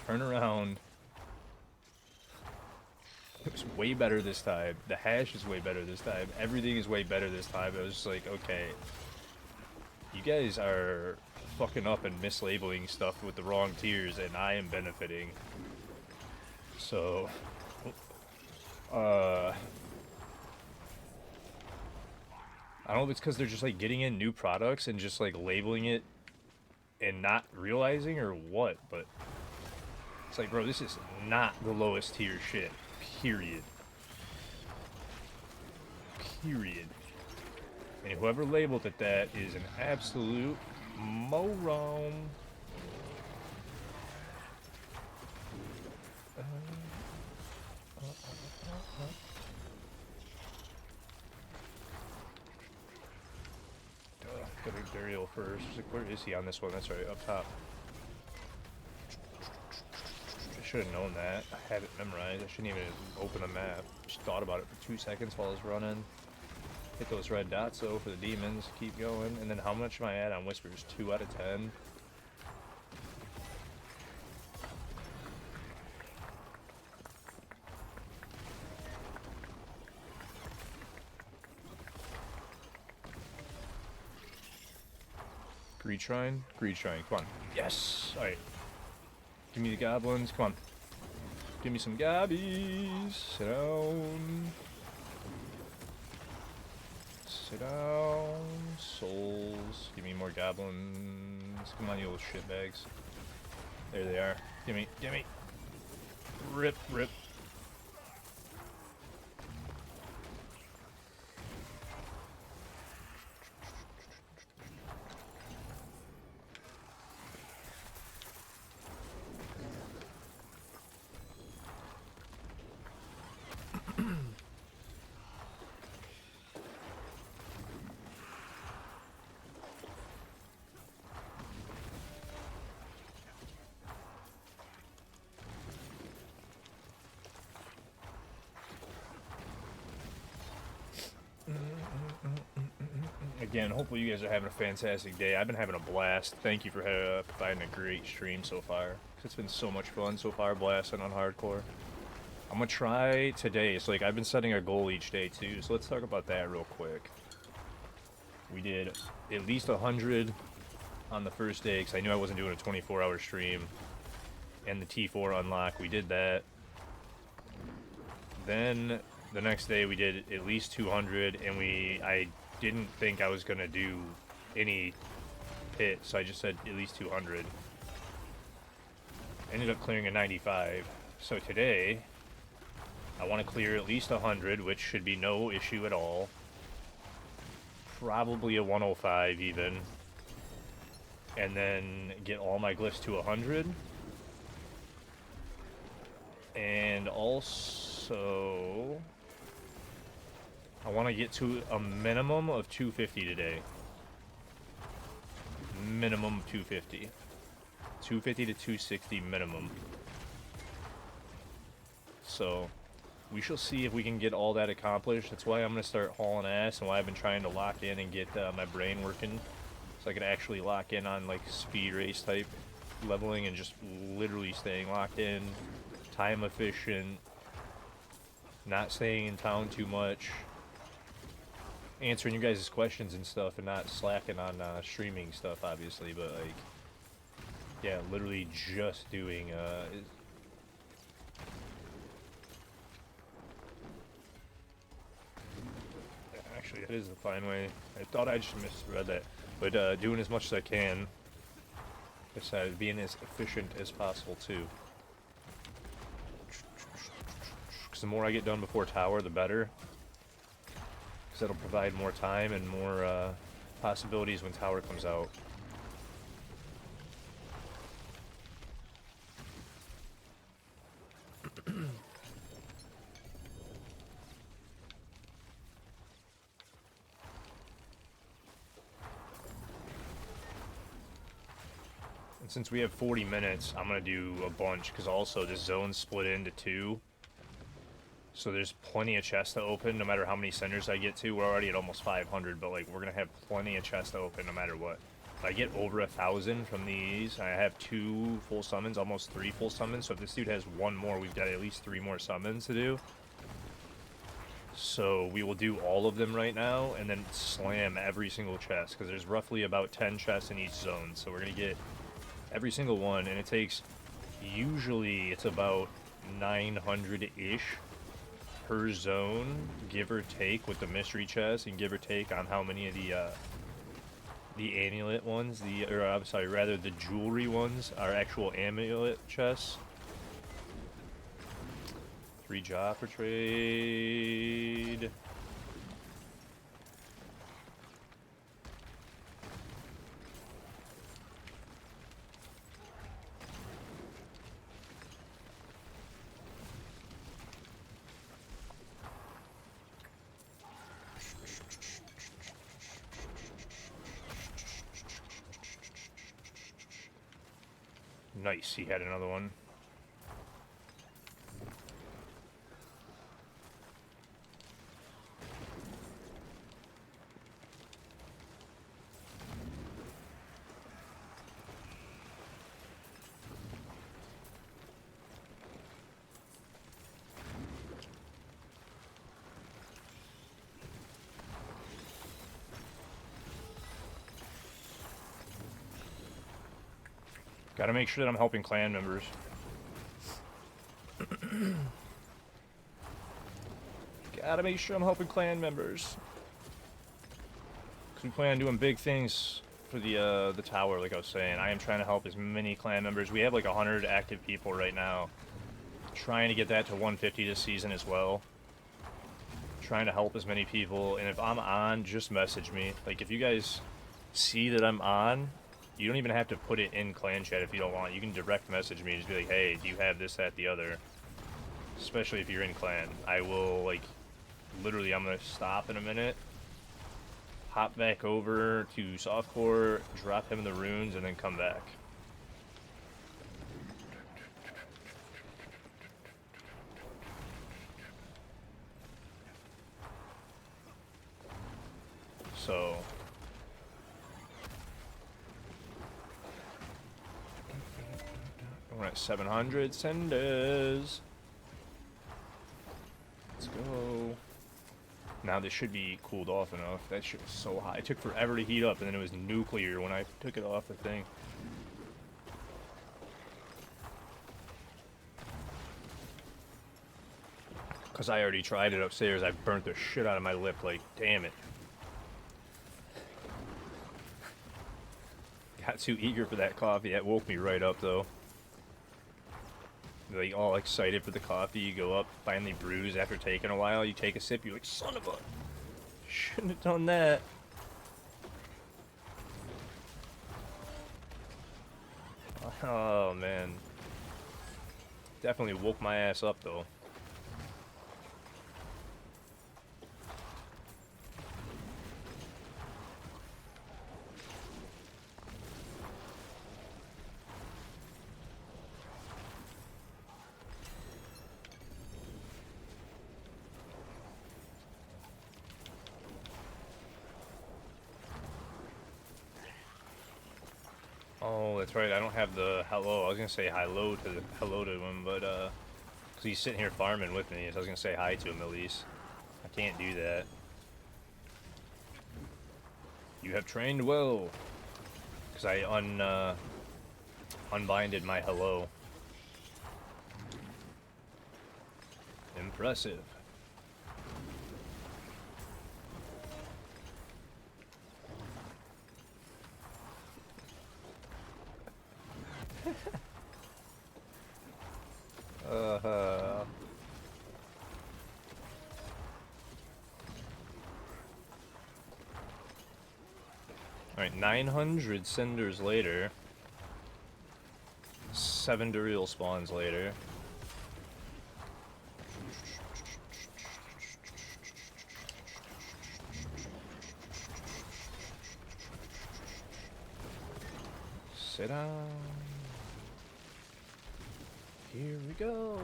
Turn around. It's way better this time. The hash is way better this time. Everything is way better this time. I was just like, okay, you guys are fucking up and mislabeling stuff with the wrong tiers, and I am benefiting. So, I don't know if it's because they're just like getting in new products and just like labeling it and not realizing or what, but it's like, bro, this is not the lowest tier shit. Period. Period. And whoever labeled it that is an absolute moron. Gotta get Daryl first. Like, where is he on this one? That's right, up top. I should have known that. I had it memorized. I shouldn't even open the map. Just thought about it for 2 seconds while I was running. Hit those red dots though for the demons. Keep going. And then how much am I at on whispers? 2 out of 10. Greed Shrine? Greed Shrine, come on. Yes! Alright. Give me the goblins, come on. Give me some gobbies. Sit down. Sit down. Souls. Give me more goblins. Come on, you little shitbags. There they are. Gimme, gimme. Rip, rip. Again, hopefully you guys are having a fantastic day. I've been having a blast. Thank you for providing a great stream so far. It's been so much fun so far, blasting on hardcore. I'm gonna try today. So, like, I've been setting a goal each day too. So let's talk about that real quick. We did at least 100 on the first day because I knew I wasn't doing a 24-hour stream. And the T4 unlock, we did that. Then the next day we did at least 200, and I didn't think I was gonna do any pit, so I just said at least 200. Ended up clearing a 95. So today I want to clear at least 100, which should be no issue at all. Probably a 105 even. And then get all my glyphs to 100. And also I want to get to a minimum of 250 today. Minimum 250. 250 to 260 minimum. So we shall see if we can get all that accomplished. That's why I'm going to start hauling ass and why I've been trying to lock in and get my brain working. So I can actually lock in on like speed race type leveling and just literally staying locked in. Time efficient. Not staying in town too much. Answering you guys' questions and stuff and not slacking on streaming stuff obviously, but like, yeah, literally just doing actually that is a fine way. I thought I just misread that, but doing as much as I can, besides being as efficient as possible too, because the more I get done before tower the better. Because that'll provide more time and more possibilities when tower comes out. And since we have 40 minutes, I'm going to do a bunch, because also this zone's split into 2. So there's plenty of chests to open no matter how many centers I get to. We're already at almost 500, but like we're going to have plenty of chests to open no matter what. If I get over 1,000 from these, I have 2 full summons, almost 3 full summons. So if this dude has 1 more, we've got at least 3 more summons to do. So we will do all of them right now and then slam every single chest, because there's roughly about 10 chests in each zone. So we're going to get every single one, and it takes, usually it's about 900-ish per zone, give or take, with the mystery chest, and give or take on how many of the amulet ones, or I'm sorry, rather the jewelry ones are actual amulet chests. 3 job for trade. Nice, he had another one. Gotta make sure that I'm helping clan members. Gotta make sure I'm helping clan members. Because we plan on doing big things for the tower, like I was saying. I am trying to help as many clan members. We have like 100 active people right now. Trying to get that to 150 this season as well. Trying to help as many people. And if I'm on, just message me. Like, if you guys see that I'm on, you don't even have to put it in clan chat if you don't want. You can direct message me and just be like, hey, do you have this, that, the other? Especially if you're in clan. I will, like, literally, I'm going to stop in a minute, hop back over to softcore, drop him the runes, and then come back. So we're at 700 senders. Let's go. Now this should be cooled off enough. That shit was so hot. It took forever to heat up, and then it was nuclear when I took it off the thing. Because I already tried it upstairs. I burnt the shit out of my lip. Like, damn it. Got too eager for that coffee. That woke me right up, though. Like, all excited for the coffee. You go up, finally brews after taking a while. You take a sip, you're like, son of a... Shouldn't have done that. Oh, man. Definitely woke my ass up, though. Oh, that's right. I don't have the hello. I was gonna say hello to him, but cause he's sitting here farming with me. So I was gonna say hi to him at least. I can't do that. You have trained well. Cause I unbinded my hello. Impressive. Alright, 900 cinders later. 7 Duriel spawns later. Sit down. Here we go.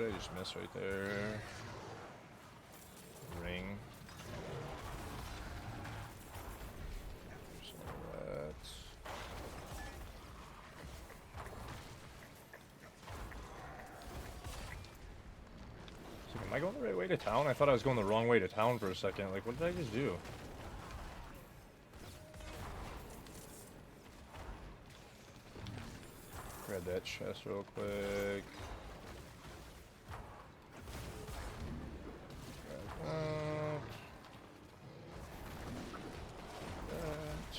did I just miss right there? Ring. There's all that. So am I going the right way to town? I thought I was going the wrong way to town for a second. Like, what did I just do? Grab that chest real quick. Grab that. That.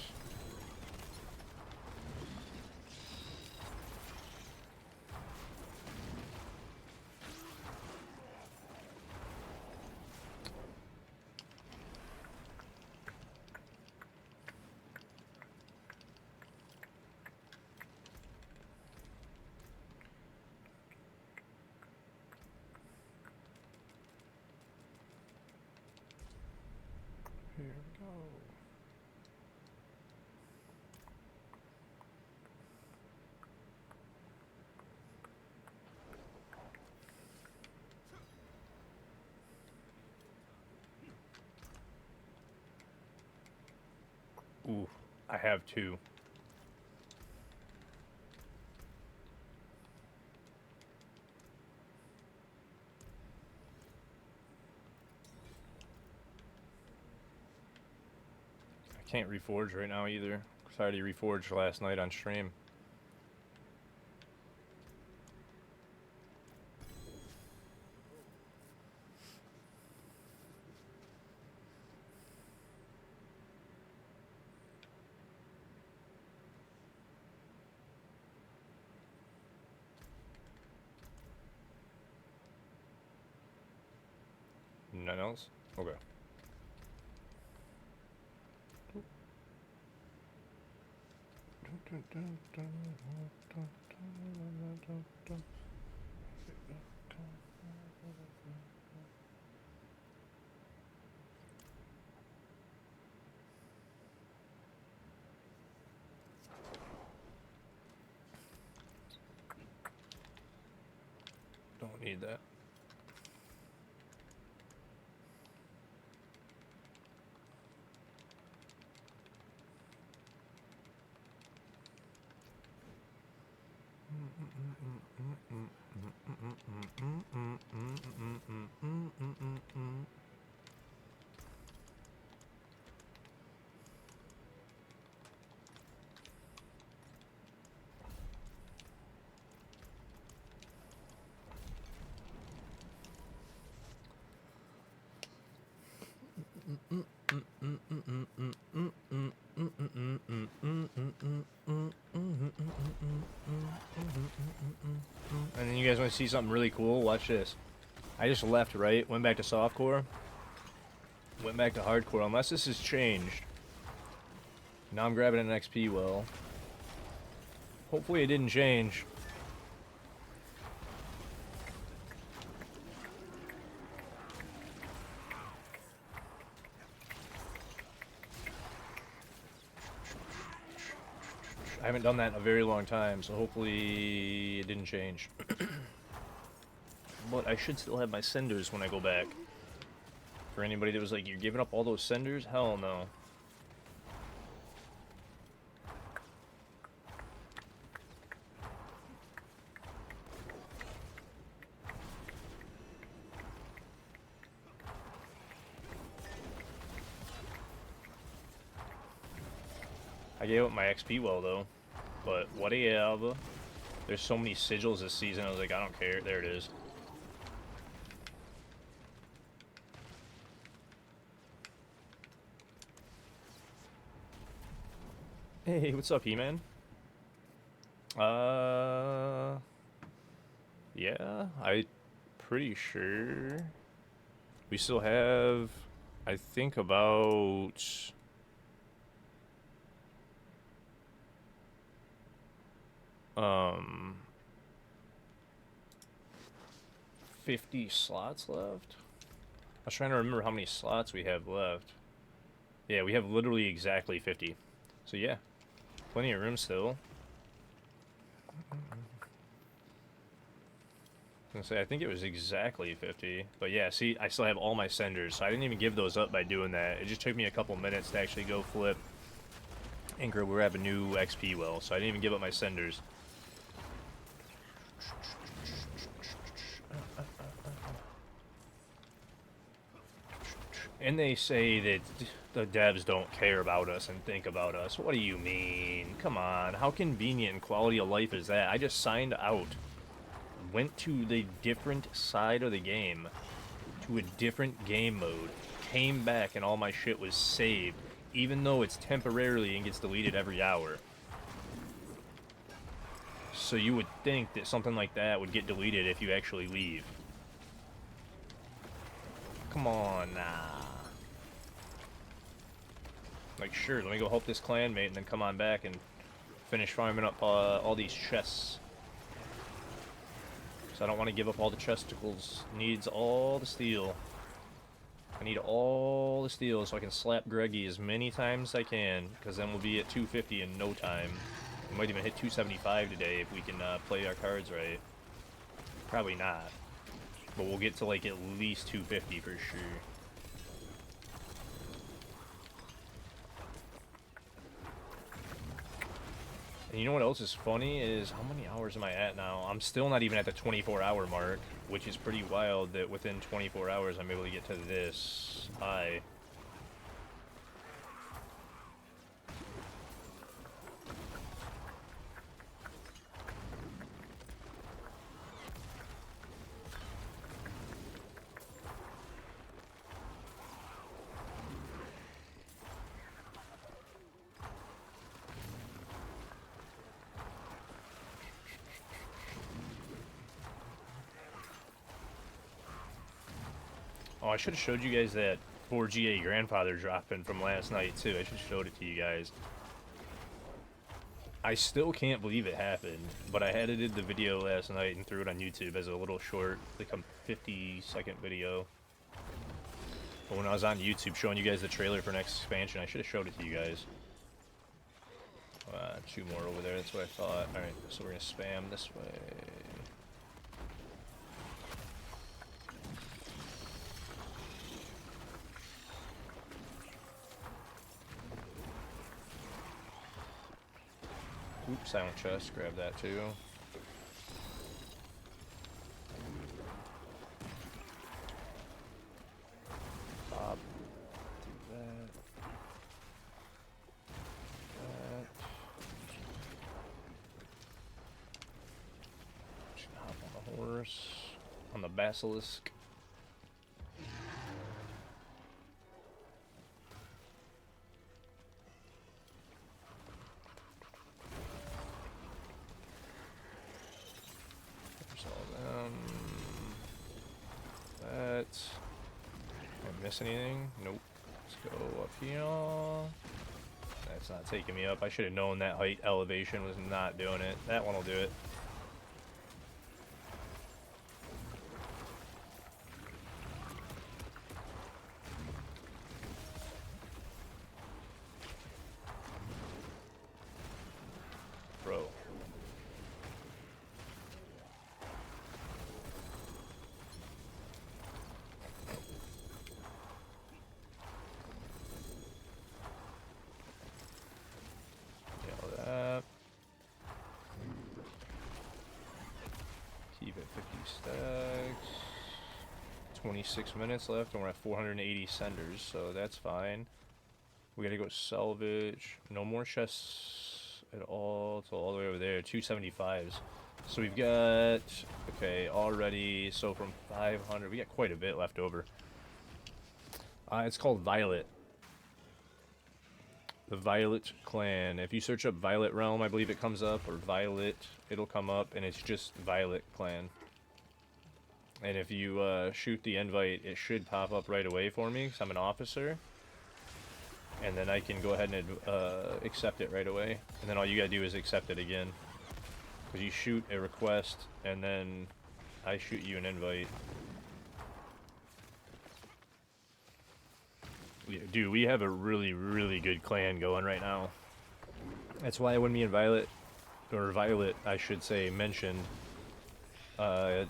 Here we go. Ooh, I have two. I can't reforge right now either. Cause I already reforged last night on stream. Nothing else? Okay. Don't need that. And then you guys want to see something really cool? Watch this. I just left, right? Went back to softcore. Went back to hardcore. Unless this has changed. Now I'm grabbing an XP well. Hopefully it didn't change. I haven't done that in a very long time, so hopefully it didn't change. But I should still have my cinders when I go back. For anybody that was like, you're giving up all those cinders? Hell no. I gave up my XP well though, but whatever. There's so many sigils this season, I was like, I don't care. There it is. Hey, what's up, He-Man? Yeah, I'm pretty sure we still have, I think about 50 slots left. I was trying to remember how many slots we have left. Yeah, we have literally exactly 50. So yeah, plenty of room still. gonna say, I think it was exactly 50. But yeah, see, I still have all my senders, so I didn't even give those up by doing that. It just took me a couple minutes to actually go flip and grab a new XP well, so I didn't even give up my senders. And they say that the devs don't care about us and think about us. What do you mean? Come on, how convenient and quality of life is that? I just signed out, went to the different side of the game, to a different game mode, came back and all my shit was saved, even though it's temporarily and gets deleted every hour. So you would think that something like that would get deleted if you actually leave. Come on, nah. Like, sure, let me go help this clanmate and then come on back and finish farming up all these chests. So I don't want to give up all the chesticles. Needs all the steel. I need all the steel so I can slap Greggy as many times as I can, because then we'll be at 250 in no time. We might even hit 275 today if we can play our cards right. Probably not. But we'll get to like at least 250 for sure. And you know what else is funny is how many hours am I at now? I'm still not even at the 24-hour mark, which is pretty wild that within 24 hours I'm able to get to this high. Oh, I should have showed you guys that 4GA grandfather drop-in from last night, too. I should have showed it to you guys. I still can't believe it happened, but I edited the video last night and threw it on YouTube as a little short, like a 50-second video. But when I was on YouTube showing you guys the trailer for next expansion, I should have showed it to you guys. 2 more over there, that's what I thought. Alright, so we're going to spam this way. Oops, silent chest, grab that too. Pop. Do that. That. Just hop on the horse. On the basilisk. Anything? Nope. Let's go up here. That's not taking me up. I should have known that height elevation was not doing it. That one will do it. Bro. Keep it 50 stacks. 26 minutes left, and we're at 480 senders, so that's fine. We gotta go salvage. No more chests at all till all the way over there. 275s. So we've got, okay, already, so from 500, we got quite a bit left over. It's called Violet. The Violet Clan. If you search up Violet Realm, I believe it comes up, or Violet, it'll come up, and it's just Violet Clan. And if you shoot the invite, it should pop up right away for me, because I'm an officer. And then I can go ahead and accept it right away. And then all you gotta do is accept it again. Because you shoot a request, and then I shoot you an invite. Dude, we have a really, really good clan going right now. That's why when me and Violet, or Violet, I should say, mentioned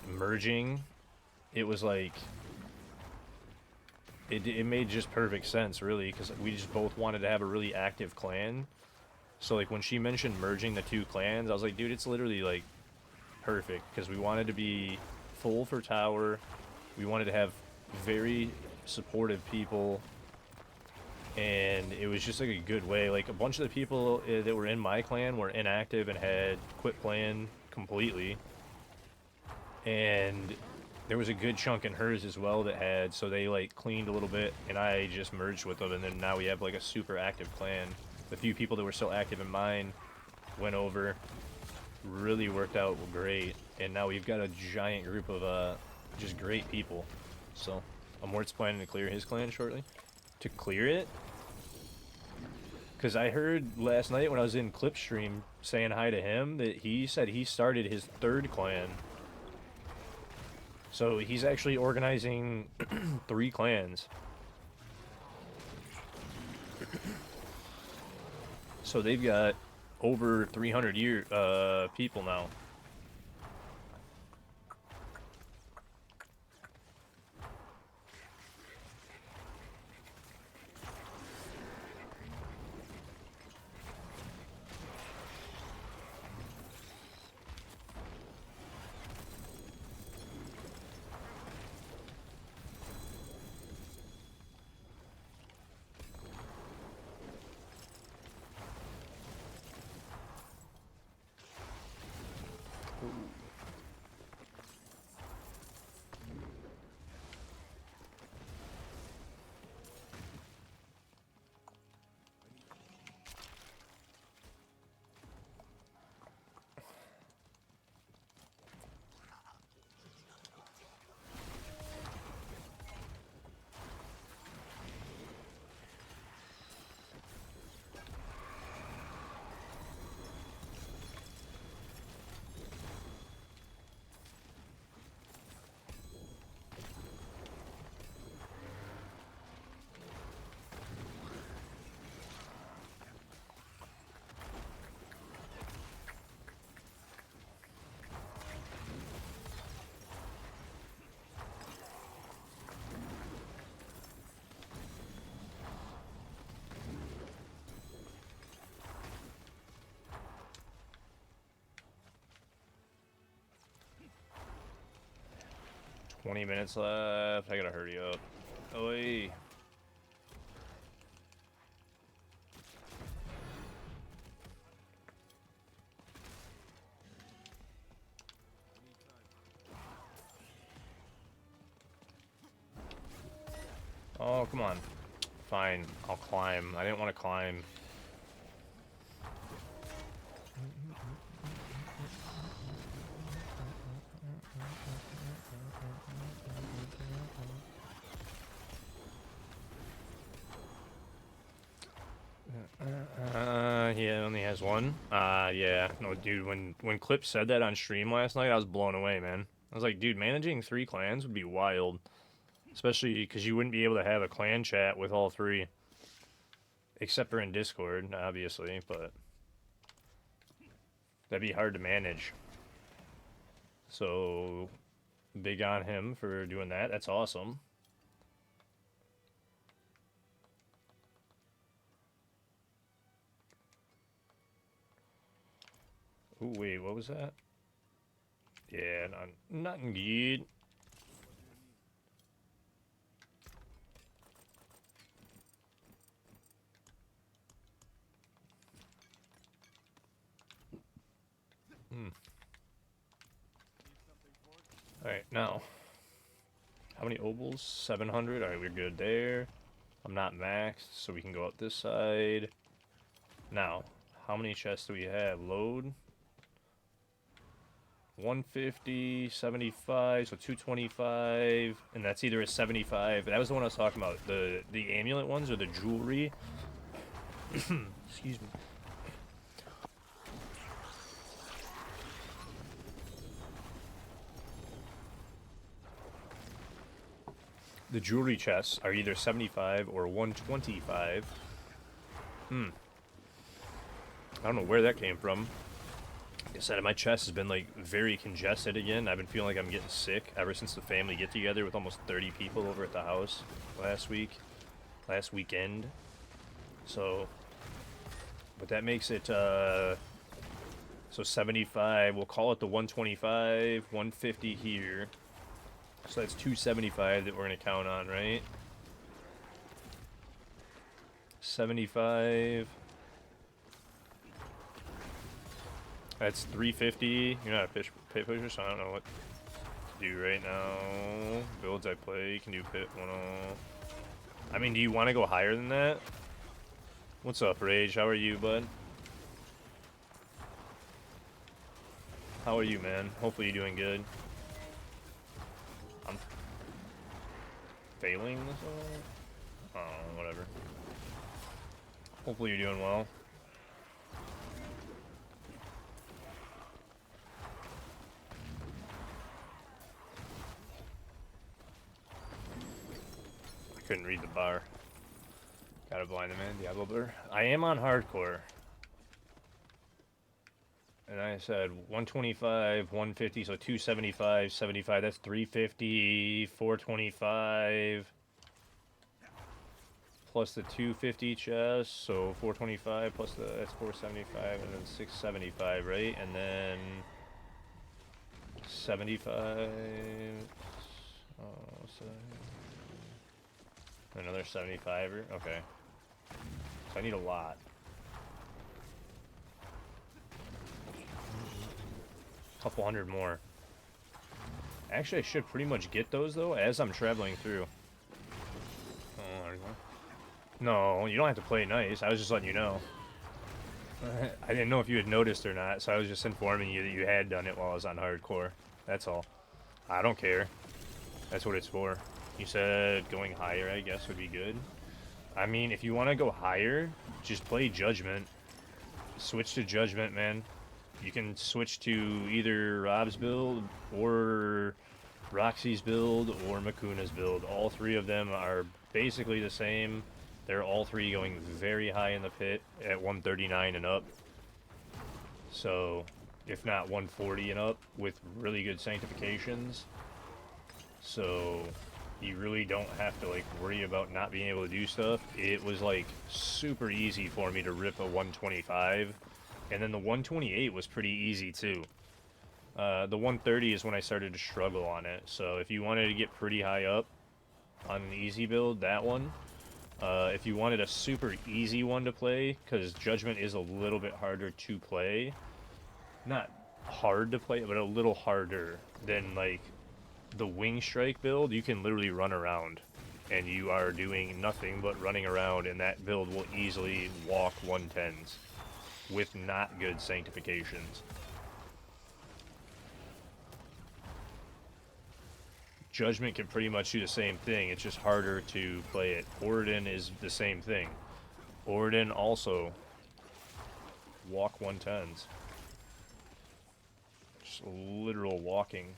merging, it was like it made just perfect sense, really, because we just both wanted to have a really active clan. So like when she mentioned merging the two clans, I was like, dude, it's literally like perfect, because we wanted to be full for tower. We wanted to have very supportive people, and it was just like a good way. Like a bunch of the people that were in my clan were inactive and had quit playing completely, and there was a good chunk in hers as well that had, so they like cleaned a little bit, and I just merged with them, and then now we have like a super active clan. The few people that were still active in mine went over, really worked out great, and now we've got a giant group of just great people. So Amort's planning to clear his clan shortly. To clear it? Because I heard last night when I was in Clipstream saying hi to him that he said he started his third clan. So he's actually organizing 3 clans. So they've got over 300 people now. $20 left. I gotta hurry up. Oi. Oh, come on. Fine, I'll climb. I didn't want to climb. He only has one. Yeah. No, dude, when Clip said that on stream last night, I was blown away, man. I was like, dude, managing 3 clans would be wild. Especially because you wouldn't be able to have a clan chat with all 3. Except for in Discord, obviously, but that'd be hard to manage. So, big on him for doing that. That's awesome. Ooh, wait, what was that? Yeah, nothing good. Alright, now. How many obols? 700. Alright, we're good there. I'm not maxed, so we can go up this side. Now, how many chests do we have? Load. 150, 75, so 225, and that's either a 75. That was the one I was talking about. The amulet ones or the jewelry. Excuse me. The jewelry chests are either 75 or 125. I don't know where that came from. Like I said, my chest has been like very congested again. I've been feeling like I'm getting sick ever since the family get together with almost 30 people over at the house last weekend. So, but that makes it so 75. We'll call it the 125, 150 here. So that's 275 that we're gonna count on, right? 75. That's 350. You're not a pit pusher, so I don't know what to do right now. Builds I play, you can do pit 10. I mean, do you want to go higher than that? What's up, Rage? How are you, bud? How are you, man? Hopefully you're doing good. I'm failing this one? Oh, whatever. Hopefully you're doing well. I couldn't read the bar. Got a blind man, Diablo Blur. I am on hardcore. And I said 125, 150, so 275, 75, that's 350, 425, plus the 250 chest, so 425 plus that's 475, and then 675, right? And then 75, so another 75, okay. So I need a lot. Couple hundred more. Actually, I should pretty much get those, though, as I'm traveling through. Oh, there you go. No, you don't have to play nice. I was just letting you know. I didn't know if you had noticed or not, so I was just informing you that you had done it while I was on hardcore. That's all. I don't care. That's what it's for. You said going higher, I guess, would be good. I mean, if you want to go higher, just play Judgment. Switch to Judgment, man. You can switch to either Rob's build or Roxy's build or Makuna's build. All three of them are basically the same. They're all three going very high in the pit at 139 and up. So, if not 140 and up with really good sanctifications. So, you really don't have to like worry about not being able to do stuff. It was like super easy for me to rip a 125. And then the 128 was pretty easy too. The 130 is when I started to struggle on it. So if you wanted to get pretty high up on an easy build, that one. If you wanted a super easy one to play, because Judgment is a little bit harder to play. Not hard to play, but a little harder than like the Wing Strike build. You can literally run around. And you are doing nothing but running around, and that build will easily walk 110s. With not good sanctifications. Judgment can pretty much do the same thing, it's just harder to play it. Orden is the same thing. Orden also walk 110s. Just literal walking.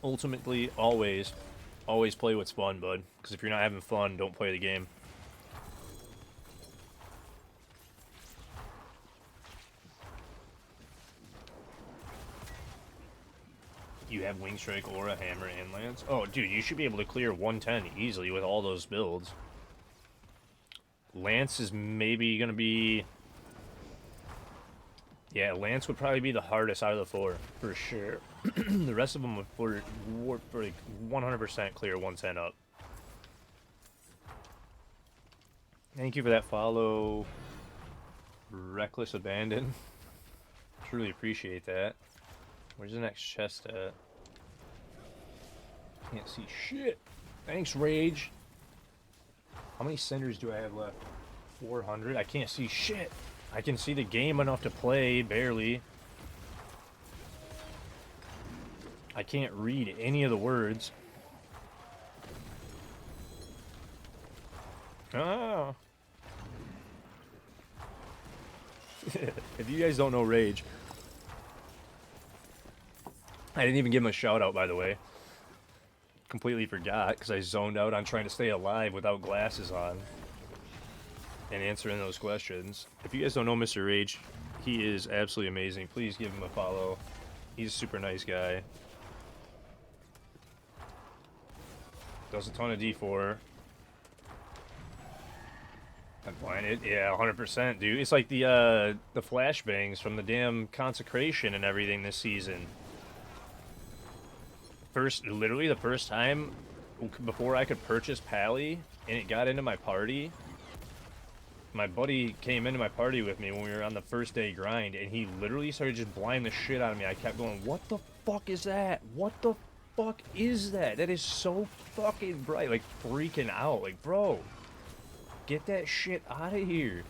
Ultimately, always play what's fun, bud. Because if you're not having fun, don't play the game. You have Wing Strike, Aura, Hammer, and Lance? Oh, dude, you should be able to clear 110 easily with all those builds. Lance is maybe going to be... Yeah, Lance would probably be the hardest out of the four, for sure. The rest of them would for like 100% clear 110 up. Thank you for that follow, Reckless Abandon. Truly appreciate that. Where's the next chest at? Can't see shit. Thanks, Rage. How many cinders do I have left? 400? I can't see shit. I can see the game enough to play, barely. I can't read any of the words. Oh. If you guys don't know Rage, I didn't even give him a shout out, by the way. Completely forgot because I zoned out on trying to stay alive without glasses on and answering those questions. If you guys don't know Mr. Rage, he is absolutely amazing. Please give him a follow. He's a super nice guy. Does a ton of D4. I'm playing it. Yeah, 100%, dude. It's like the flashbangs from the damn consecration and everything this season. Literally the first time before I could purchase Pally and it got into my party, my buddy came into my party with me when we were on the first day grind, and he literally started just blinding the shit out of me. I kept going, what the fuck is that? What the fuck is that? That is so fucking bright. Like, freaking out. Like, bro, get that shit out of here.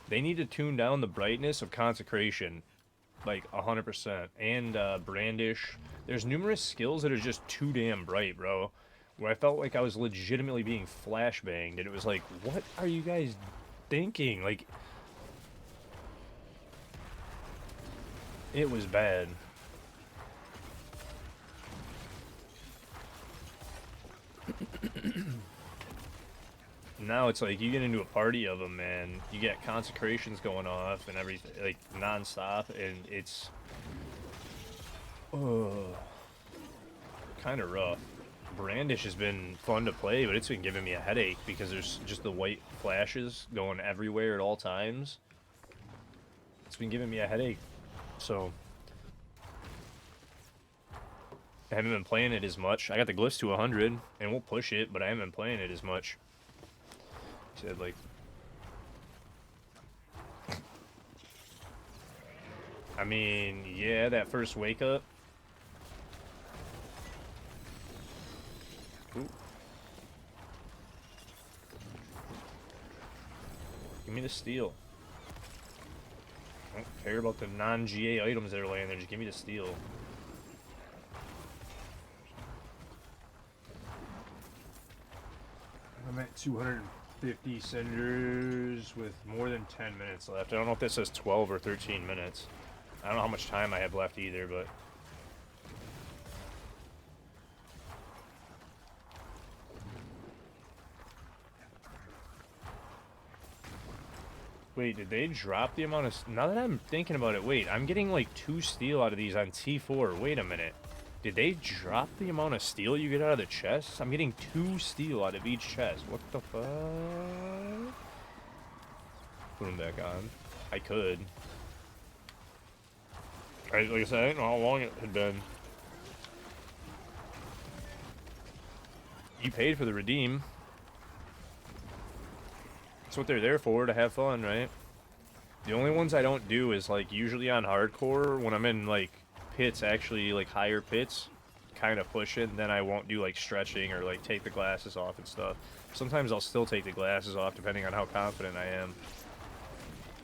They need to tune down the brightness of consecration. Like, 100%. And brandish. There's numerous skills that are just too damn bright, bro. Where I felt like I was legitimately being flashbanged, and it was like, what are you guys thinking? Like, it was bad. Now it's like, you get into a party of them, man. You get consecrations going off and everything, like, non-stop, and it's... kind of rough. Brandish has been fun to play, but it's been giving me a headache because there's just the white flashes going everywhere at all times. It's been giving me a headache, so I haven't been playing it as much. I got the glyphs to 100, and we'll push it, but I haven't been playing it as much. He said, like... I mean, yeah, that first wake up. Ooh. Give me the steel. I don't care about the non-GA items that are laying there. Just give me the steel. I'm at 250 cinders with more than 10 minutes left. I don't know if this says 12 or 13 minutes. I don't know how much time I have left either, but... Wait, did they drop the amount of... Now that I'm thinking about it, wait, I'm getting like 2 steel out of these on T4. Wait a minute. Did they drop the amount of steel you get out of the chests? I'm getting 2 steel out of each chest. What the fuck? Put them back on. I could. Like I said, I didn't know how long it had been. You paid for the redeem. That's what they're there for, to have fun, right? The only ones I don't do is, like, usually on hardcore, when I'm in, like, pits, actually, like, higher pits, kind of pushing, then I won't do, like, stretching or, like, take the glasses off and stuff. Sometimes I'll still take the glasses off, depending on how confident I am.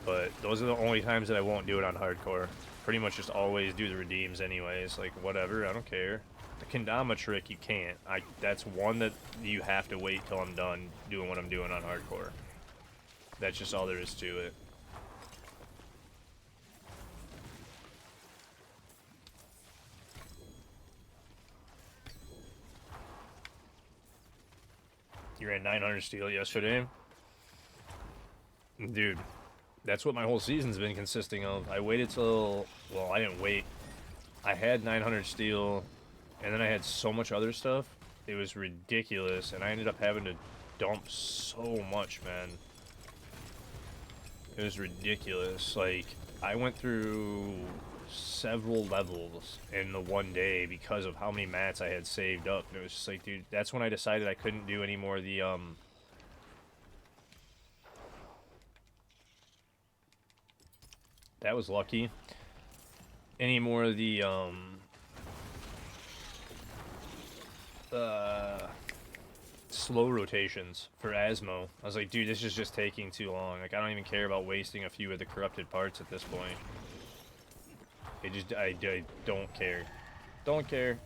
But those are the only times that I won't do it on hardcore. Pretty much just always do the redeems anyways. Like, whatever, I don't care. The kendama trick, you can't. That's one that you have to wait till I'm done doing what I'm doing on hardcore. That's just all there is to it. You ran 900 steel yesterday? Dude, that's what my whole season's been consisting of. I waited till... Well, I didn't wait. I had 900 steel, and then I had so much other stuff. It was ridiculous, and I ended up having to dump so much, man. It was ridiculous. Like, I went through several levels in the one day because of how many mats I had saved up. And it was just like, dude, that's when I decided I couldn't do any more of the, that was lucky. Any more of the, slow rotations for Asmo. I was like, dude, this is just taking too long. Like, I don't even care about wasting a few of the corrupted parts at this point. I don't care. Don't care.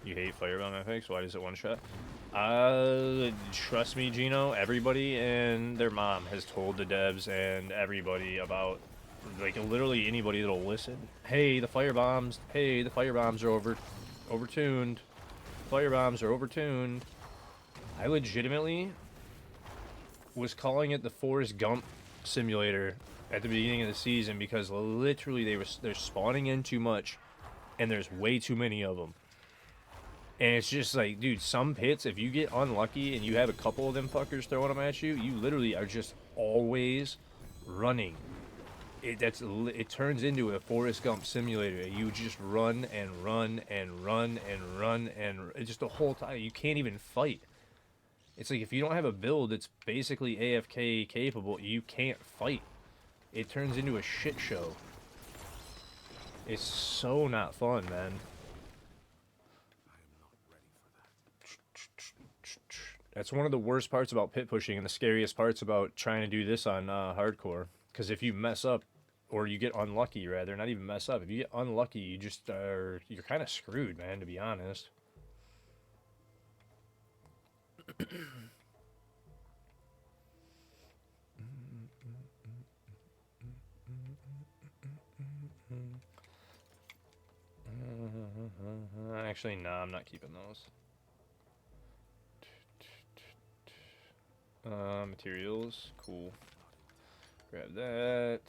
You hate firebomb FX? Why does it one shot? Trust me, Gino. Everybody and their mom has told the devs and everybody about, like, literally anybody that'll listen. Hey, the firebombs. Hey, the firebombs are overtuned. Firebombs are overtuned. I legitimately was calling it the Forrest Gump simulator at the beginning of the season because literally they're spawning in too much, and there's way too many of them. And it's just like, dude, some pits, if you get unlucky and you have a couple of them fuckers throwing them at you, you literally are just always running. It turns into a Forrest Gump simulator. You just run and run and run and run and just the whole time. You can't even fight. It's like if you don't have a build that's basically AFK capable, you can't fight. It turns into a shit show. It's so not fun, man. That's one of the worst parts about pit pushing and the scariest parts about trying to do this on hardcore. Because if you mess up, or you get unlucky, rather, not even mess up. If you get unlucky, you just you're kind of screwed, man, to be honest. Actually, no, I'm not keeping those. Materials, cool. Grab that.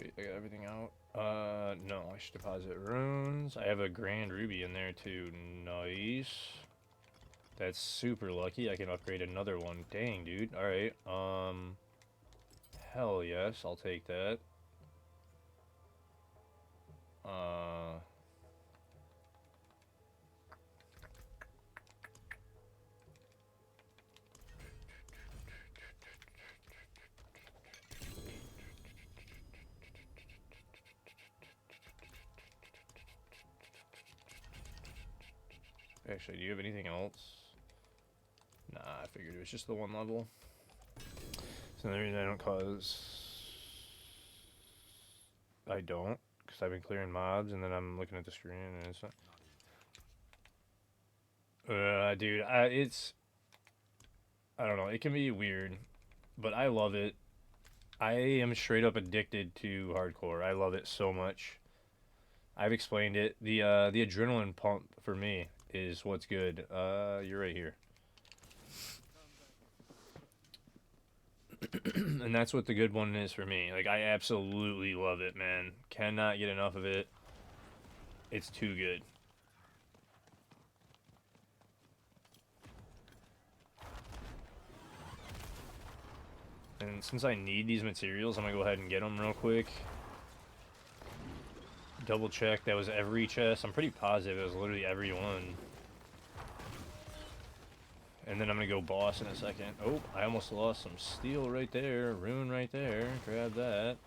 Wait, I got everything out. No, I should deposit runes. I have a grand ruby in there too. Nice. That's super lucky. I can upgrade another one. Dang, dude. Alright, hell yes, I'll take that. Actually, do you have anything else? Nah, I figured it was just the one level. So the reason I don't I don't, because I've been clearing mobs, and then I'm looking at the screen, and it's not... dude, it's... I don't know, it can be weird, but I love it. I am straight up addicted to hardcore. I love it so much. I've explained it. The adrenaline pump for me is what's good. You're right here. And that's what the good one is for me. Like, I absolutely love it, man. Cannot get enough of it. It's too good. And since I need these materials, I'm gonna go ahead and get them real quick. Double check that was every chest. I'm pretty positive it was literally every one. And then I'm gonna go boss in a second. Oh, I almost lost some steel right there. Rune right there. Grab that.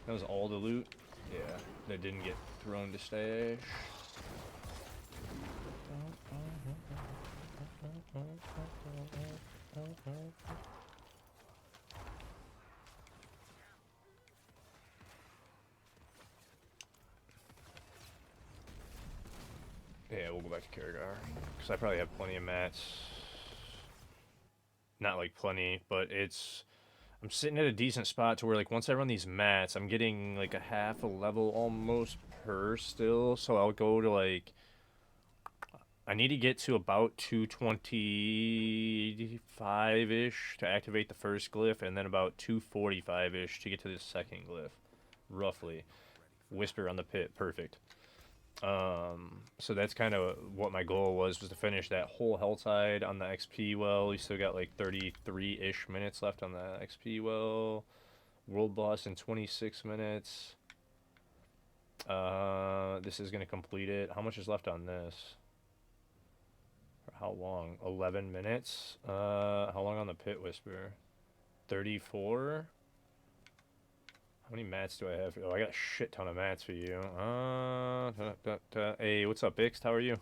That was all the loot? Yeah, that didn't get thrown to stash. Yeah, we'll go back to Karagar. Because I probably have plenty of mats. Not like plenty, but it's... I'm sitting at a decent spot to where, like, once I run these mats, I'm getting, like, a half a level almost per still. So I'll go to, like... I need to get to about 225-ish to activate the first glyph, and then about 245-ish to get to the second glyph. Roughly. Whisper on the pit. Perfect. So that's kind of what my goal was to finish that whole Helltide on the XP well. We still got like 33-ish minutes left on the XP well. World boss in 26 minutes. This is going to complete it. How much is left on this? For how long? 11 minutes? How long on the Pit Whisper? 34? How many mats do I have? Oh, I got a shit ton of mats for you. Hey, what's up, Bix? How are you?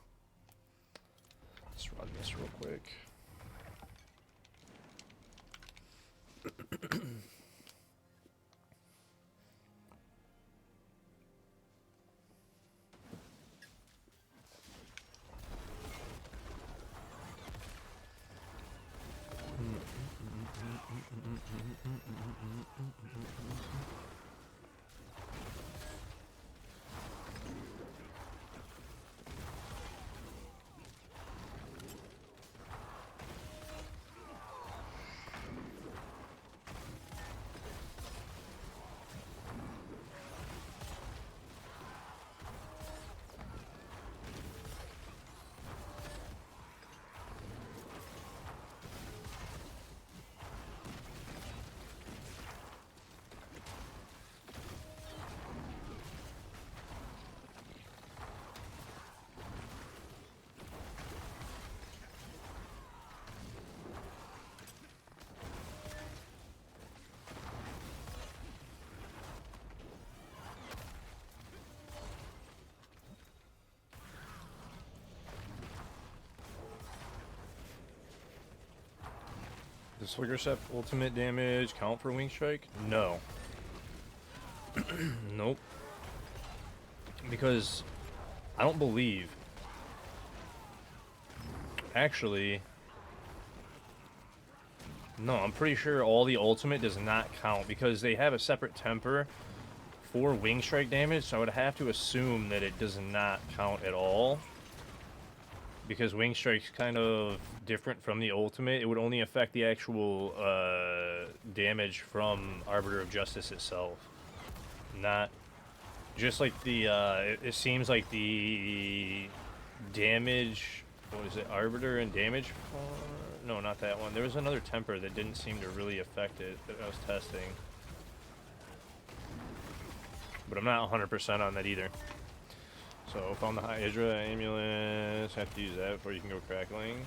Let's run this real quick. Does Slickerstep ultimate damage count for Wing Strike? No. Nope. Because I don't believe. Actually, no, I'm pretty sure all the ultimate does not count because they have a separate temper for Wing Strike damage, so I would have to assume that it does not count at all. Because Wing Strike's kind of different from the ultimate. It would only affect the actual damage from Arbiter of Justice itself. Not just like the it seems like the damage, what is it, Arbiter and damage, no, not that one. There was another temper that didn't seem to really affect it that I was testing, but I'm not 100% on that either. So found the High Hydra Amulet, have to use that before you can go Crackling.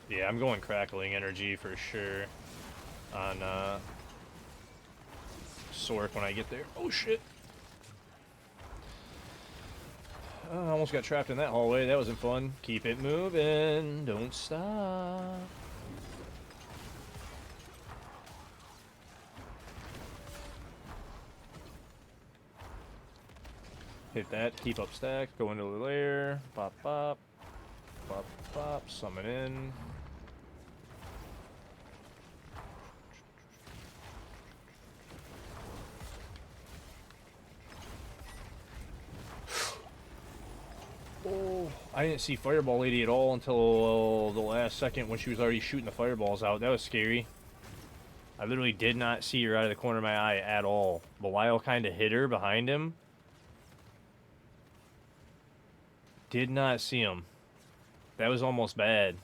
Yeah, I'm going Crackling energy for sure on Sork when I get there. Oh shit! I almost got trapped in that hallway. That wasn't fun. Keep it moving. Don't stop. Hit that. Keep up stack. Go into the lair. Pop, pop. Pop, pop. Summon in. Oh, I didn't see Fireball Lady at all until the last second when she was already shooting the fireballs out. That was scary. I literally did not see her out of the corner of my eye at all. Belial kind of hit her behind him. Did not see him. That was almost bad.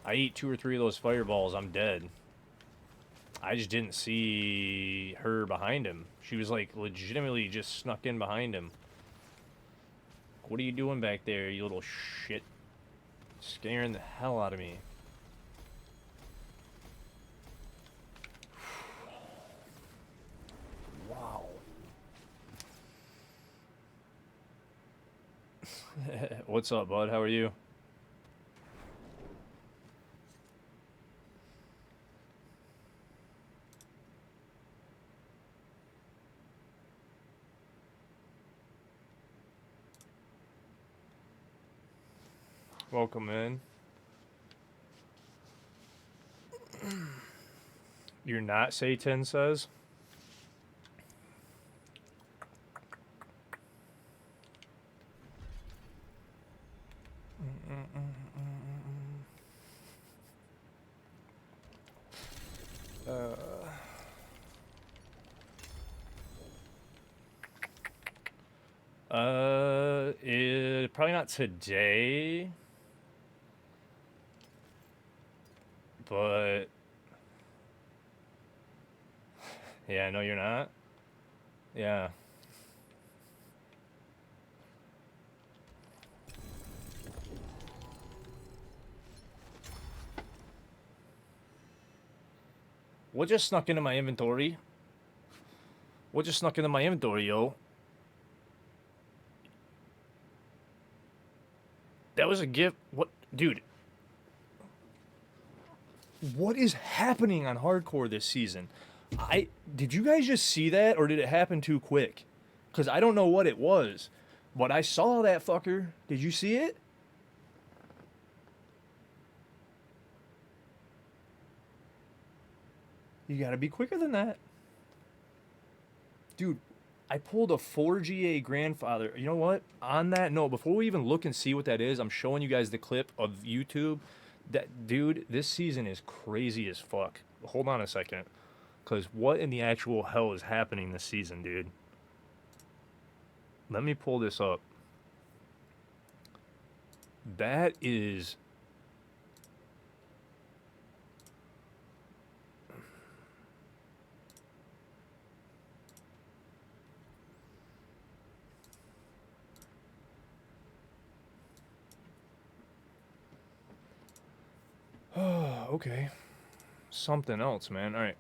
I eat 2 or 3 of those fireballs, I'm dead. I just didn't see her behind him. She was like legitimately just snuck in behind him. What are you doing back there, you little shit? Scaring the hell out of me. Wow. What's up, bud? How are you? Welcome in. You're not, Satan says? Probably not today, but yeah, no, you're not. Yeah. What just snuck into my inventory? What just snuck into my inventory, yo? That was a gift. What? Dude. What is happening on hardcore this season? Did you guys just see that, or did it happen too quick? Because I don't know what it was, but I saw that fucker. Did you see it? You gotta be quicker than that. Dude, I pulled a 4GA grandfather. You know what? On that note, before we even look and see what that is, I'm showing you guys the clip of YouTube. That dude, this season is crazy as fuck. Hold on a second. Because what in the actual hell is happening this season, dude? Let me pull this up. That is... okay. Something else, man. Alright.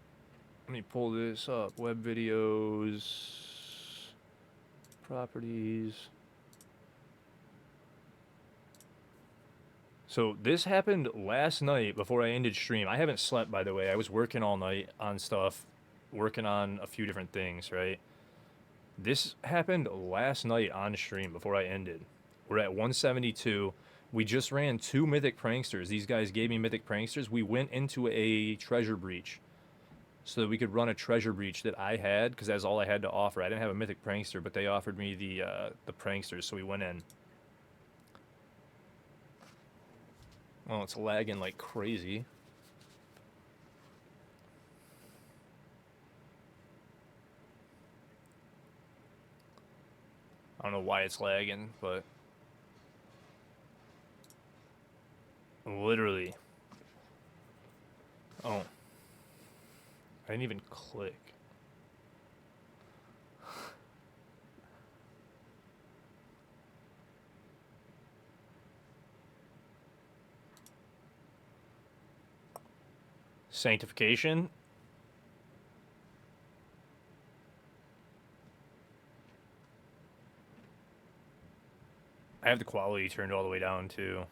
Let me pull this up. Web videos. Properties. So this happened last night before I ended stream. I haven't slept, by the way. I was working all night on stuff. Working on a few different things, right? This happened last night on stream before I ended. We're at 172. We just ran 2 Mythic Pranksters. These guys gave me Mythic Pranksters. We went into a treasure breach so that we could run a treasure breach that I had, because that's all I had to offer. I didn't have a Mythic Prankster, but they offered me the Pranksters, so we went in. Oh, it's lagging like crazy. I don't know why it's lagging, but... literally. Oh. I didn't even click. Sanctification. I have the quality turned all the way down too.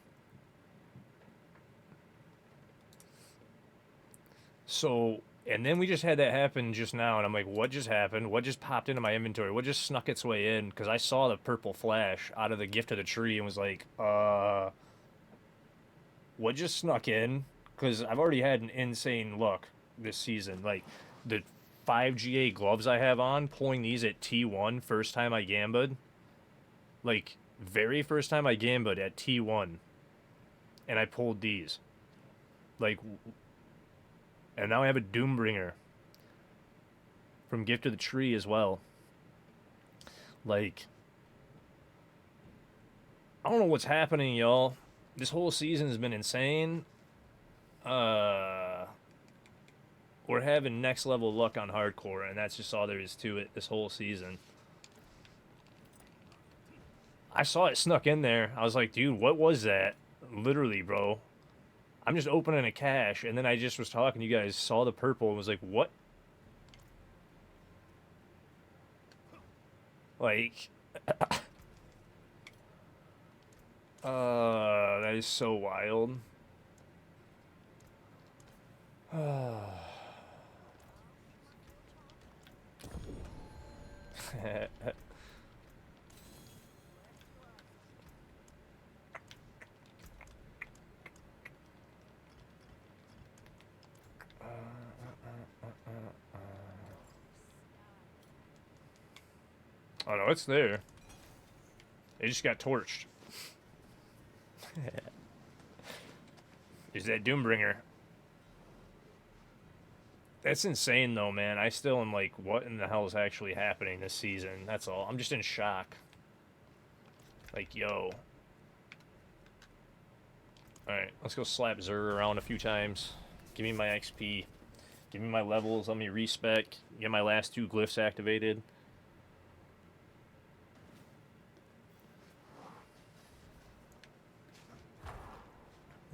So, and then we just had that happen just now, and I'm like, what just happened? What just popped into my inventory? What just snuck its way in? Because I saw the purple flash out of the gift of the tree and was like, what just snuck in? Because I've already had an insane luck this season. Like, the 5GA gloves I have on, pulling these at T1 first time I gambed. Like, very first time I gambed at T1. And I pulled these. Like... and now I have a Doombringer from Gift of the Tree as well. Like, I don't know what's happening, y'all. This whole season has been insane. We're having next level luck on hardcore, and that's just all there is to it this whole season. I saw it snuck in there. I was like, dude, what was that? Literally, bro. I'm just opening a cache, and then I just was talking to you guys, saw the purple, and was like, what? Like, that is so wild. Oh no, it's there. It just got torched. Is that Doombringer? That's insane though, man. I still am like, what in the hell is actually happening this season? That's all. I'm just in shock. Like, yo. Alright, let's go slap Zur around a few times. Give me my XP. Give me my levels. Let me respec. Get my last 2 glyphs activated.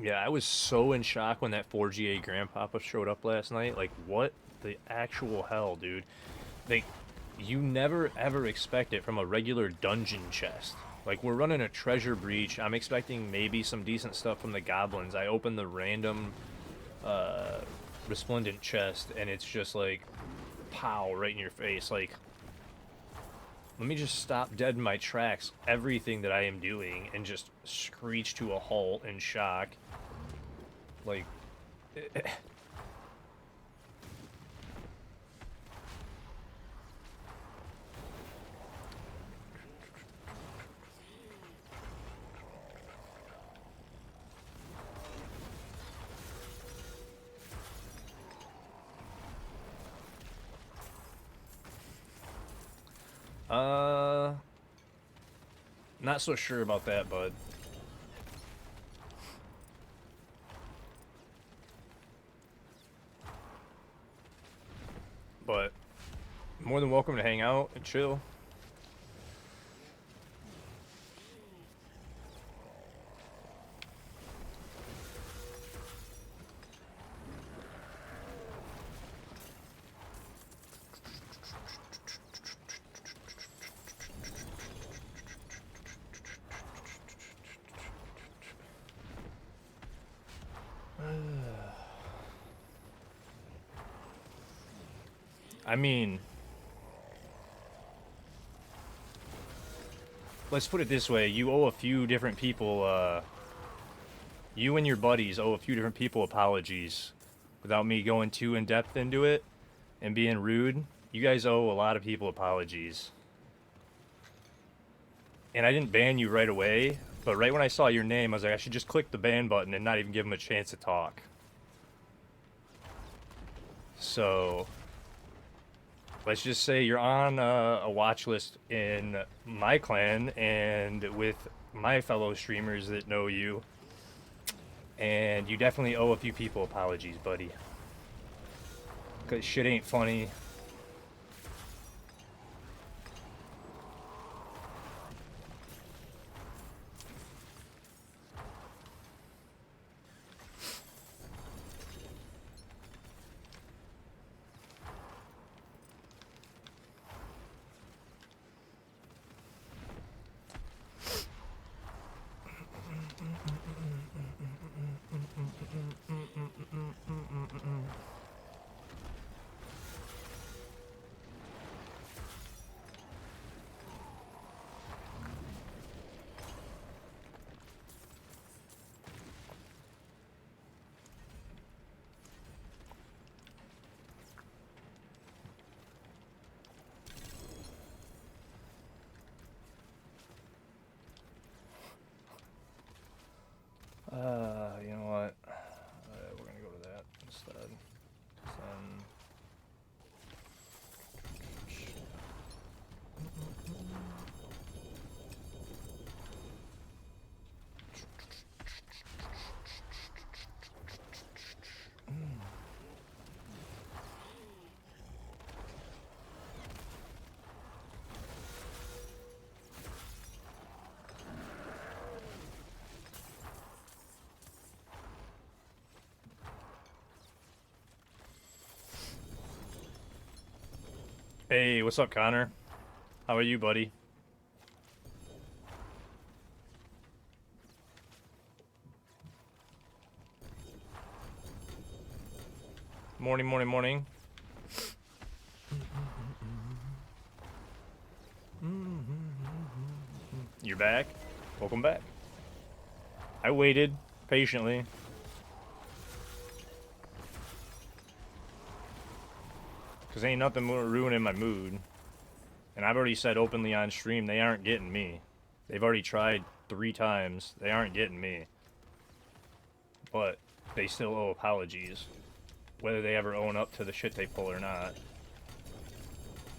Yeah, I was so in shock when that 4GA Grandpapa showed up last night. Like, what the actual hell, dude? Like, you never ever expect it from a regular dungeon chest. Like, we're running a treasure breach. I'm expecting maybe some decent stuff from the goblins. I opened the random resplendent chest, and it's just like, pow, right in your face. Like, let me just stop dead in my tracks, everything that I am doing, and just screech to a halt in shock. Like, uh, not so sure about that, bud. But more than welcome to hang out and chill. I mean, let's put it this way. You owe a few different people, you and your buddies owe a few different people apologies. Without me going too in-depth into it and being rude, you guys owe a lot of people apologies. And I didn't ban you right away, but right when I saw your name, I was like, I should just click the ban button and not even give them a chance to talk. So, let's just say you're on a watch list in my clan and with my fellow streamers that know you. And you definitely owe a few people apologies, buddy. Because shit ain't funny. You know what? We're gonna go to that instead. Then... Hey, what's up, Connor? How are you, buddy? Morning, morning, morning. You're back? Welcome back. I waited patiently. Because ain't nothing ruining my mood. And I've already said openly on stream, they aren't getting me. They've already tried 3 times. They aren't getting me. But they still owe apologies. Whether they ever own up to the shit they pull or not.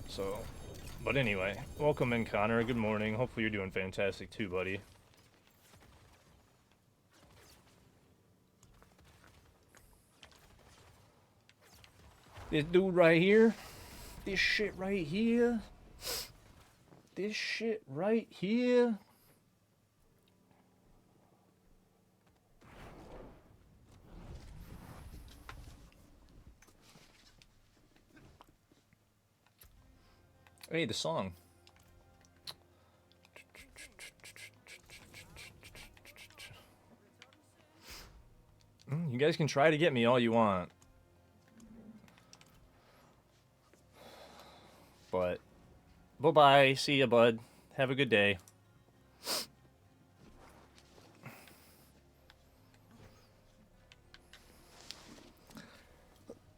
So, but anyway, welcome in, Connor. Good morning. Hopefully you're doing fantastic too, buddy. This dude right here. This shit right here. This shit right here. Hey, the song. You guys can try to get me all you want. But, bye-bye. See ya, bud. Have a good day.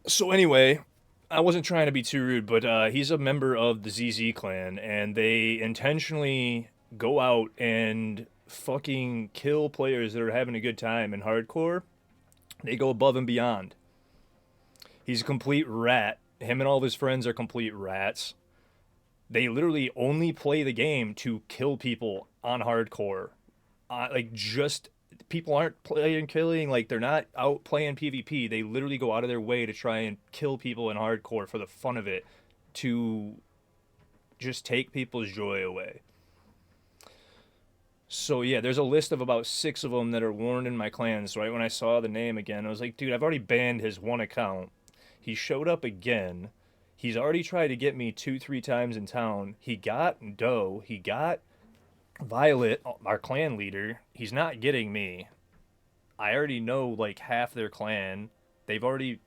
So anyway, I wasn't trying to be too rude, but he's a member of the ZZ clan, and they intentionally go out and fucking kill players that are having a good time in hardcore. They go above and beyond. He's a complete rat. Him and all of his friends are complete rats. They literally only play the game to kill people on hardcore. Like, just people aren't playing killing, like they're not out playing PvP. They literally go out of their way to try and kill people in hardcore for the fun of it, to just take people's joy away. So yeah, there's a list of about 6 of them that are warned in my clans. Right when I saw the name again, I was like, dude, I've already banned his one account. He showed up again. He's already tried to get me 2, 3 times in town. He got Doe. He got Violet, our clan leader. He's not getting me. I already know like half their clan. They've already.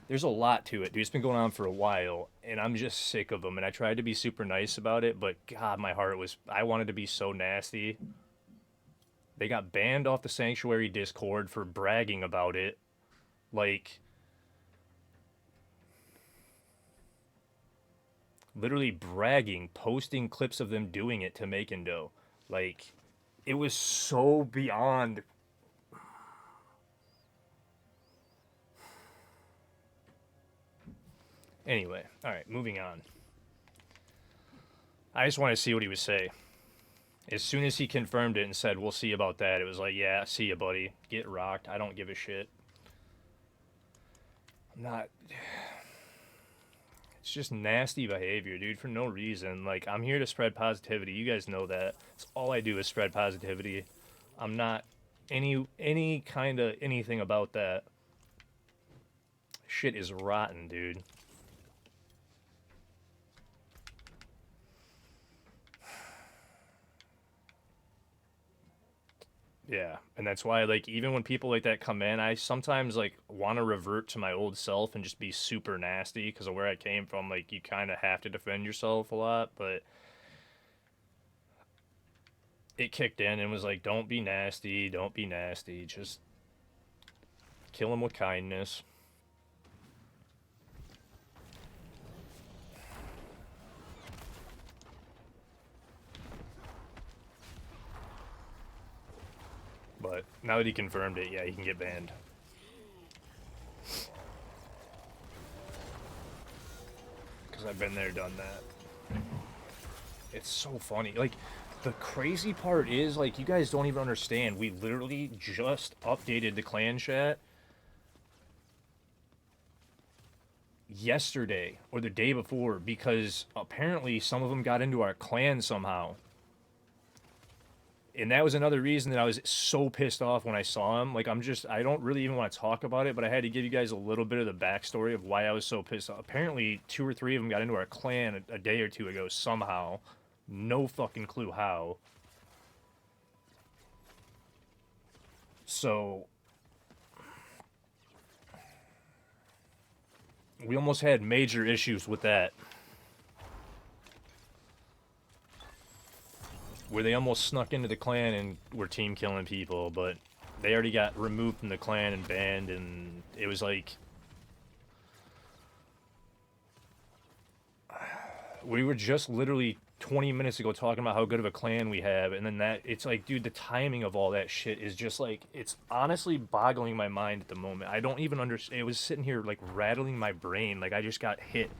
There's a lot to it, dude. It's been going on for a while, and I'm just sick of them. And I tried to be super nice about it, but God, my heart was. I wanted to be so nasty. They got banned off the Sanctuary Discord for bragging about it. Like, literally bragging, posting clips of them doing it to make Indo. Like, it was so beyond. Anyway, all right, moving on. I just want to see what he would say. As soon as he confirmed it and said, we'll see about that, it was like, yeah, see ya, buddy. Get rocked. I don't give a shit. I'm not. It's just nasty behavior, dude, for no reason. Like, I'm here to spread positivity. You guys know that. That's all I do is spread positivity. I'm not any kind of anything about that. Shit is rotten, dude. Yeah, and that's why, like, even when people like that come in, I sometimes like want to revert to my old self and just be super nasty because of where I came from. Like, you kind of have to defend yourself a lot, but it kicked in and was like, don't be nasty, don't be nasty, just kill him with kindness. But now that he confirmed it, yeah, he can get banned. Because I've been there, done that. It's so funny. Like, the crazy part is, like, you guys don't even understand. We literally just updated the clan chat yesterday or the day before because apparently some of them got into our clan somehow. And that was another reason that I was so pissed off when I saw him. Like, I don't really even want to talk about it, but I had to give you guys a little bit of the backstory of why I was so pissed off. Apparently, 2 or 3 of them got into our clan a day or 2 ago somehow. No fucking clue how. So, we almost had major issues with that. Where they almost snuck into the clan and were team killing people, but they already got removed from the clan and banned, and it was like we were just literally 20 minutes ago talking about how good of a clan we have, and then that it's like, dude, the timing of all that shit is just like, it's honestly boggling my mind at the moment. I don't even understand. It was sitting here like rattling my brain like I just got hit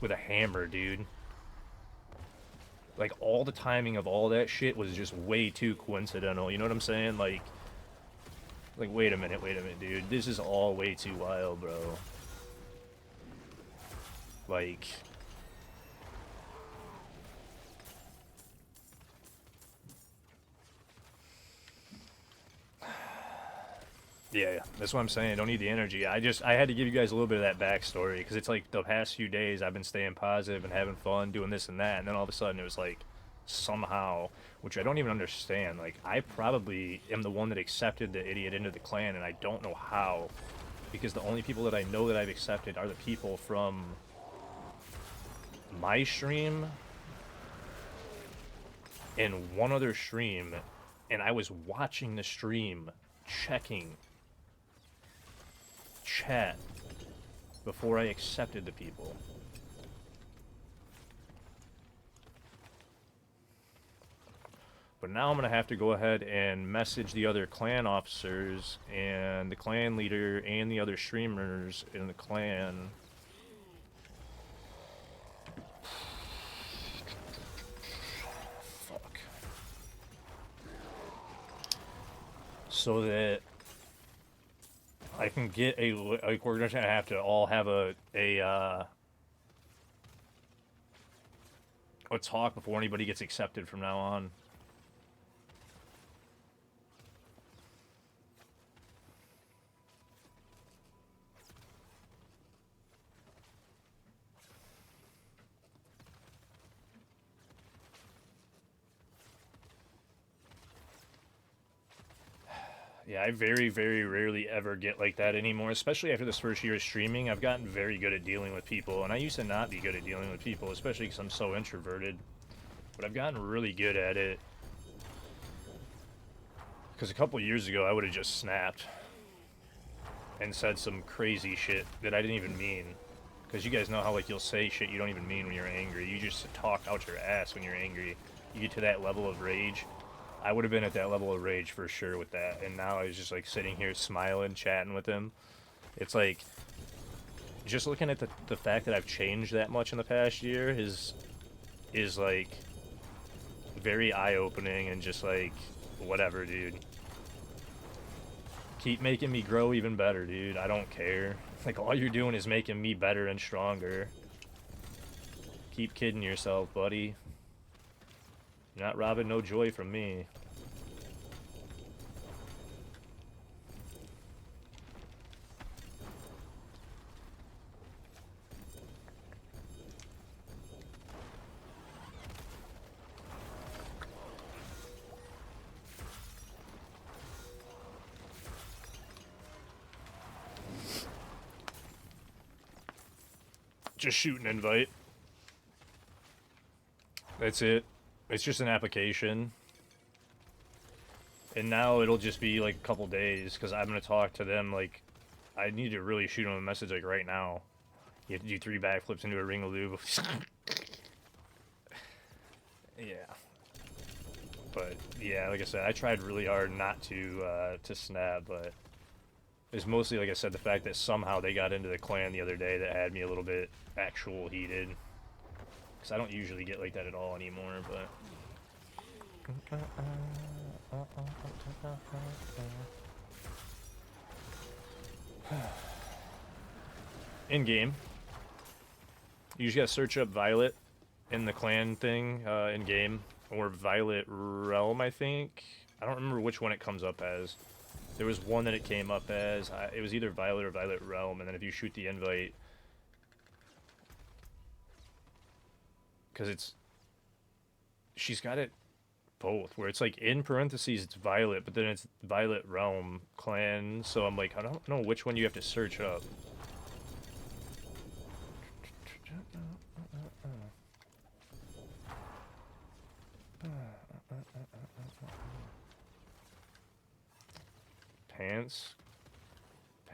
with a hammer, dude. Like, all the timing of all that shit was just way too coincidental. You know what I'm saying? Like, wait a minute, dude. This is all way too wild, bro. Like, Yeah, that's what I'm saying. I don't need the energy. I had to give you guys a little bit of that backstory because it's like the past few days I've been staying positive and having fun doing this and that, and then all of a sudden it was like somehow, which I don't even understand. Like I probably am the one that accepted the idiot into the clan, and I don't know how, because the only people that I know that I've accepted are the people from my stream and one other stream, and I was watching the stream, checking chat before I accepted the people. But now I'm going to have to go ahead and message the other clan officers and the clan leader and the other streamers in the clan. Fuck. So that I can get a, like, we're going to have to all have a talk before anybody gets accepted from now on. Yeah, I very, very rarely ever get like that anymore, especially after this first year of streaming. I've gotten very good at dealing with people, and I used to not be good at dealing with people, especially because I'm so introverted. But I've gotten really good at it. Because a couple years ago, I would have just snapped and said some crazy shit that I didn't even mean. Because you guys know how, like, you'll say shit you don't even mean when you're angry. You just talk out your ass when you're angry. You get to that level of rage. I would have been at that level of rage for sure with that. And now I was just, like, sitting here smiling, chatting with him. It's like, just looking at the fact that I've changed that much in the past year is like, very eye-opening and just, like, whatever, dude. Keep making me grow even better, dude. I don't care. Like, all you're doing is making me better and stronger. Keep kidding yourself, buddy. You're not robbing no joy from me. Just shoot an invite. That's it. It's just an application. And now it'll just be like a couple days, because I'm going to talk to them, like, I need to really shoot them a message, like, right now. You have to do 3 backflips into a ring of lube. Yeah. But, yeah, like I said, I tried really hard not to snap, but it's mostly, like I said, the fact that somehow they got into the clan the other day that had me a little bit actual heated. Because I don't usually get like that at all anymore, but... In game, you just gotta search up Violet in the clan thing in game, or Violet Realm, I think. I don't remember which one it comes up as. There was one that it came up as. It was either Violet or Violet Realm, and then if you shoot the invite, because she's got it both, where it's like in parentheses it's Violet, but then it's Violet Realm clan. So I'm like, I don't know which one you have to search up. Pants.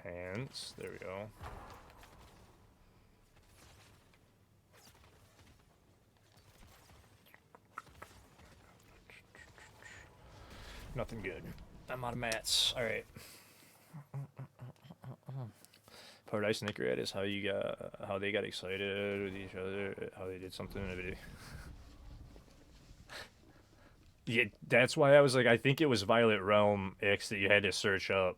Pants. There we go. Nothing good. I'm out of mats. All right. Paradise Nickerhead is how they got excited with each other, how they did something in a video. Yeah, that's why I was like, I think it was Violet Realm X that you had to search up.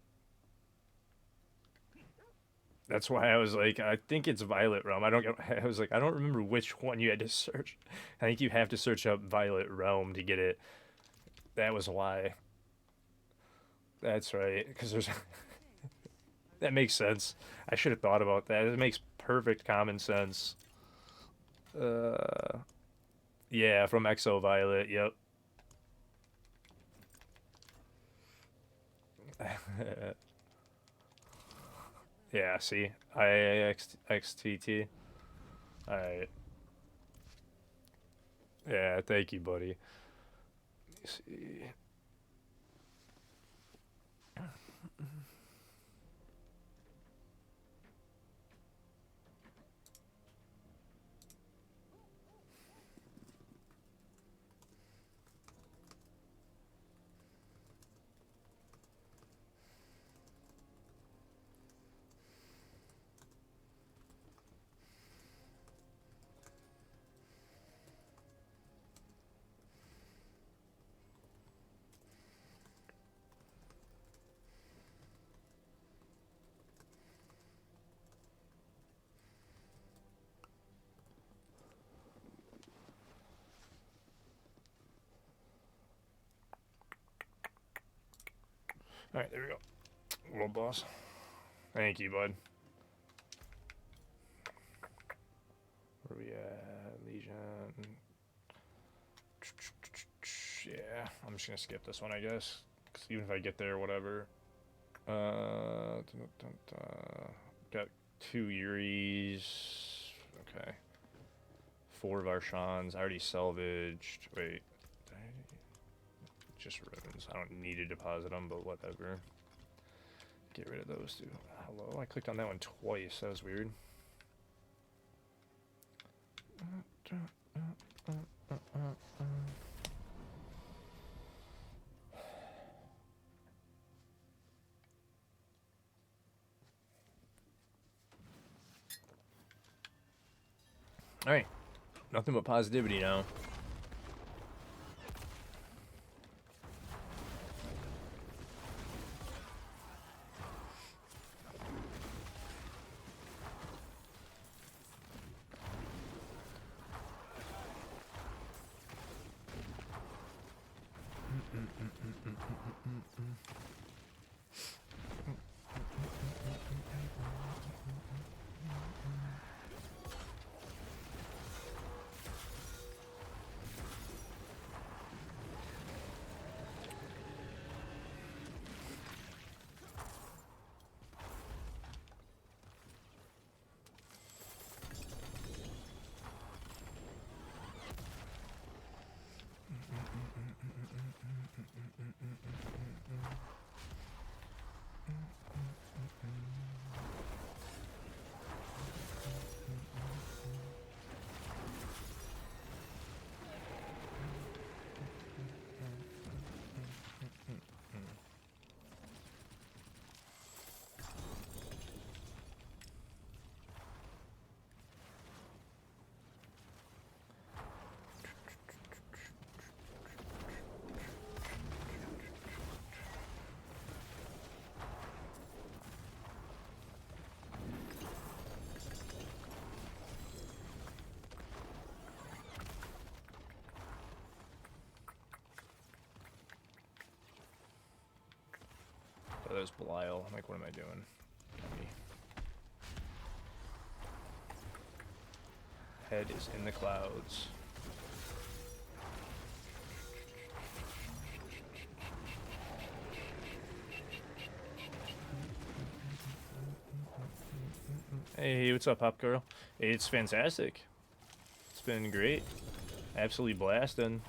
That's why I was like, I think it's Violet Realm. I was like, I don't remember which one you had to search. I think you have to search up Violet Realm to get it. That was why. That's right, because there's That makes sense. I should have thought about that. It makes perfect common sense. Uh, yeah, from Exo Violet. Yep. Yeah. See, IAXTT. All right. Yeah. Thank you, buddy. Let me see. All right. There we go. Little boss. Thank you, bud. Where we at? Legion. Yeah, I'm just gonna skip this one, I guess. 'Cause even if I get there, whatever. Got 2 Yuris. Okay. 4 Varshans. I already salvaged. Wait. Just runes. I don't need to deposit them, but whatever. Get rid of those two. Hello? I clicked on that one twice. That was weird. Alright. Nothing but positivity now. Oh, there's Belial. I'm like, what am I doing? Head is in the clouds. Hey, what's up, Pop Girl? It's fantastic. It's been great. Absolutely blasting.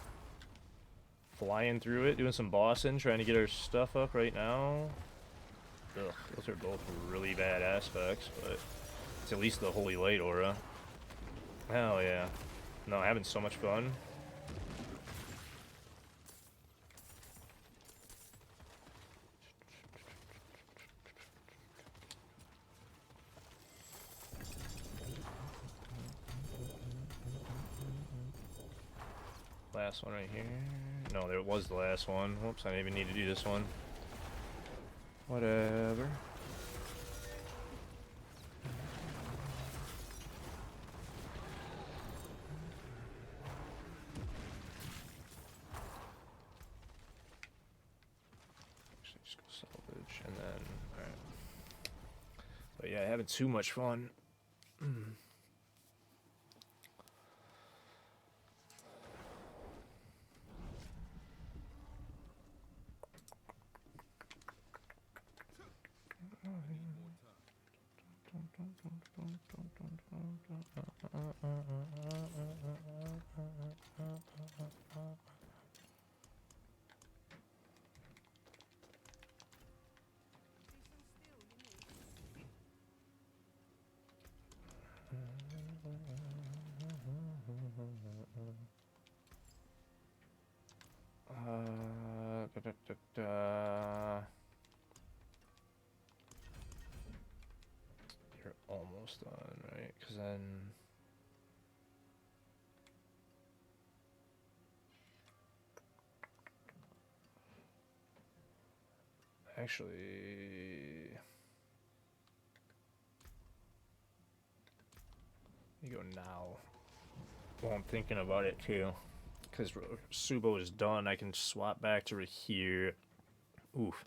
Flying through it, doing some bossing, trying to get our stuff up right now. Ugh, those are both really bad aspects, but it's at least the Holy Light aura. Hell yeah. No, having so much fun. Last one right here. No, there was the last one. Whoops, I didn't even need to do this one. Whatever. Actually, just go salvage and then. Alright. But yeah, having too much fun. You're almost done, right? Because then... Actually... You go now. Well, I'm thinking about it too. Because Subo is done, I can swap back to here. Oof.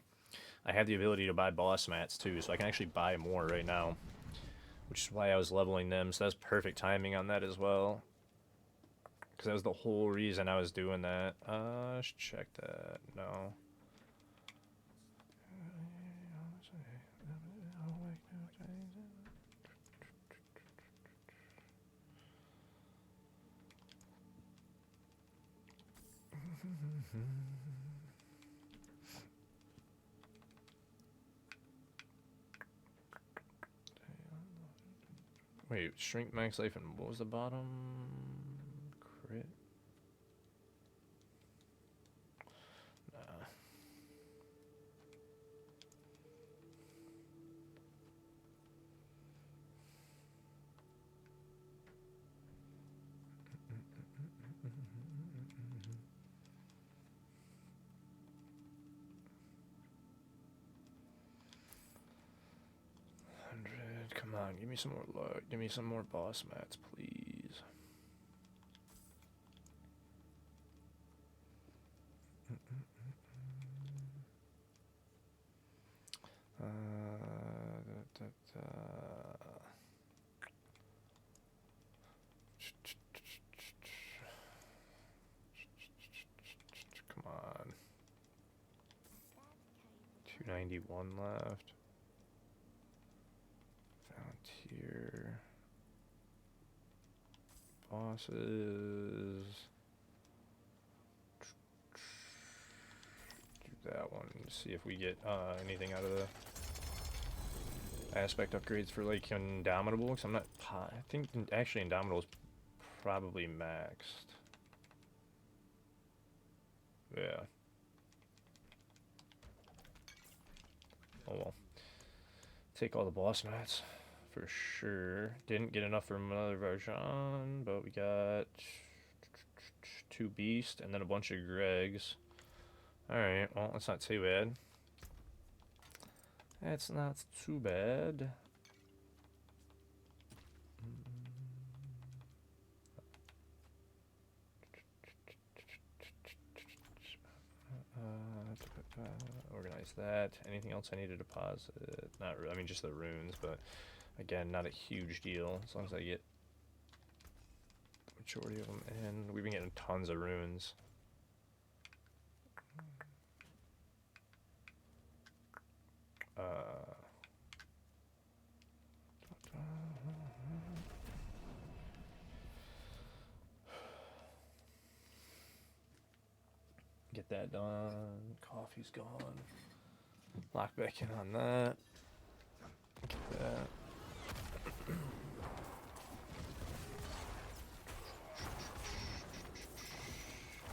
I have the ability to buy boss mats too, so I can actually buy more right now. Which is why I was leveling them, so that's perfect timing on that as well. Because that was the whole reason I was doing that. Let's check that. No. Wait, shrink max life and what was the bottom? Crit? Nah. Come on, give me some more luck. Give me some more boss mats, please. Come on. 291 left. Frontier. Bosses. Do that one. See if we get anything out of the aspect upgrades for like Indomitable. Because I'm not. I think actually Indomitable is probably maxed. Yeah. Oh well. Take all the boss mats for sure. Didn't get enough from another version, but we got 2 beasts and then a bunch of Gregs. Alright, well, that's not too bad. That's not too bad. Organize that. Anything else I need to deposit? Not really. I mean, just the runes, but again, not a huge deal as long as I get the majority of them in. We've been getting tons of runes. Get that done. Coffee's gone. Lock back in on that. Get that.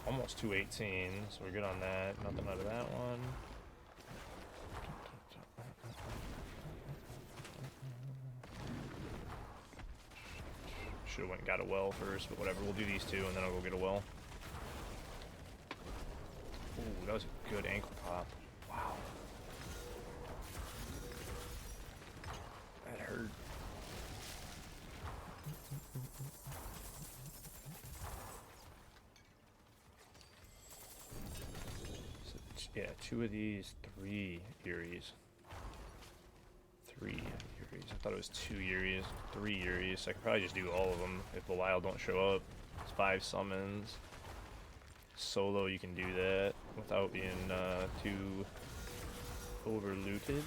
Almost 218, so we're good on that. Nothing out of that one. Should have went and got a well first, but whatever. We'll do these two, and then I'll go get a well. Ooh, that was a good ankle pop. Wow. That hurt. So, yeah, 2 of these, 3 Eries. 3 Eries. I thought it was 2 Uris, 3 Uris. I could probably just do all of them if the wild don't show up. It's 5 summons. Solo, you can do that without being too over-looted.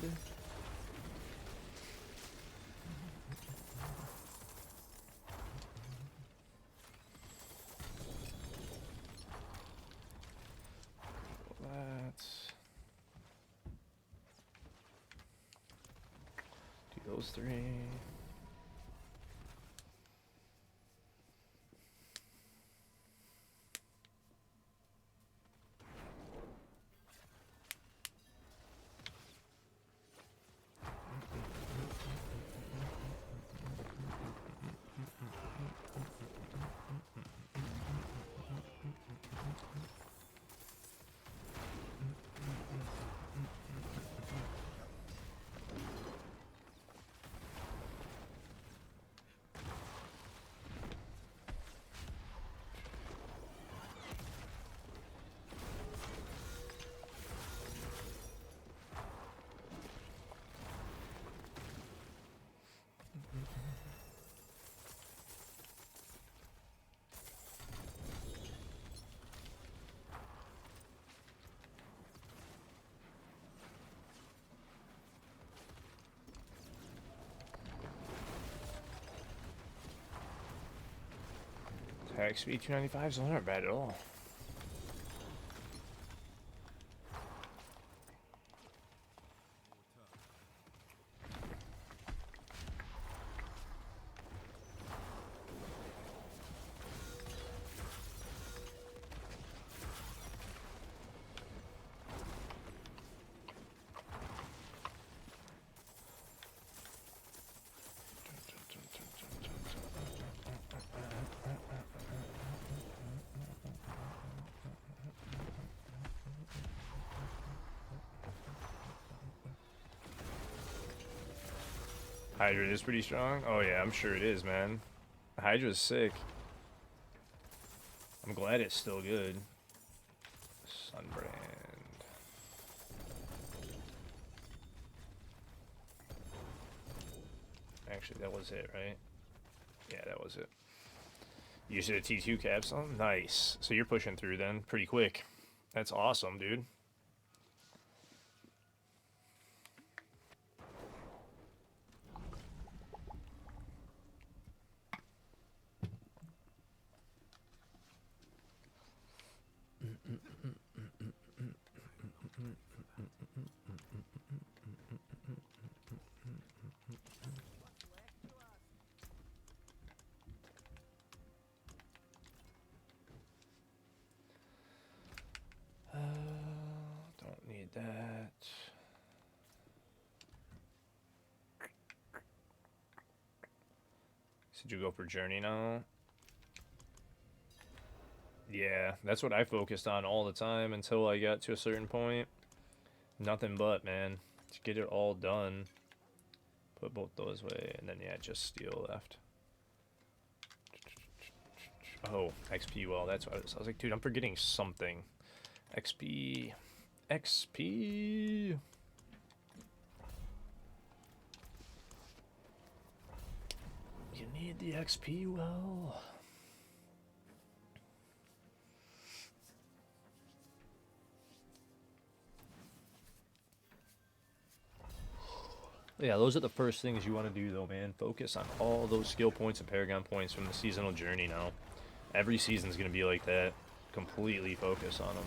Do those 3. Attack speed 295, so they're not bad at all. Hydra is pretty strong? Oh yeah, I'm sure it is, man. Hydra's sick. I'm glad it's still good. Sunbrand. Actually, that was it, right? Yeah, that was it. You should have T2 capsule? Nice. So you're pushing through then pretty quick. That's awesome, dude. Don't need that. So did you go for Journey now? Yeah, that's what I focused on all the time until I got to a certain point. Nothing but, man. To get it all done. Put both those away, and then, yeah, just steel left. Oh, XP, well, that's what I was like, dude, I'm forgetting something. XP. XP. You need the XP, well. Yeah, those are the first things you want to do, though, man. Focus on all those skill points and Paragon points from the seasonal journey now. Every season's going to be like that. Completely focus on them.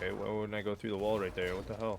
Okay, why wouldn't I go through the wall right there? What the hell?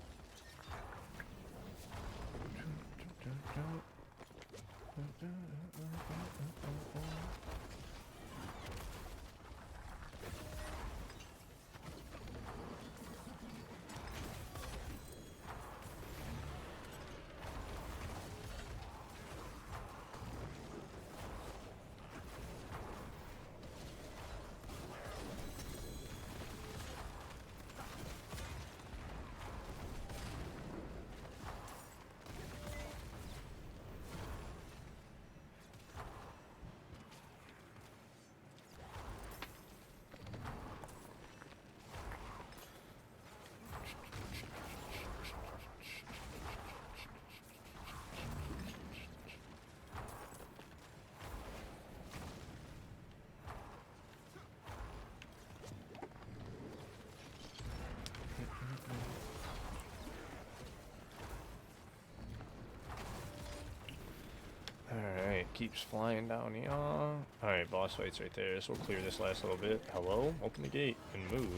Alright, keeps flying down here. Alright, boss fight's right there, so we'll clear this last little bit. Hello? Open the gate and move,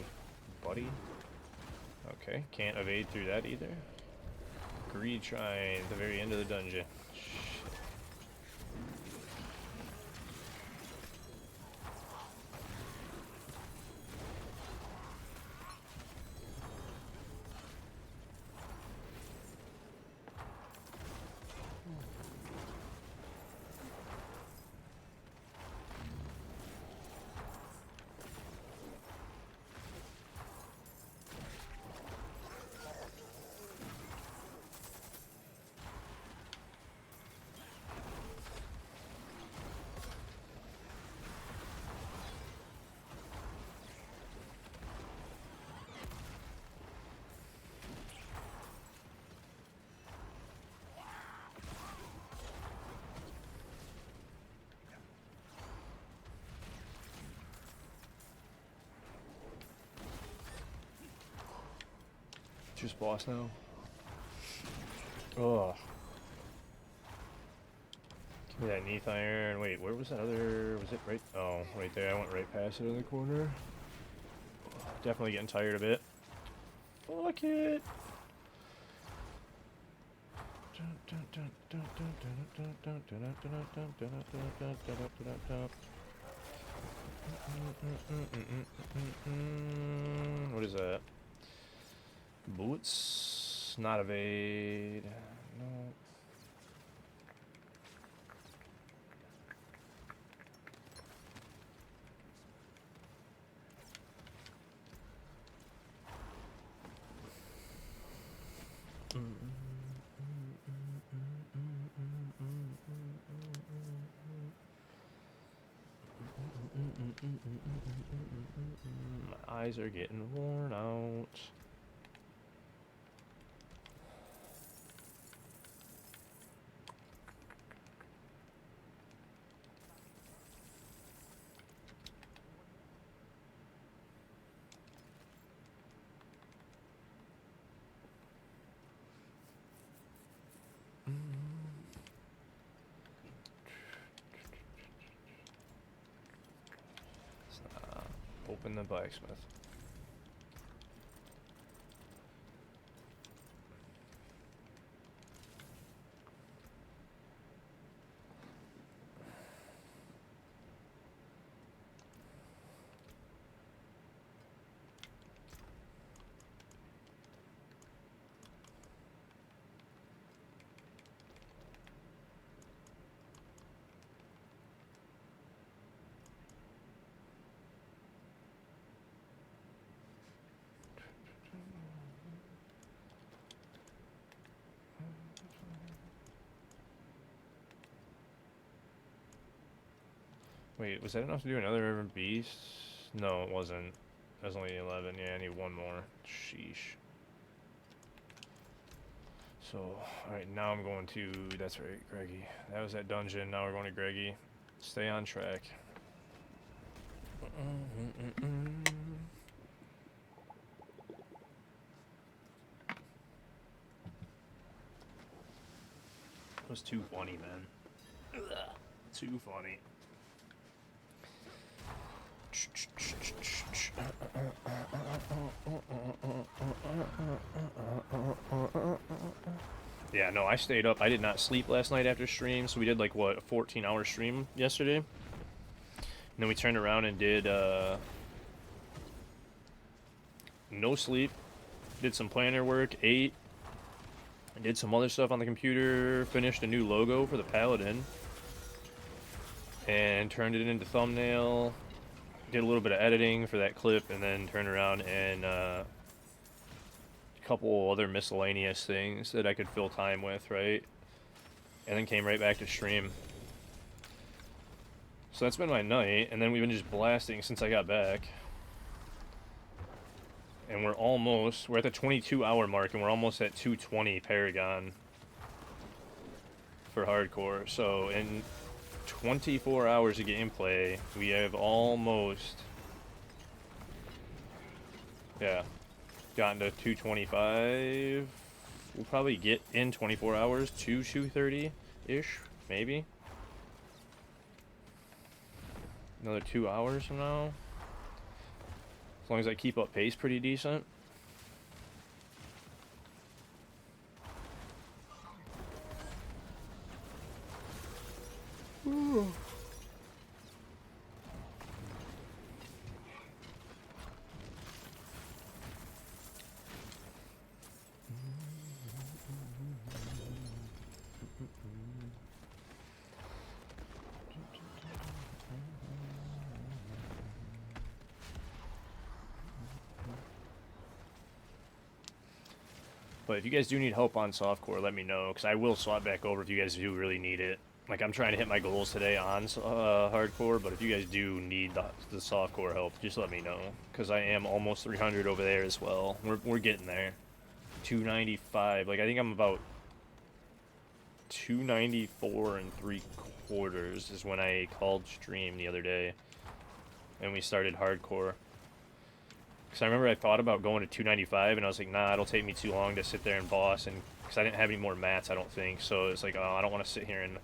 buddy. Okay, can't evade through that either. Greed Shrine at the very end of the dungeon. Shit. Just boss now. Ugh. Give me that Neath Iron. Wait, where was that other... Was it right... Oh, right there. I went right past it in the corner. Definitely getting tired of it. Fuck it! What is that? Boots? Not evade. No. My eyes are getting worn out. Open the blacksmith. Wait, was that enough to do another River Beast? No, it wasn't. That was only 11. Yeah, I need one more. Sheesh. So, alright, now I'm going to... That's right, Greggy. That was that dungeon. Now we're going to Greggy. Stay on track. That was too funny, man. Too funny. Yeah, no, I stayed up. I did not sleep last night after stream, so we did like what, a 14-hour stream yesterday. And then we turned around and did no sleep, did some planner work, ate, did some other stuff on the computer, finished a new logo for the Paladin, and turned it into thumbnail, did a little bit of editing for that clip, and then turned around and a couple other miscellaneous things that I could fill time with, right? And then came right back to stream. So that's been my night, and then we've been just blasting since I got back. And we're at the 22-hour mark, and we're almost at 220 Paragon for hardcore. So in 24 hours of gameplay, we have almost, yeah, gotten to 225. We'll probably get in 24 hours to 230-ish, maybe. Another 2 hours from now. As long as I keep up pace pretty decent. Ooh. But if you guys do need help on softcore, let me know, because I will swap back over if you guys do really need it. Like, I'm trying to hit my goals today on hardcore, but if you guys do need the softcore help, just let me know, because I am almost 300 over there as well. We're getting there. 295. Like, I think I'm about 294 and 3/4 is when I called stream the other day, and we started hardcore. Because I remember I thought about going to 295, and I was like, nah, it'll take me too long to sit there and boss, and because I didn't have any more mats, I don't think. So it's like, oh, I don't want to sit here and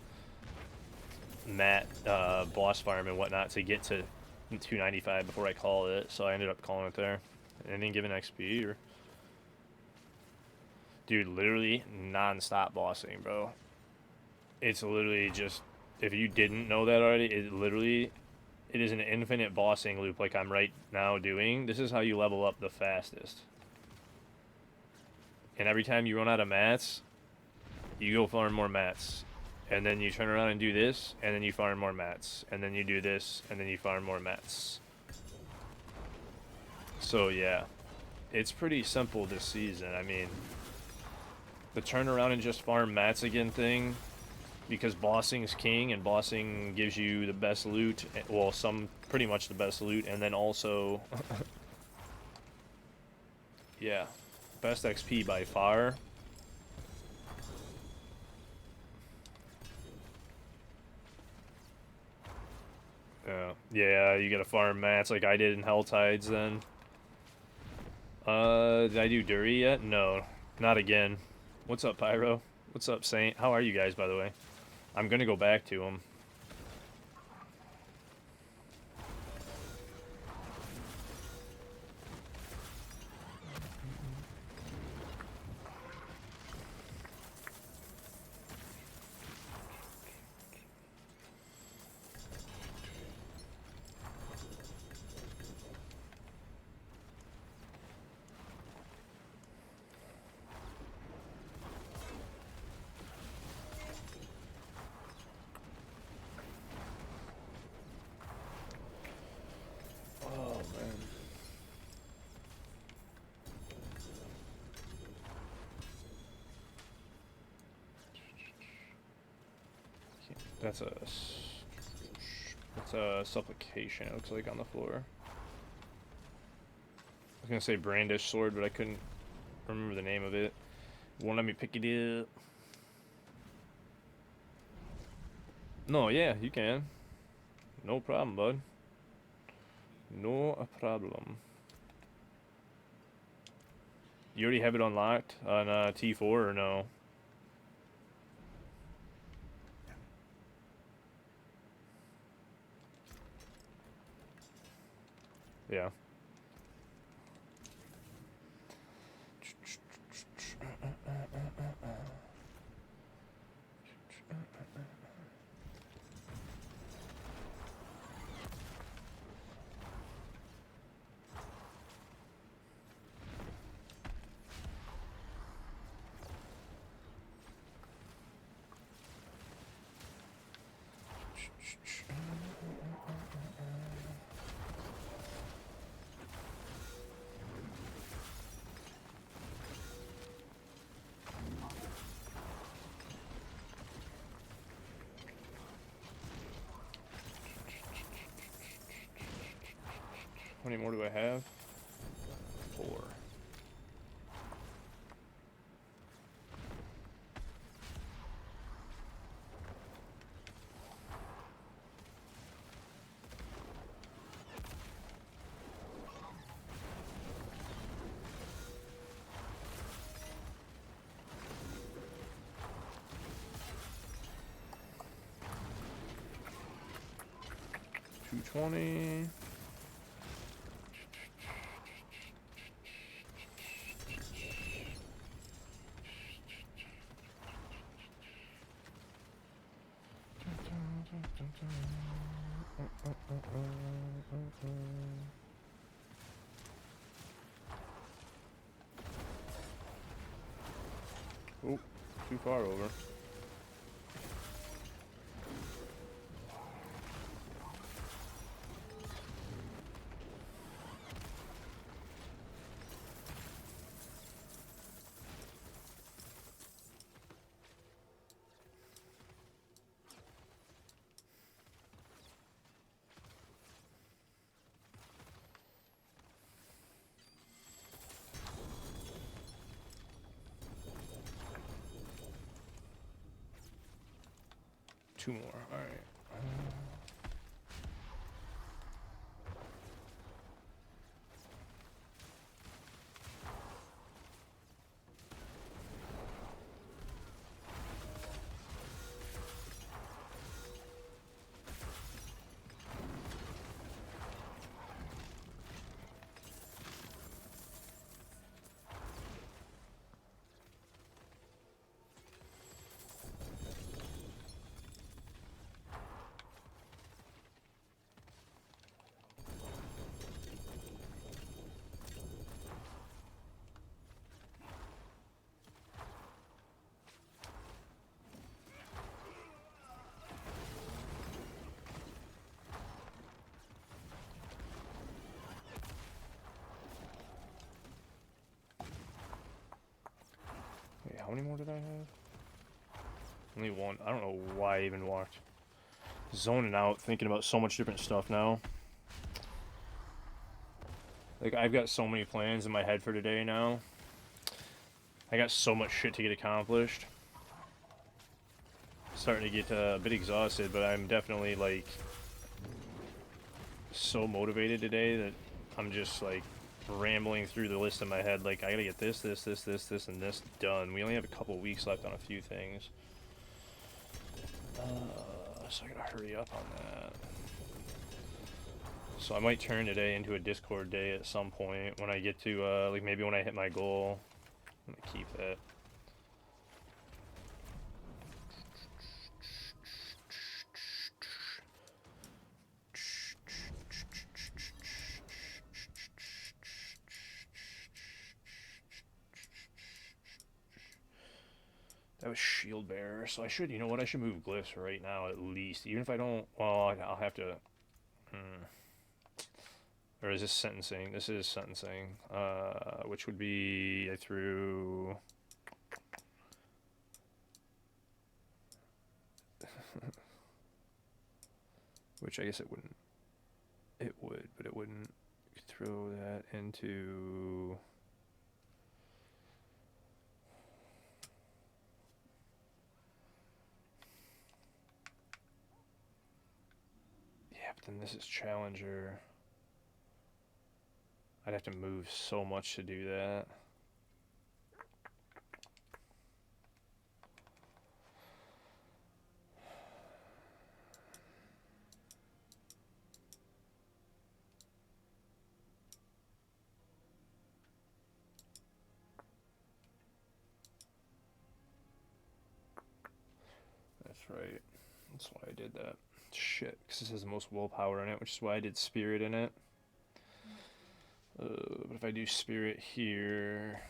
mat boss farm and whatnot to get to 295 before I call it. So I ended up calling it there. And then giving XP, or dude, literally non-stop bossing, bro. It's literally just, if you didn't know that already, it is an infinite bossing loop like I'm right now doing. This is how you level up the fastest. And every time you run out of mats, you go farm more mats. And then you turn around and do this, and then you farm more mats. And then you do this, and then you farm more mats. So yeah, it's pretty simple this season. I mean, the turn around and just farm mats again thing, because bossing's king, and bossing gives you the best loot, well, pretty much the best loot, and then also yeah, best XP by far. Yeah, you gotta farm mats like I did in Hell Tides then. Did I do Dury yet? No, not again. What's up, Pyro? What's up, Saint? How are you guys, by the way? I'm gonna go back to him. That's a supplication, it looks like, on the floor. I was gonna say brandish sword, but I couldn't remember the name of it. Won't let me pick it up. No, yeah, you can. No problem, bud. No problem. You already have it unlocked on T4 or no? Yeah. How many more do I have? 4. $220. Oh, too far over. Two more. All right. Wait, how many more did I have? Only one. I don't know why I even walked. Zoning out, thinking about so much different stuff now. Like, I've got so many plans in my head for today now. I got so much shit to get accomplished. Starting to get a bit exhausted, but I'm definitely, like, so motivated today that I'm just, like, rambling through the list in my head. Like, I gotta get this, and this done. We only have a couple weeks left on a few things. So I gotta hurry up on that. So I might turn today into a Discord day at some point when I get to, like, maybe when I hit my goal. I'm gonna keep that. That was shield bearer, so I should, you know what, I should move glyphs right now at least. Even if I don't, well, I'll have to, Or is this sentencing? This is sentencing, which would be, I threw... which I guess it wouldn't. It would, but it wouldn't. You could throw that into... Yeah, but then this is Challenger. I'd have to move so much to do that. That's right. That's why I did that. Shit, because this has the most willpower in it, which is why I did Spirit in it. But if I do Spirit here...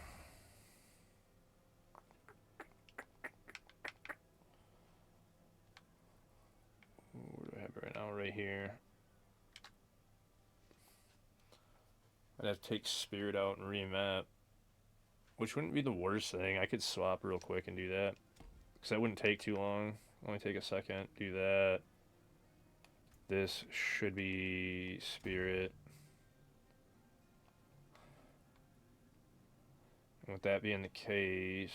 Where do now right here. I'd have to take spirit out and remap, which wouldn't be the worst thing. I could swap real quick and do that, because that wouldn't take too long. Only take a second. Do that. This should be spirit. And with that being the case,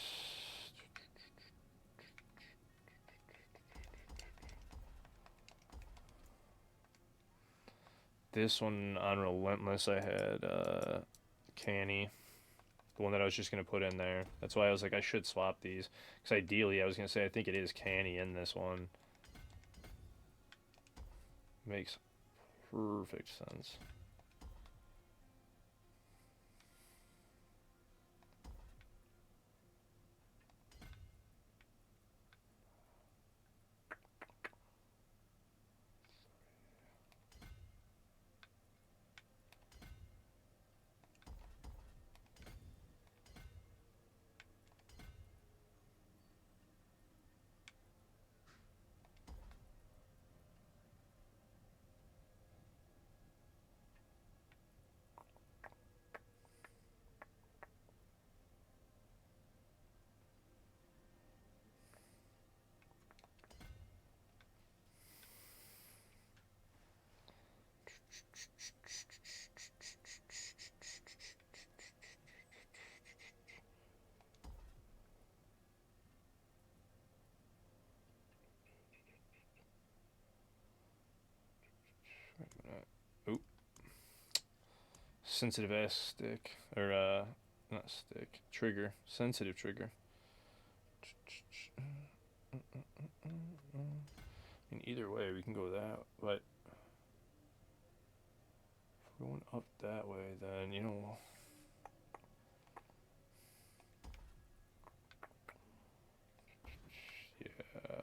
this one on Relentless I had Canny, the one that I was just going to put in there. That's why I was like, I should swap these, because ideally I was going to say I think it is Canny in this one. Makes perfect sense. Oop. Sensitive ass stick. Or, not stick. Trigger. Sensitive trigger. And either way, we can go that. But if we're going up that way, then, you know. Yeah.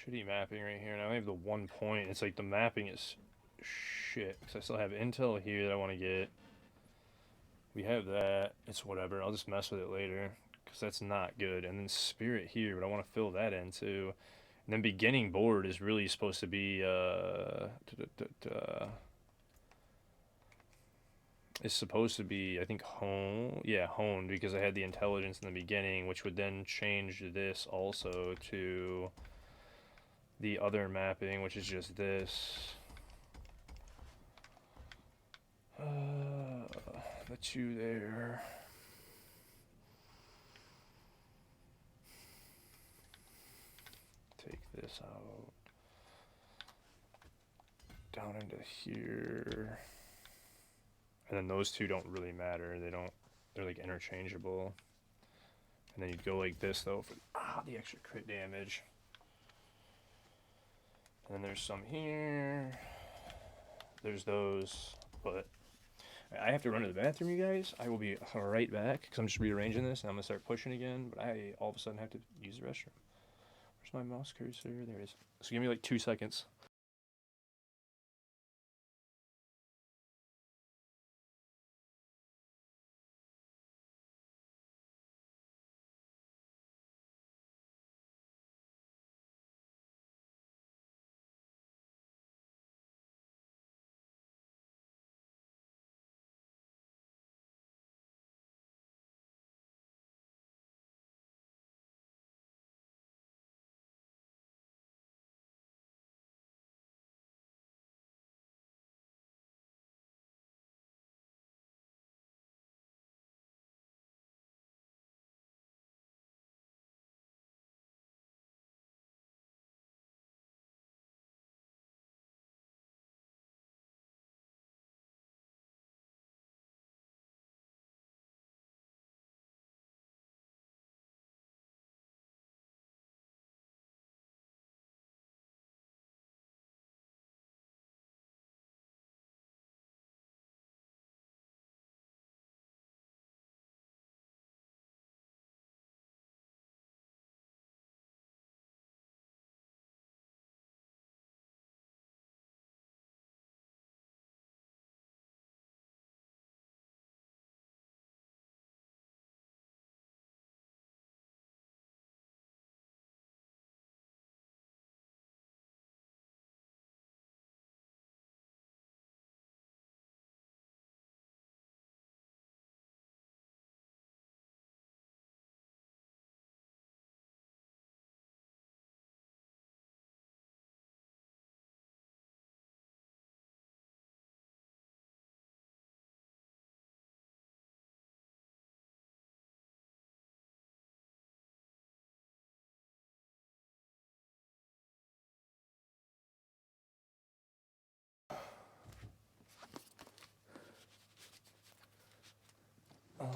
Shitty mapping right here. Now I have the 1 point. It's like the mapping is shit. Because I still have intel here that I want to get. We have that. It's whatever. I'll just mess with it later. Because that's not good. And then spirit here, but I want to fill that in too. And then beginning board is really supposed to be is supposed to be, I think, honed. Yeah, honed, because I had the intelligence in the beginning, which would then change this also to the other mapping, which is just this. The two there. Take this out. Down into here. And then those two don't really matter. They're like interchangeable. And then you'd go like this though for the extra crit damage. And then there's some here. There's those, but I have to run to the bathroom, you guys. I will be right back because I'm just rearranging this and I'm gonna start pushing again. But I all of a sudden have to use the restroom. Where's my mouse cursor? There it is. So give me like 2 seconds.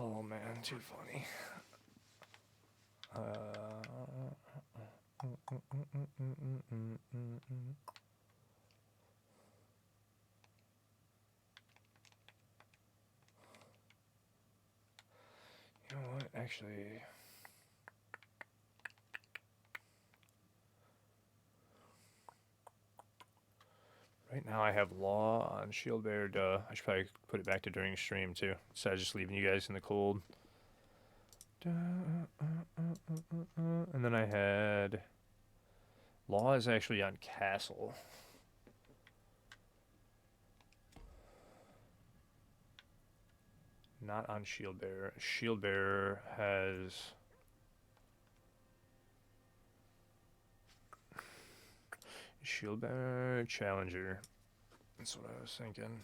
Oh man, too funny. You know what? Actually, right now I have law on shield bearer. Duh. I should probably put it back to during stream too. Instead of just leaving you guys in the cold. And then I had law is actually on castle. Not on shield bearer. Shield bearer has shield bearer challenger. That's what I was thinking.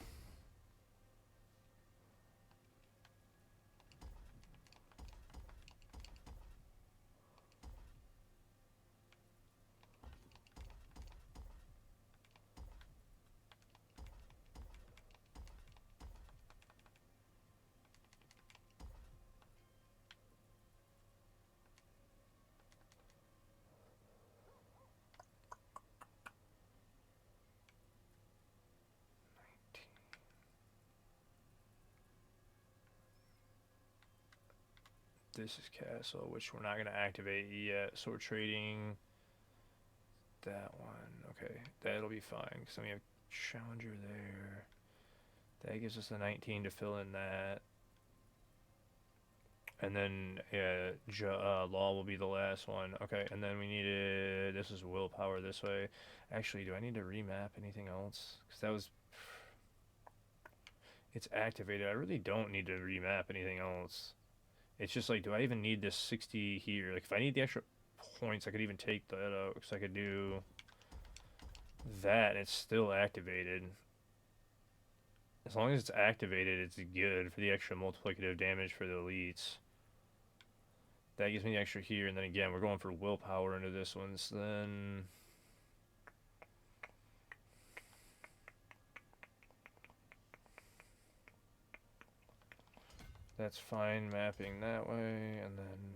This is castle, which we're not going to activate yet. So we're trading that one. Okay, that'll be fine. Because then we have challenger there. That gives us the 19 to fill in that. And then law will be the last one. Okay, and then we needed, this is willpower this way. Actually, do I need to remap anything else? Because that was, it's activated. I really don't need to remap anything else. It's just like, do I even need this 60 here? Like, if I need the extra points, I could even take that out. Because I could do that, and it's still activated. As long as it's activated, it's good for the extra multiplicative damage for the elites. That gives me the extra here, and then again, we're going for willpower into this one, so then... That's fine, mapping that way, and then...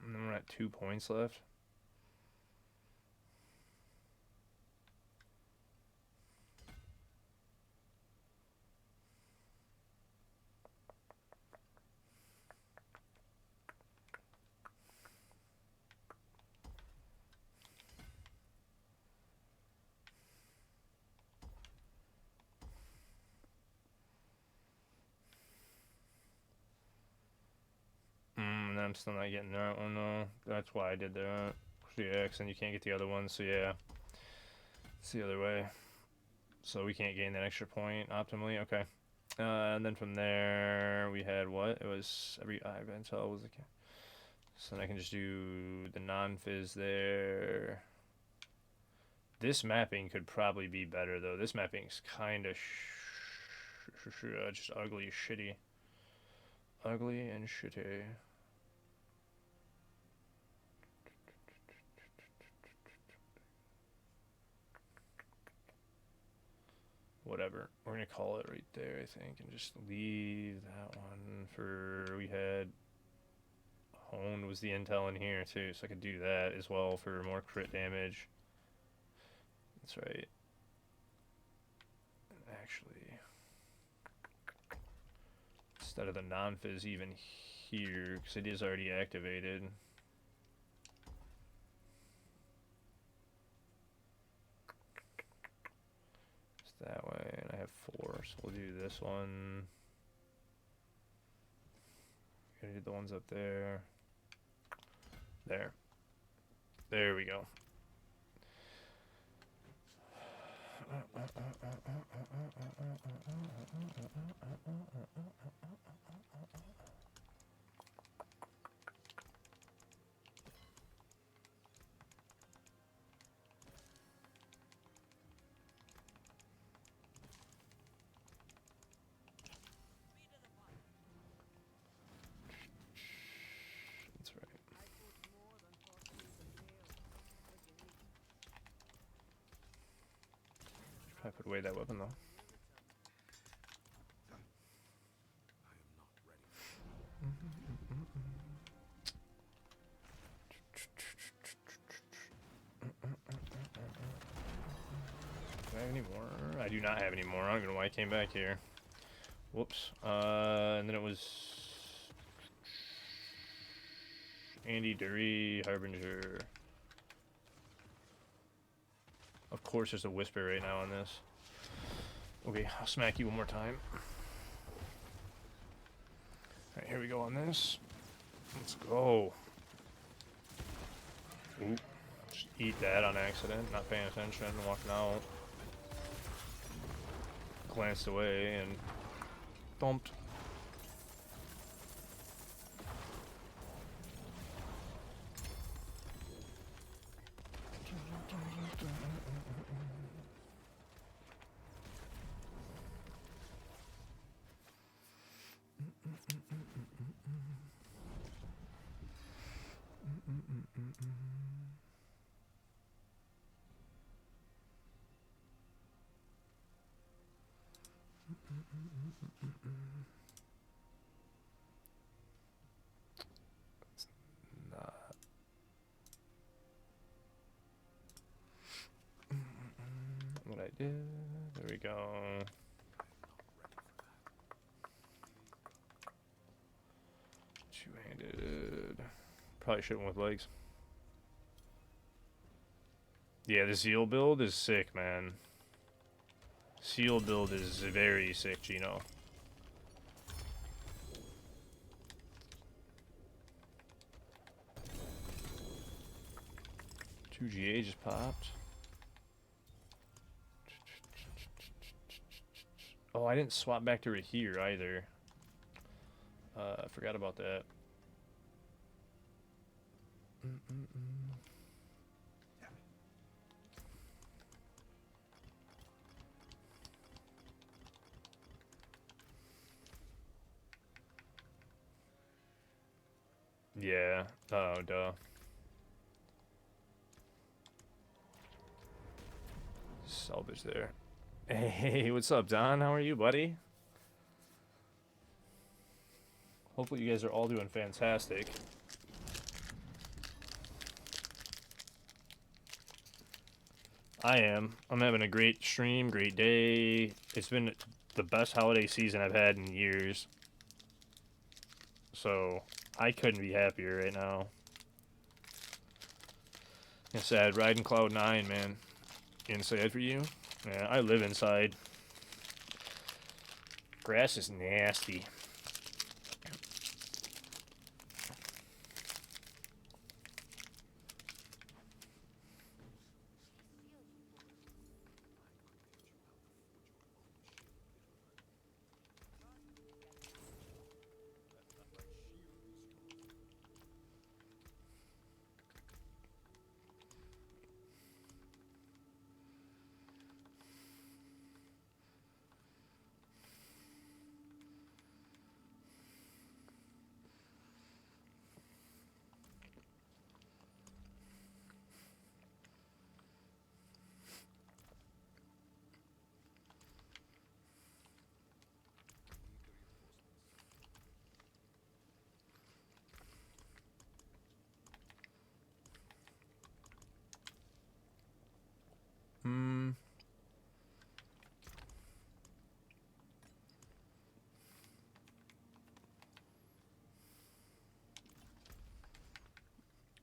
And then we're at 2 points left. And I'm still not getting that one, though. That's why I did that. Yeah, because then you can't get the other one, so yeah. It's the other way. So we can't gain that extra point optimally. Okay. And then from there, we had what? It was every intel was okay. So then I can just do the non-fizz there. This mapping could probably be better, though. This mapping's kind of just ugly, shitty. Ugly and shitty. Whatever. We're going to call it right there, I think, and just leave that one for... We had... Honed was the intel in here, too, so I could do that as well for more crit damage. That's right. Actually... Instead of the non-fizz even here, because it is already activated... That way, and I have 4, so we'll do this one. Gotta do the ones up there. There we go. That's right. Should I put away that weapon though? Do I have any more? I do not have any more. I don't know why I came back here. Whoops. And then it was Andy Dury, Harbinger. Of course, there's a whisper right now on this. Okay, I'll smack you one more time. Alright, here we go on this. Let's go. Ooh. Just eat that on accident, not paying attention, walking out. Glanced away and thumped. What I did. There we go. Two-handed. Probably should have went with legs. Yeah, the Zeal build is sick, man. Seal build is very sick, Gino. Two GA just popped. Oh, I didn't swap back to here either. I forgot about that. Yeah. Oh, duh. Salvage there. Hey, what's up, Don? How are you, buddy? Hopefully you guys are all doing fantastic. I am. I'm having a great stream, great day. It's been the best holiday season I've had in years. So, I couldn't be happier right now. It's sad. Riding Cloud 9, man. Inside for you? Yeah, I live inside. Grass is nasty.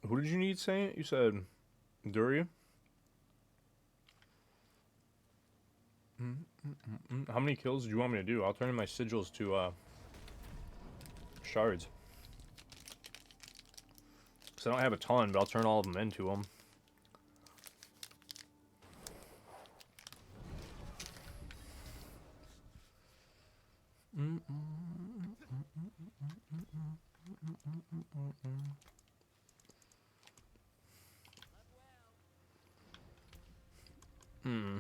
Who did you need, Saint? You said Duria? How many kills do you want me to do? I'll turn in my sigils to shards. Because I don't have a ton, but I'll turn all of them into them. Hmm.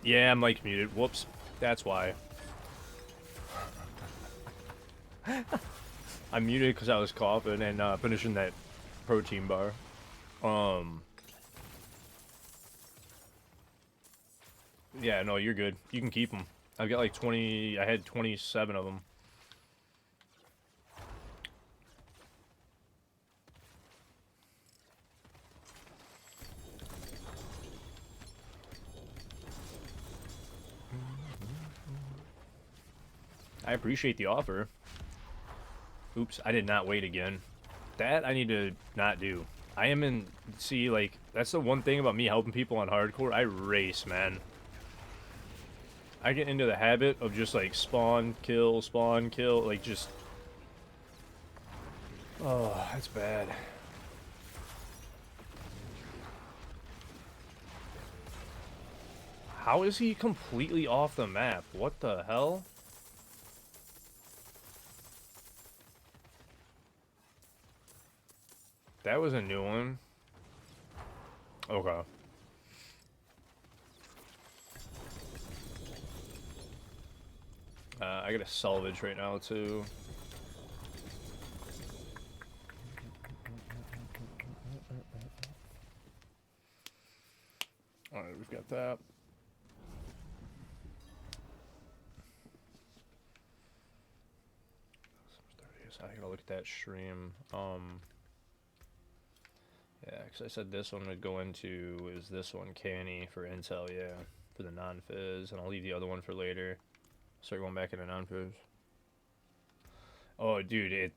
Yeah, Mike muted. Whoops. That's why. I muted because I was coughing and finishing that protein bar. Um. Yeah, no, you're good. You can keep them. I've got like 20. I had 27 of them. I appreciate the offer. Oops, I did not wait again. That I need to not do. I am in... See, like, that's the one thing about me helping people on hardcore. I race, man. I get into the habit of just, like, spawn, kill, like, just... Oh, that's bad. How is he completely off the map? What the hell? That was a new one. Okay. I got a salvage right now, too. Alright, we've got that. I gotta look at that stream. Yeah, because I said this one would go into, is this one canny for intel, yeah, for the non-fizz, and I'll leave the other one for later. Start going back into non-fizz. Oh, dude,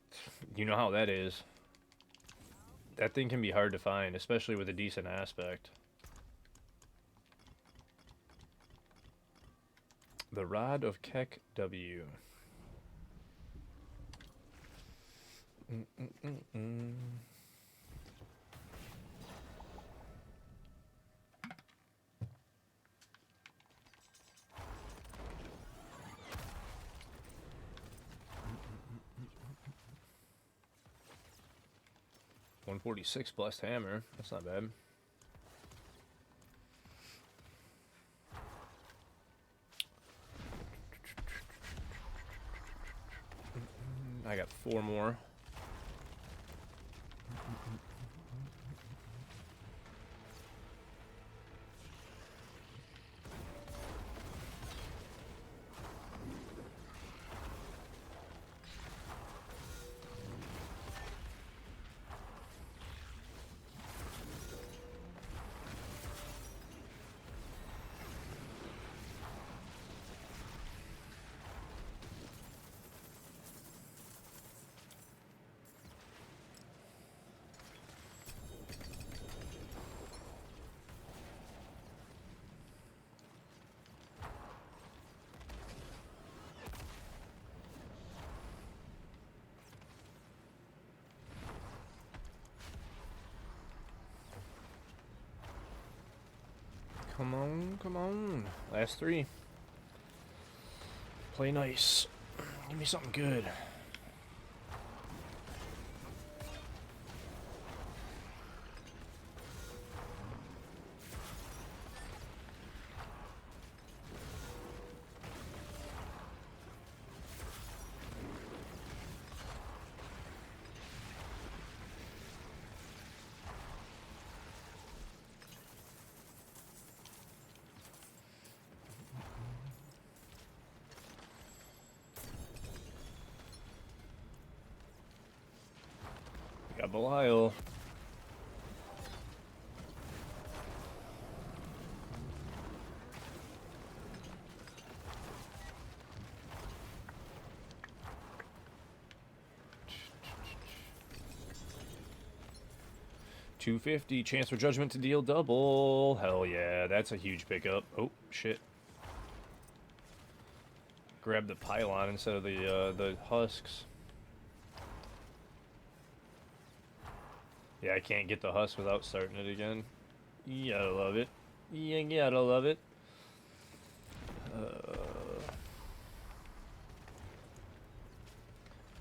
you know how that is. That thing can be hard to find, especially with a decent aspect. The Rod of Keck W. Mm-mm-mm-mm. 146 blessed hammer. That's not bad. I got 4 more. Come on, come on. Last 3. Play nice. Give me something good. Got Belial. $250, chance for judgment to deal double. Hell yeah, that's a huge pickup. Oh, shit. Grab the pylon instead of the husks. Yeah, I can't get the husk without starting it again. You gotta love it. You gotta love it.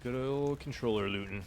Good old controller looting.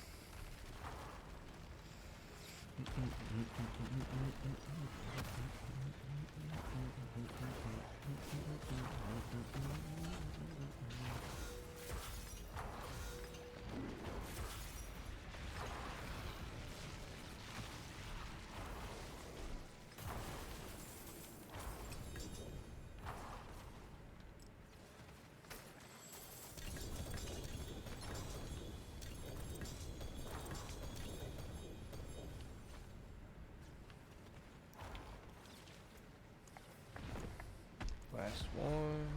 Last one.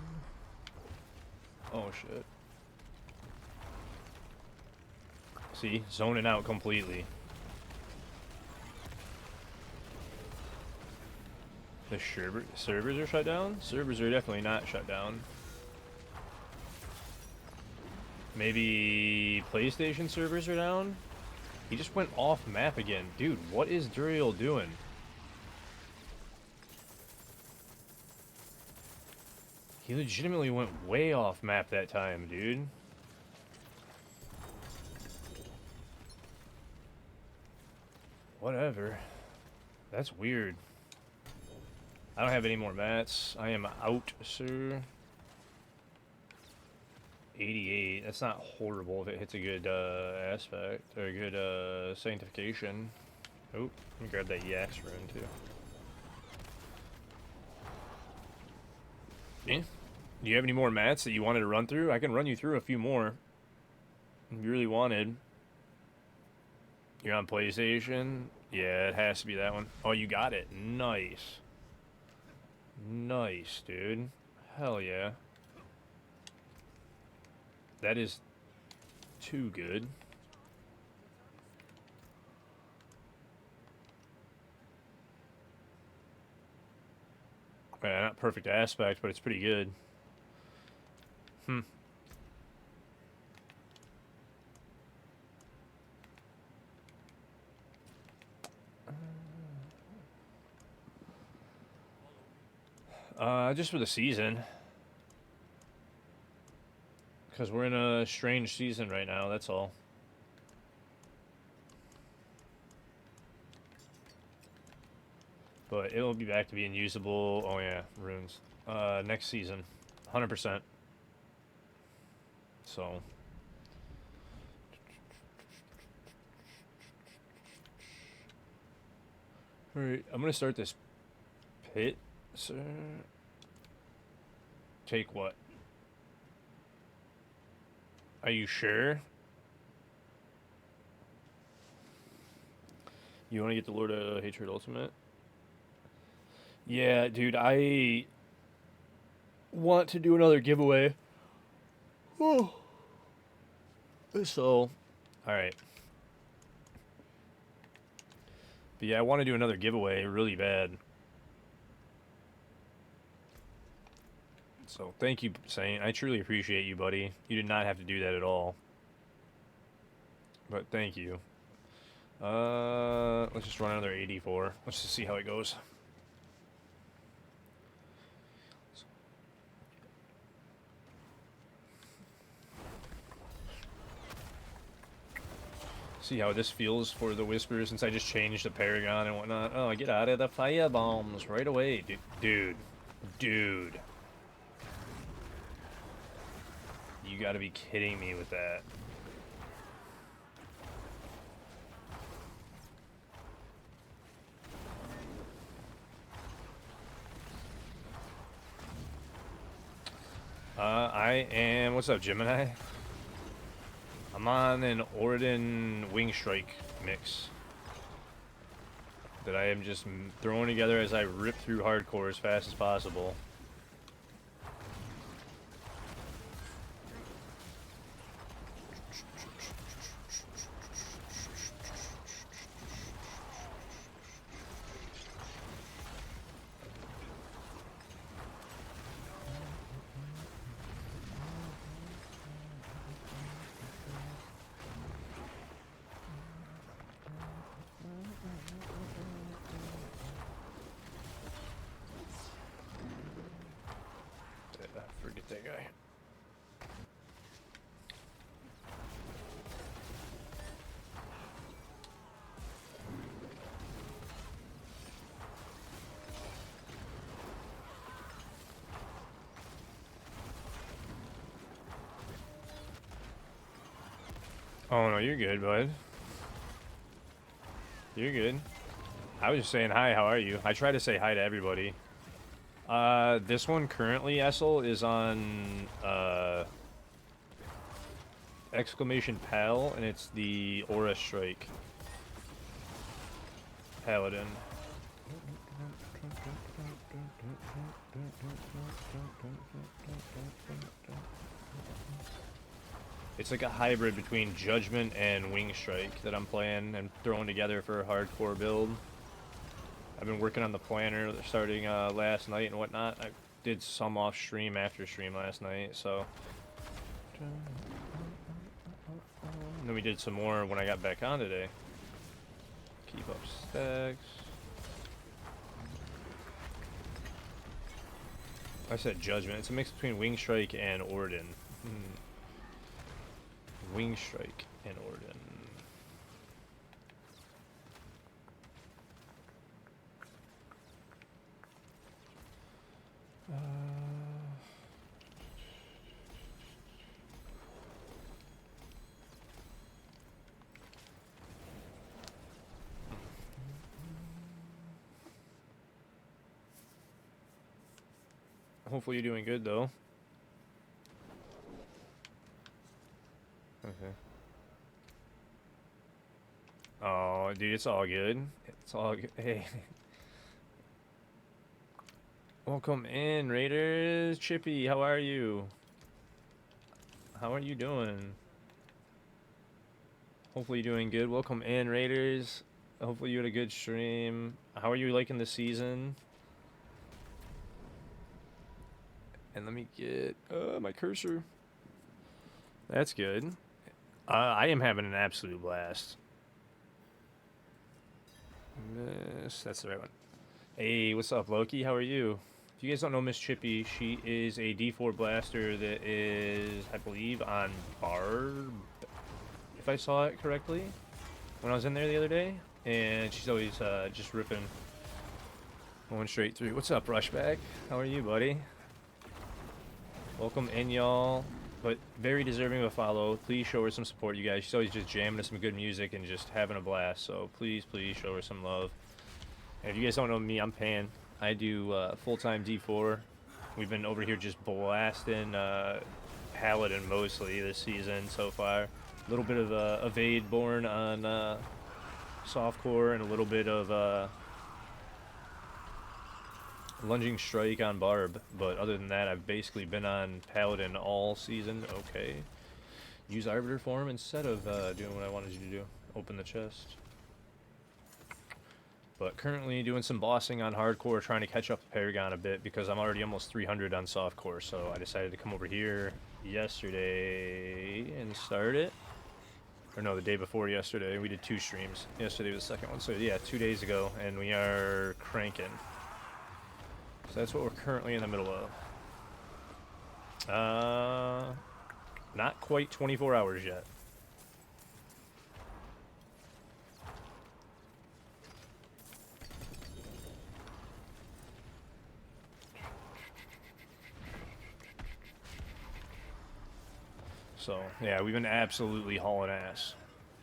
Oh shit. See? Zoning out completely. The servers are shut down? Servers are definitely not shut down. Maybe PlayStation servers are down? He just went off map again. Dude, what is Duriel doing? He legitimately went way off map that time, dude. Whatever. That's weird. I don't have any more mats. I am out, sir. 88. That's not horrible if it hits a good aspect or a good sanctification. Oh, let me grab that Yax rune too. Yeah. Do you have any more mats that you wanted to run through? I can run you through a few more. If you really wanted. You're on PlayStation? Yeah, it has to be that one. Oh, you got it. Nice. Nice, dude. Hell yeah. That is too good. Yeah, not perfect aspect, but it's pretty good. Just for the season. Because we're in a strange season right now, that's all. But it'll be back to being usable. Oh yeah, runes. Next season. 100%. So. Alright, I'm gonna start this pit, sir. Take what? Are you sure? You want to get the Lord of Hatred Ultimate? Yeah, dude, I want to do another giveaway. Oh. So, alright. But yeah, I want to do another giveaway really bad. So, thank you, Saint. I truly appreciate you, buddy. You did not have to do that at all. But thank you. Let's just run another 84. Let's just see how it goes. See how this feels for the Whispers since I just changed the Paragon and whatnot. Oh, get out of the fire bombs right away, dude. Dude. You gotta be kidding me with that. I am... What's up, Gemini? I'm on an Orden Wing Strike mix that I am just throwing together as I rip through hardcore as fast as possible. Forget that guy. Oh no, you're good, bud. You're good. I was just saying hi, how are you? I try to say hi to everybody. This one currently, Essel, is on, exclamation Pal, and it's the Aura Strike. Paladin. It's like a hybrid between Judgment and Wing Strike that I'm playing and throwing together for a hardcore build. I've been working on the planner starting last night and whatnot. I did some off stream after stream last night, so. And then we did some more when I got back on today. Keep up stacks. I said Judgment. It's a mix between Wing Strike and Orden. Wing Strike and Orden. Hopefully you're doing good though. Okay. Oh, dude, it's all good. It's all good. Hey. Welcome in, Raiders. Chippy, how are you? How are you doing? Hopefully you're doing good. Welcome in, Raiders. Hopefully you had a good stream. How are you liking the season? And let me get my cursor. That's good. I am having an absolute blast. That's the right one. Hey, what's up, Loki? How are you? If you guys don't know Miss Chippy, she is a D4 blaster that is, I believe, on Barb, if I saw it correctly, when I was in there the other day. And she's always just ripping, going straight through. What's up, Rushback? How are you, buddy? Welcome in, y'all. But very deserving of a follow. Please show her some support, you guys. She's always just jamming to some good music and just having a blast. So please, please show her some love. And if you guys don't know me, I'm Pan. I do full-time D4. We've been over here just blasting Paladin mostly this season so far. A little bit of Evade Born on softcore and a little bit of Lunging Strike on Barb, but other than that, I've basically been on Paladin all season. Okay. Use Arbiter form instead of doing what I wanted you to do. Open the chest. But currently doing some bossing on hardcore, trying to catch up to Paragon a bit because I'm already almost 300 on softcore, so I decided to come over here yesterday and start it. Or no, the day before yesterday. We did 2 streams. Yesterday was the second one, so yeah, 2 days ago, and we are cranking. So that's what we're currently in the middle of. Not quite 24 hours yet. So, yeah, we've been absolutely hauling ass.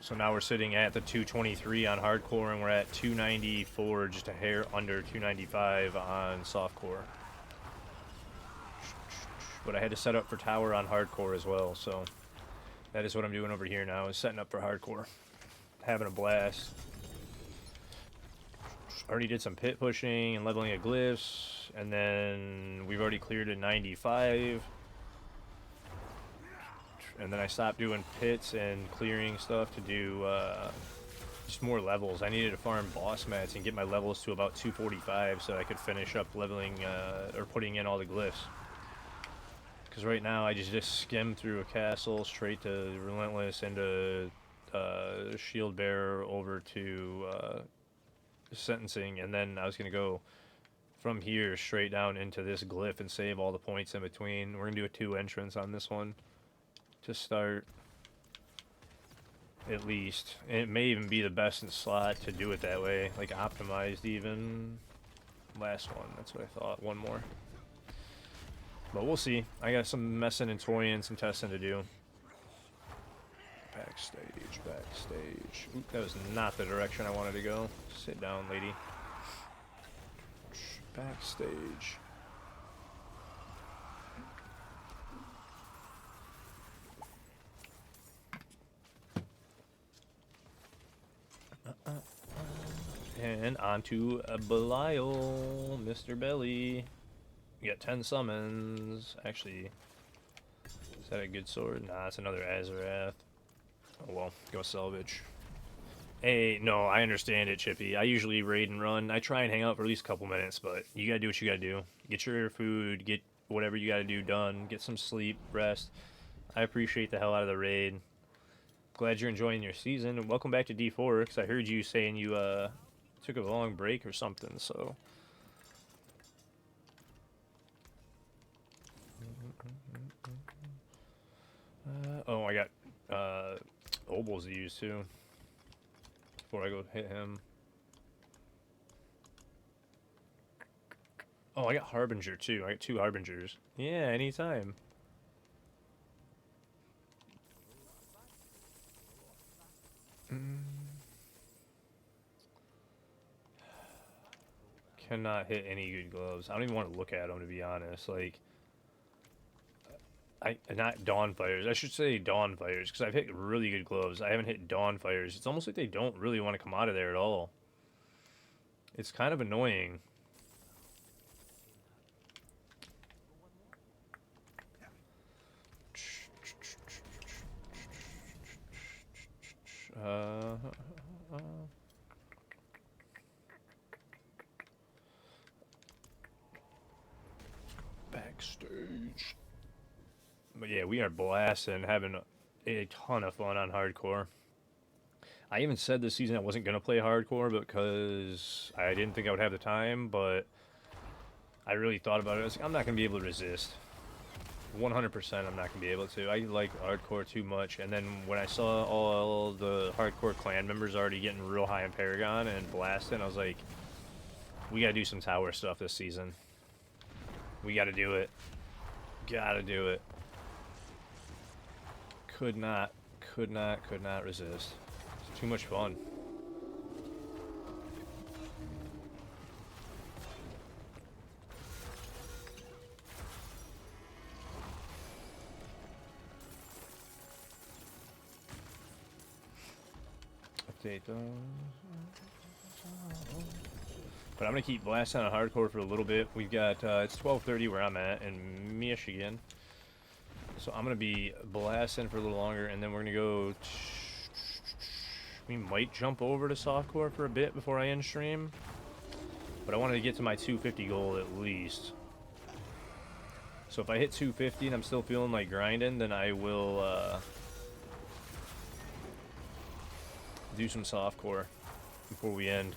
So now we're sitting at the 223 on hardcore, and we're at 294, just a hair under 295 on softcore. But I had to set up for tower on hardcore as well, so that is what I'm doing over here now, is setting up for hardcore. Having a blast. Already did some pit pushing and leveling of glyphs, and then we've already cleared a 95. And then I stopped doing pits and clearing stuff to do just more levels. I needed to farm boss mats and get my levels to about 245 so I could finish up leveling or putting in all the glyphs. Because right now I just skim through a castle straight to Relentless into Shield Bearer over to Sentencing, and then I was going to go from here straight down into this glyph and save all the points in between. We're going to do a 2 entrance on this one to start, at least. And it may even be the best in slot to do it that way, like optimized even. Last one, that's what I thought. One more. But we'll see. I got some messing and toying, some testing to do. Backstage, backstage. Oop, that was not the direction I wanted to go. Sit down, lady. Backstage. And on to Belial, Mr. Belly. We got 10 summons. Actually, Is that a good sword? Nah, it's another Azarath. Oh well, go salvage. Hey, no, I understand it, Chippy. I usually raid and run. I try and hang out for at least a couple minutes, but you gotta do what you gotta do. Get your food, get whatever you gotta do done, get some sleep, rest. I appreciate the hell out of the raid. Glad you're enjoying your season, and welcome back to D4, because I heard you saying you took a long break or something, so... oh, I got obols to use too before I go hit him. Oh, I got Harbinger too. I got 2 Harbingers. Yeah, anytime. Cannot hit any good gloves. I don't even want to look at them, to be honest. Like, not Dawn Fires. I should say Dawn Fires, because I've hit really good gloves. I haven't hit Dawn Fires. It's almost like they don't really want to come out of there at all. It's kind of annoying. Backstage. But yeah, we are blasting, having a ton of fun on hardcore. I even said this season I wasn't going to play hardcore because I didn't think I would have the time, but I really thought about it. I was like, I'm not going to be able to resist. 100% I'm not going to be able to. I like hardcore too much, and then when I saw all the hardcore clan members already getting real high in Paragon and blasting, I was like, we got to do some tower stuff this season. We got to do it. Gotta do it. Could not resist. It's too much fun. Update those. But I'm gonna keep blasting on hardcore for a little bit. We've got it's 12:30 where I'm at in Michigan, so I'm gonna be blasting for a little longer, and then we're gonna go. We might jump over to softcore for a bit before I end stream, but I wanted to get to my 250 goal at least. So if I hit 250 and I'm still feeling like grinding, then I will do some softcore before we end.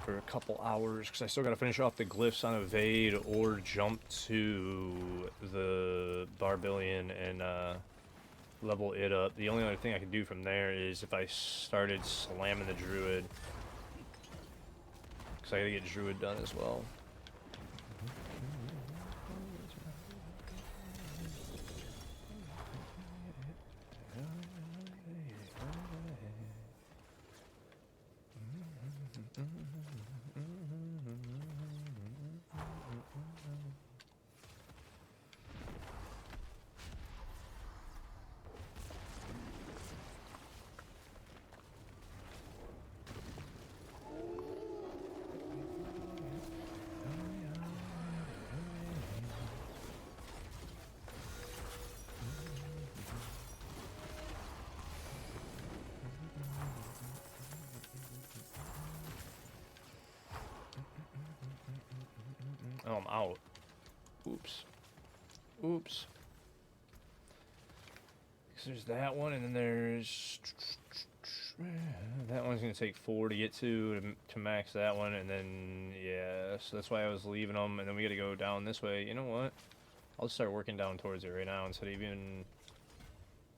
For a couple hours, because I still got to finish off the glyphs on evade or jump to the Barbarian and level it up. The only other thing I can do from there is if I started slamming the Druid, because I got to get Druid done as well. Oh, I'm out. Oops. Oops. Because there's that one, and then there's... That one's going to take 4 to get to max that one, and then, yeah, so that's why I was leaving them, and then we got to go down this way. You know what? I'll just start working down towards it right now instead of even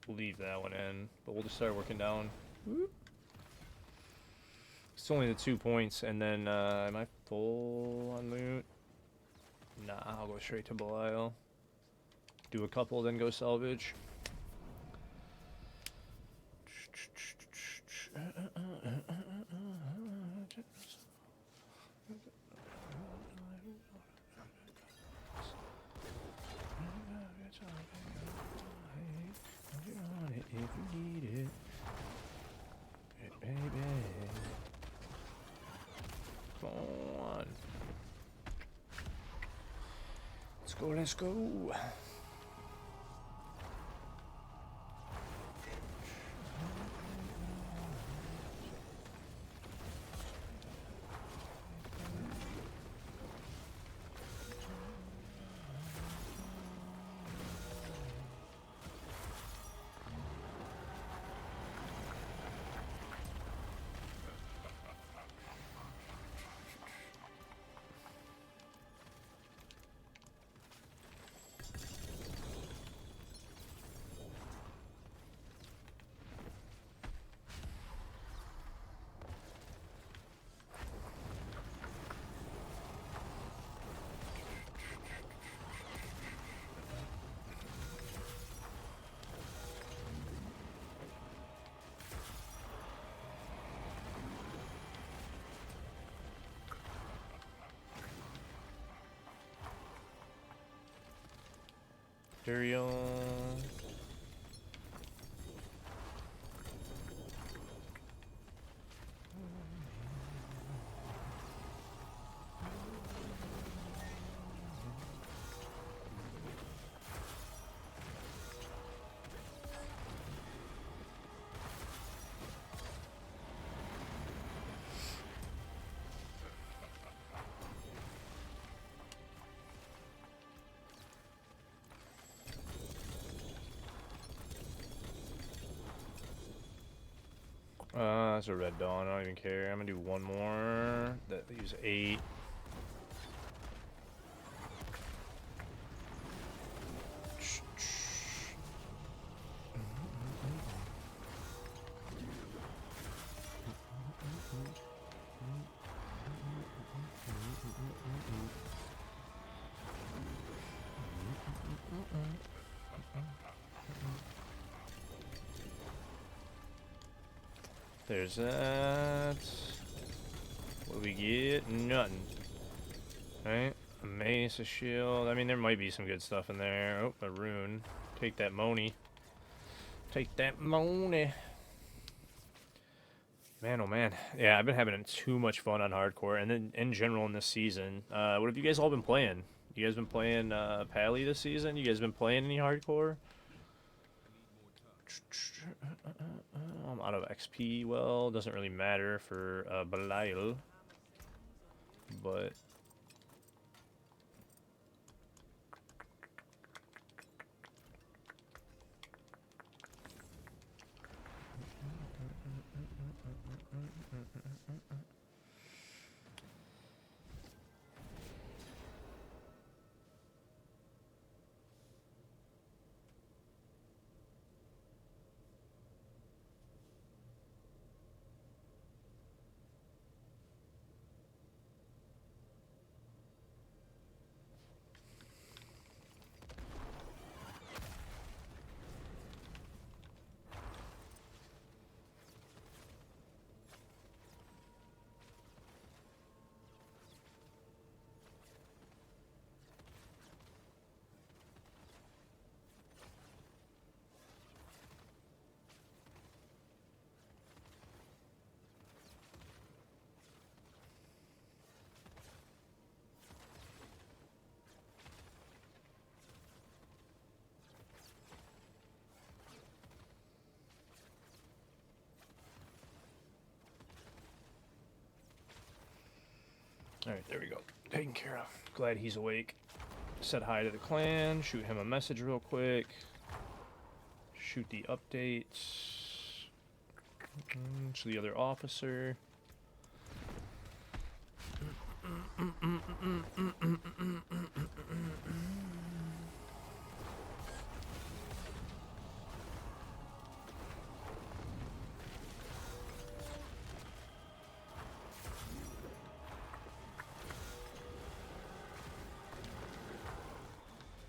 leave that one in. But we'll just start working down. Whoop. It's only the 2 points, and then, am I full on loot? Nah, I'll go straight to Belial. Do a couple, then go salvage. If you need it, baby. Come on. Let's go, let's go. Durion. That's a red dawn. I don't even care. I'm gonna do one more. That use 8. There's that. What do we get? Nothing. Right? A mace, a shield. I mean, there might be some good stuff in there. Oh, a rune. Take that money. Take that money. Man, oh man. Yeah, I've been having too much fun on hardcore, and then in general in this season. What have you guys all been playing? You guys been playing Pally this season? You guys been playing any hardcore? I'm out of XP. Well, doesn't really matter for Belial, but alright, there we go. Taken care of. Glad he's awake. Said hi to the clan. Shoot him a message real quick. Shoot the updates. To the other officer.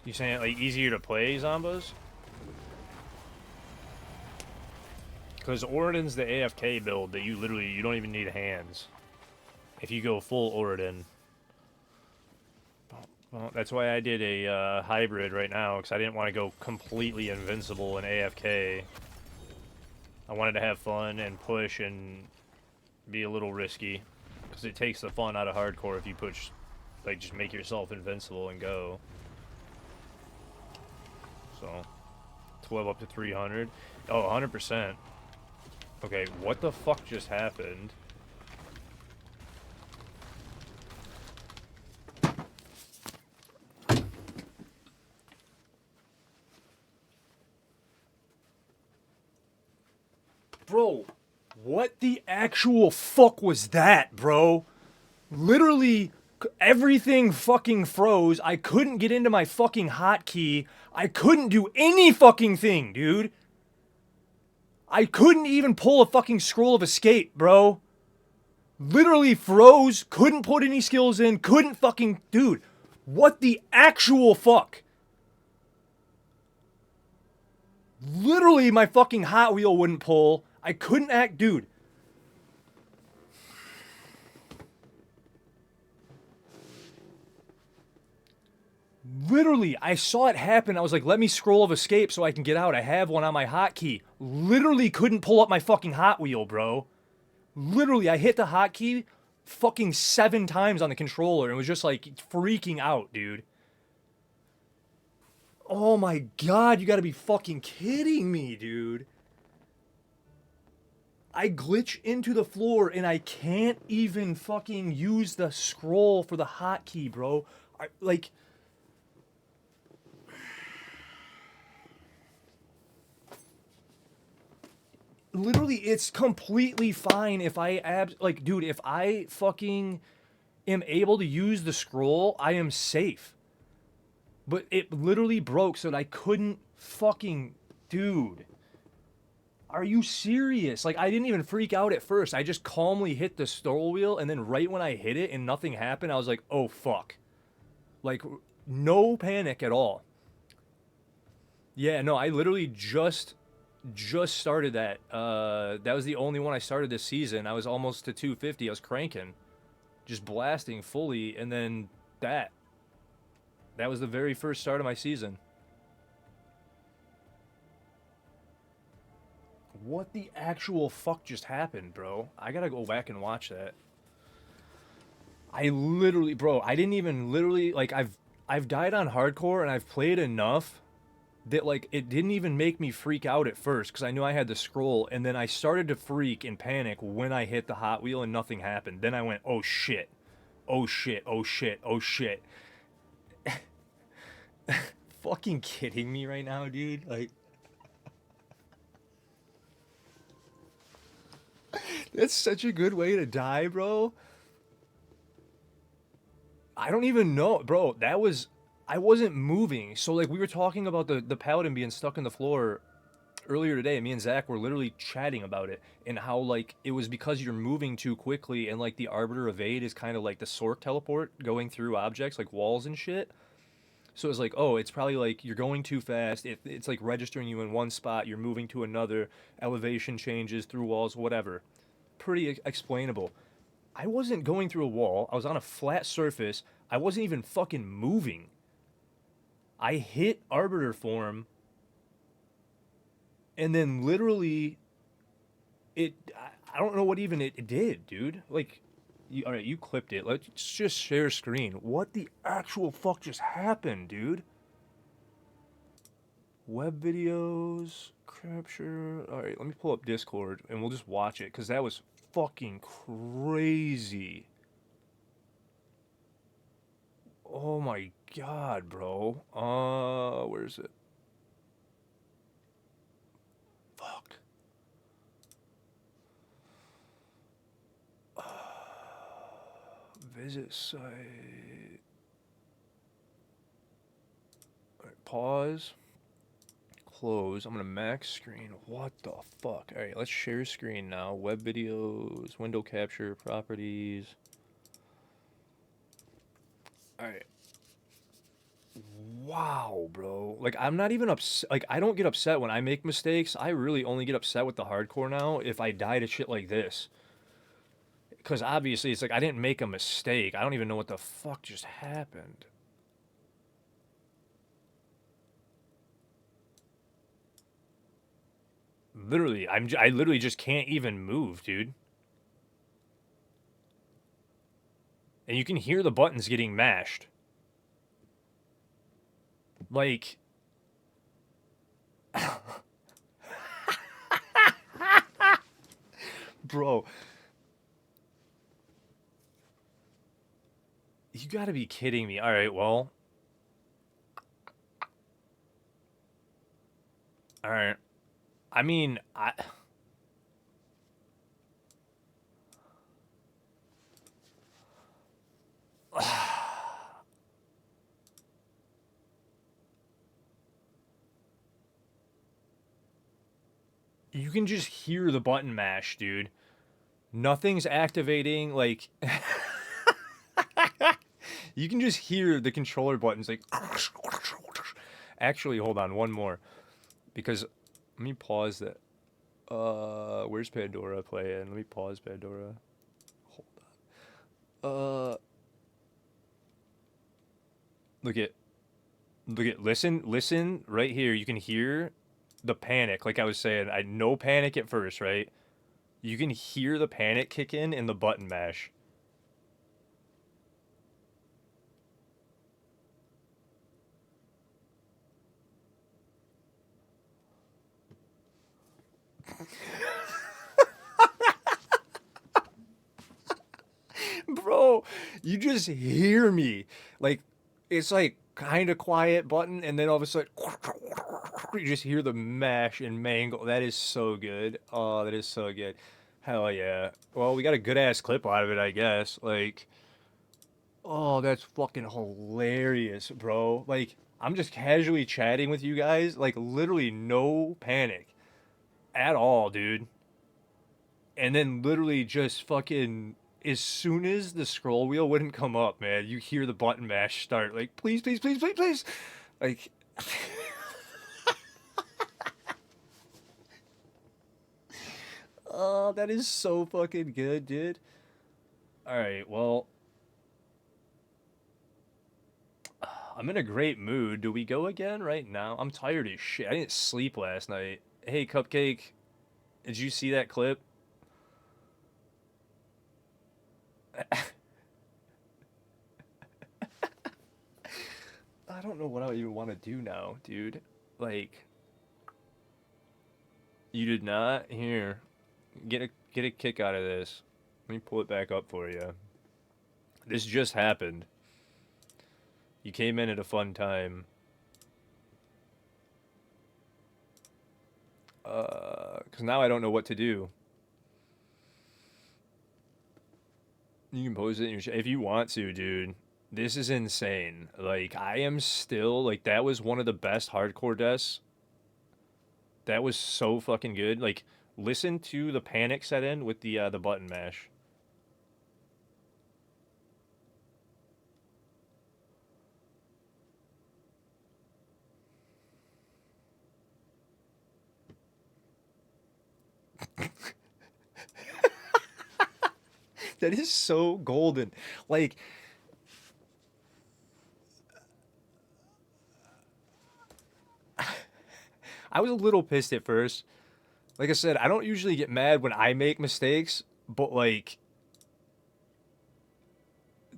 You saying like easier to play Zombas? Because Oridan's the AFK build that you don't even need hands. If you go full Oridan. Well, that's why I did a hybrid right now, because I didn't want to go completely invincible in AFK. I wanted to have fun and push and be a little risky, because it takes the fun out of hardcore if you push, like, just make yourself invincible and go. so 12 up to 300. Oh, 100%. Okay, what the fuck just happened? Bro, what the actual fuck was that, bro? Literally, everything fucking froze. I couldn't get into my fucking hotkey. I couldn't do any fucking thing, dude. I couldn't even pull a fucking scroll of escape, bro. Literally froze, couldn't put any skills in, couldn't fucking... Dude, what the actual fuck? Literally, my fucking Hot Wheel wouldn't pull. I couldn't act... Dude. Literally, I saw it happen. I was like, let me scroll of escape so I can get out. I have one on my hotkey. Literally couldn't pull up my fucking Hot Wheel, bro. Literally, I hit the hotkey fucking 7 times on the controller and was just like freaking out, dude. Oh my god, you gotta be fucking kidding me, dude. I glitch into the floor and I can't even fucking use the scroll for the hotkey, bro. Like... Literally, it's completely fine if I like, dude, if I fucking am able to use the scroll, I am safe. But it literally broke so that I couldn't fucking, dude. Are you serious? Like, I didn't even freak out at first. I just calmly hit the scroll wheel, and then right when I hit it and nothing happened, I was like, oh fuck. Like, no panic at all. Yeah, no, I literally just started that. That was the only one I started this season. I was almost to 250. I was cranking, just blasting fully, and then that was the very first start of my season. What the actual fuck just happened, bro? I gotta go back and watch that. I literally, bro, I didn't even literally, like, I've died on hardcore and I've played enough that, like, it didn't even make me freak out at first because I knew I had the scroll, and then I started to freak and panic when I hit the Hot Wheel and nothing happened. Then I went, oh shit, oh shit, oh shit, oh shit. Fucking kidding me right now, dude? Like, that's such a good way to die, bro. I don't even know, bro. That was... I wasn't moving. So, like, we were talking about the Paladin being stuck in the floor earlier today. Me and Zach were literally chatting about it and how, like, it was because you're moving too quickly, and, like, the Arbiter Evade is kind of like the Sork teleport going through objects, like walls and shit. So it's like, oh, it's probably like you're going too fast. It's like registering you in one spot, you're moving to another, elevation changes through walls, whatever. Pretty explainable. I wasn't going through a wall. I was on a flat surface. I wasn't even fucking moving. I hit Arbiter form, and then literally, I don't know what even it did, dude. Like, all right, you clipped it. Let's just share screen. What the actual fuck just happened, dude? Web videos, capture. All right, let me pull up Discord, and we'll just watch it, because that was fucking crazy. Oh my god, bro. Where is it? Fuck. Visit site. All right, pause. Close. I'm gonna max screen. What the fuck? All right, let's share screen now. Web videos, window capture, properties. All right. Wow, bro. Like, I'm not even upset. Like, I don't get upset when I make mistakes. I really only get upset with the hardcore now if I die to shit like this. Because obviously, it's like, I didn't make a mistake. I don't even know what the fuck just happened. Literally, I literally just can't even move, dude. And you can hear the buttons getting mashed. Like, Bro, you gotta be kidding me. All right, well, all right. I mean, you can just hear the button mash, dude. Nothing's activating. Like, you can just hear the controller buttons. Like, actually, hold on, one more because let me pause that. Where's Pandora playing? Let me pause Pandora. Hold on. Look at, listen right here. You can hear the panic. Like I was saying, I no panic at first, right? You can hear the panic kick in the button mash. Bro, you just hear me. Like, it's like kind of quiet button, and then all of a sudden, you just hear the mash and mangle. That is so good. Oh, that is so good. Hell yeah. Well, we got a good ass clip out of it, I guess. Like, oh, that's fucking hilarious, bro. Like, I'm just casually chatting with you guys, like, literally no panic at all, dude. And then literally just fucking as soon as the scroll wheel wouldn't come up, man, you hear the button mash start. Like, please, please, please, please, please. Like, oh, that is so fucking good, dude. All right, well, I'm in a great mood. Do we go again right now? I'm tired as shit. I didn't sleep last night. Hey, Cupcake, did you see that clip? I don't know what I even want to do now, dude. Like, you did not? Here, get a kick out of this. Let me pull it back up for you. This just happened. You came in at a fun time. Cause now I don't know what to do. You can pose it in your if you want to, dude. This is insane. Like I am still like that was one of the best hardcore deaths. That was so fucking good. Like listen to the panic set in with the button mash. That is so golden. Like I was a little pissed at first. Like I said, I don't usually get mad when I make mistakes, but like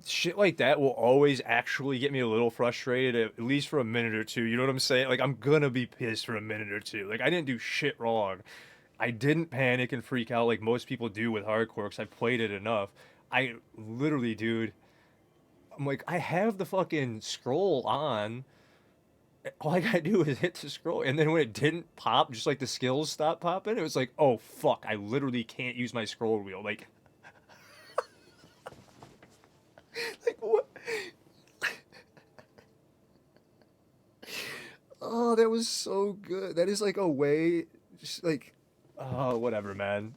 shit like that will always actually get me a little frustrated, at least for a minute or two. You know what I'm saying? Like I'm gonna be pissed for a minute or two. Like I didn't do shit wrong. I didn't panic and freak out like most people do with hardcore because I played it enough. I literally, dude, I'm like, I have the fucking scroll on. All I gotta do is hit the scroll, and then when it didn't pop, just like the skills stopped popping, it was like, oh fuck, I literally can't use my scroll wheel. Like what? Oh, that was so good. That is like a way, just like, oh, whatever, man.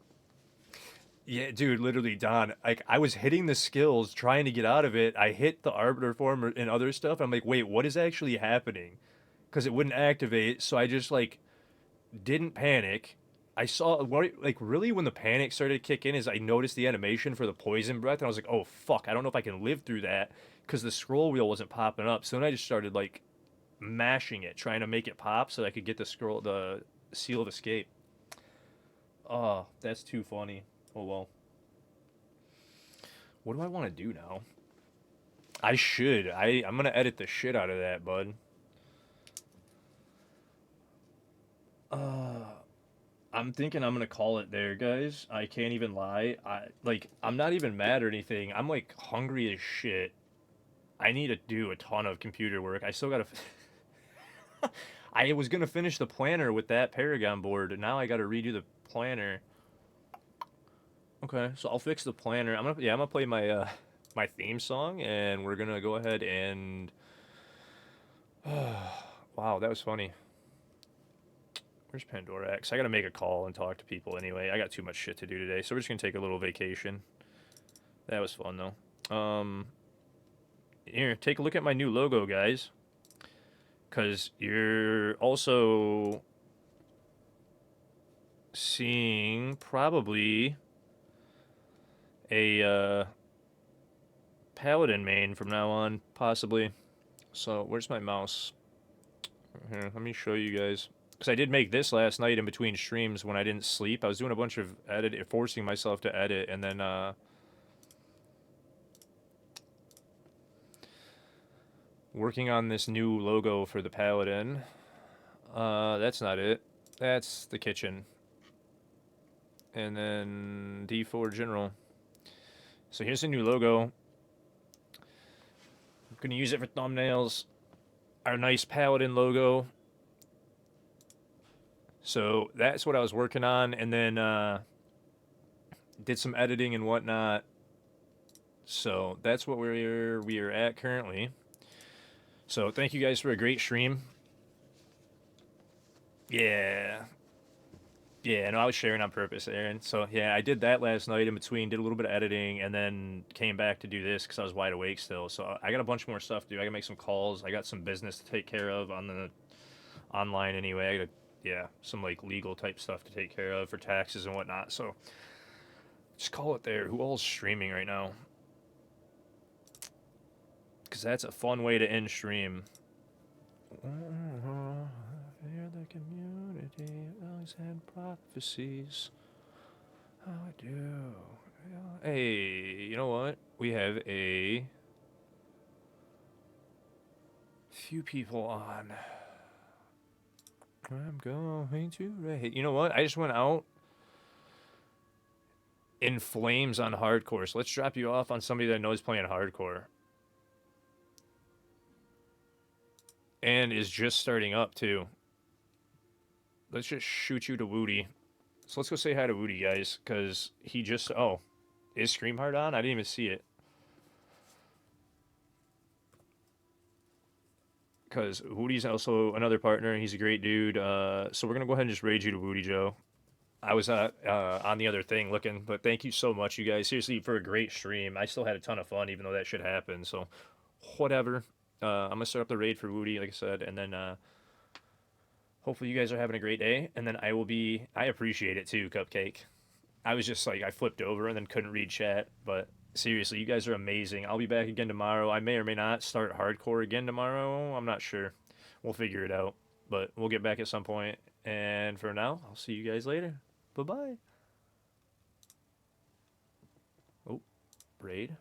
Yeah, dude, literally, Don. Like, I was hitting the skills, trying to get out of it. I hit the arbiter form and other stuff. I'm like, wait, what is actually happening? Because it wouldn't activate. So I just like didn't panic. I saw like really when the panic started to kick in is I noticed the animation for the poison breath and I was like, oh fuck, I don't know if I can live through that because the scroll wheel wasn't popping up. So then I just started like mashing it, trying to make it pop so I could get the seal of escape. Oh, that's too funny. Oh well. What do I want to do now? I should. I'm gonna edit the shit out of that, bud. Uh, I'm thinking I'm gonna call it there, guys. I can't even lie. I'm not even mad or anything. I'm like hungry as shit. I need to do a ton of computer work. I still gotta. I was gonna finish the planner with that Paragon board, and now I gotta redo the planner. Okay, so I'll fix the planner. I'm gonna play my my theme song, and we're gonna go ahead and. Wow, that was funny. Where's Pandorax? I gotta make a call and talk to people anyway. I got too much shit to do today, so we're just gonna take a little vacation. That was fun though. Here, take a look at my new logo, guys. Cause you're also seeing probably a Paladin main from now on, possibly. So where's my mouse? Here, let me show you guys. Because I did make this last night in between streams when I didn't sleep. I was doing a bunch of forcing myself to edit, and then working on this new logo for the Paladin. That's not it. That's the kitchen. And then D4 General. So here's the new logo. I'm gonna use it for thumbnails. Our nice Paladin logo. So that's what I was working on, and then did some editing and whatnot. So that's what we are at currently. So thank you guys for a great stream. Yeah. Yeah, no, I was sharing on purpose, Aaron. So yeah, I did that last night in between, did a little bit of editing, and then came back to do this because I was wide awake still. So I got a bunch more stuff to do. I gotta make some calls. I got some business to take care of on the online anyway. I gotta, yeah, some like legal type stuff to take care of for taxes and whatnot. So just call it there. Who all's streaming right now? Because that's a fun way to end stream. Fear the community, always had prophecies. How I do. Hey, you know what? We have a few people on. I'm going to raid. You know what? I just went out in flames on hardcore. So let's drop you off on somebody that knows playing hardcore. And is just starting up too. Let's just shoot you to Woody. So let's go say hi to Woody, guys, because he just. Oh, is Scream Hard on? I didn't even see it. Because Woody's also another partner. He's a great dude. So we're gonna go ahead and just raid you to Woody Joe. I was on the other thing looking, but thank you so much, you guys. Seriously, for a great stream. I still had a ton of fun, even though that shit happened. So, whatever. I'm gonna start up the raid for Woody, like I said, and then hopefully you guys are having a great day. And then I will be. I appreciate it too, Cupcake. I was just like I flipped over and then couldn't read chat, but seriously, you guys are amazing. I'll be back again tomorrow. I may or may not start hardcore again tomorrow. I'm not sure. We'll figure it out, but we'll get back at some point. And for now, I'll see you guys later. Bye bye. Oh, raid.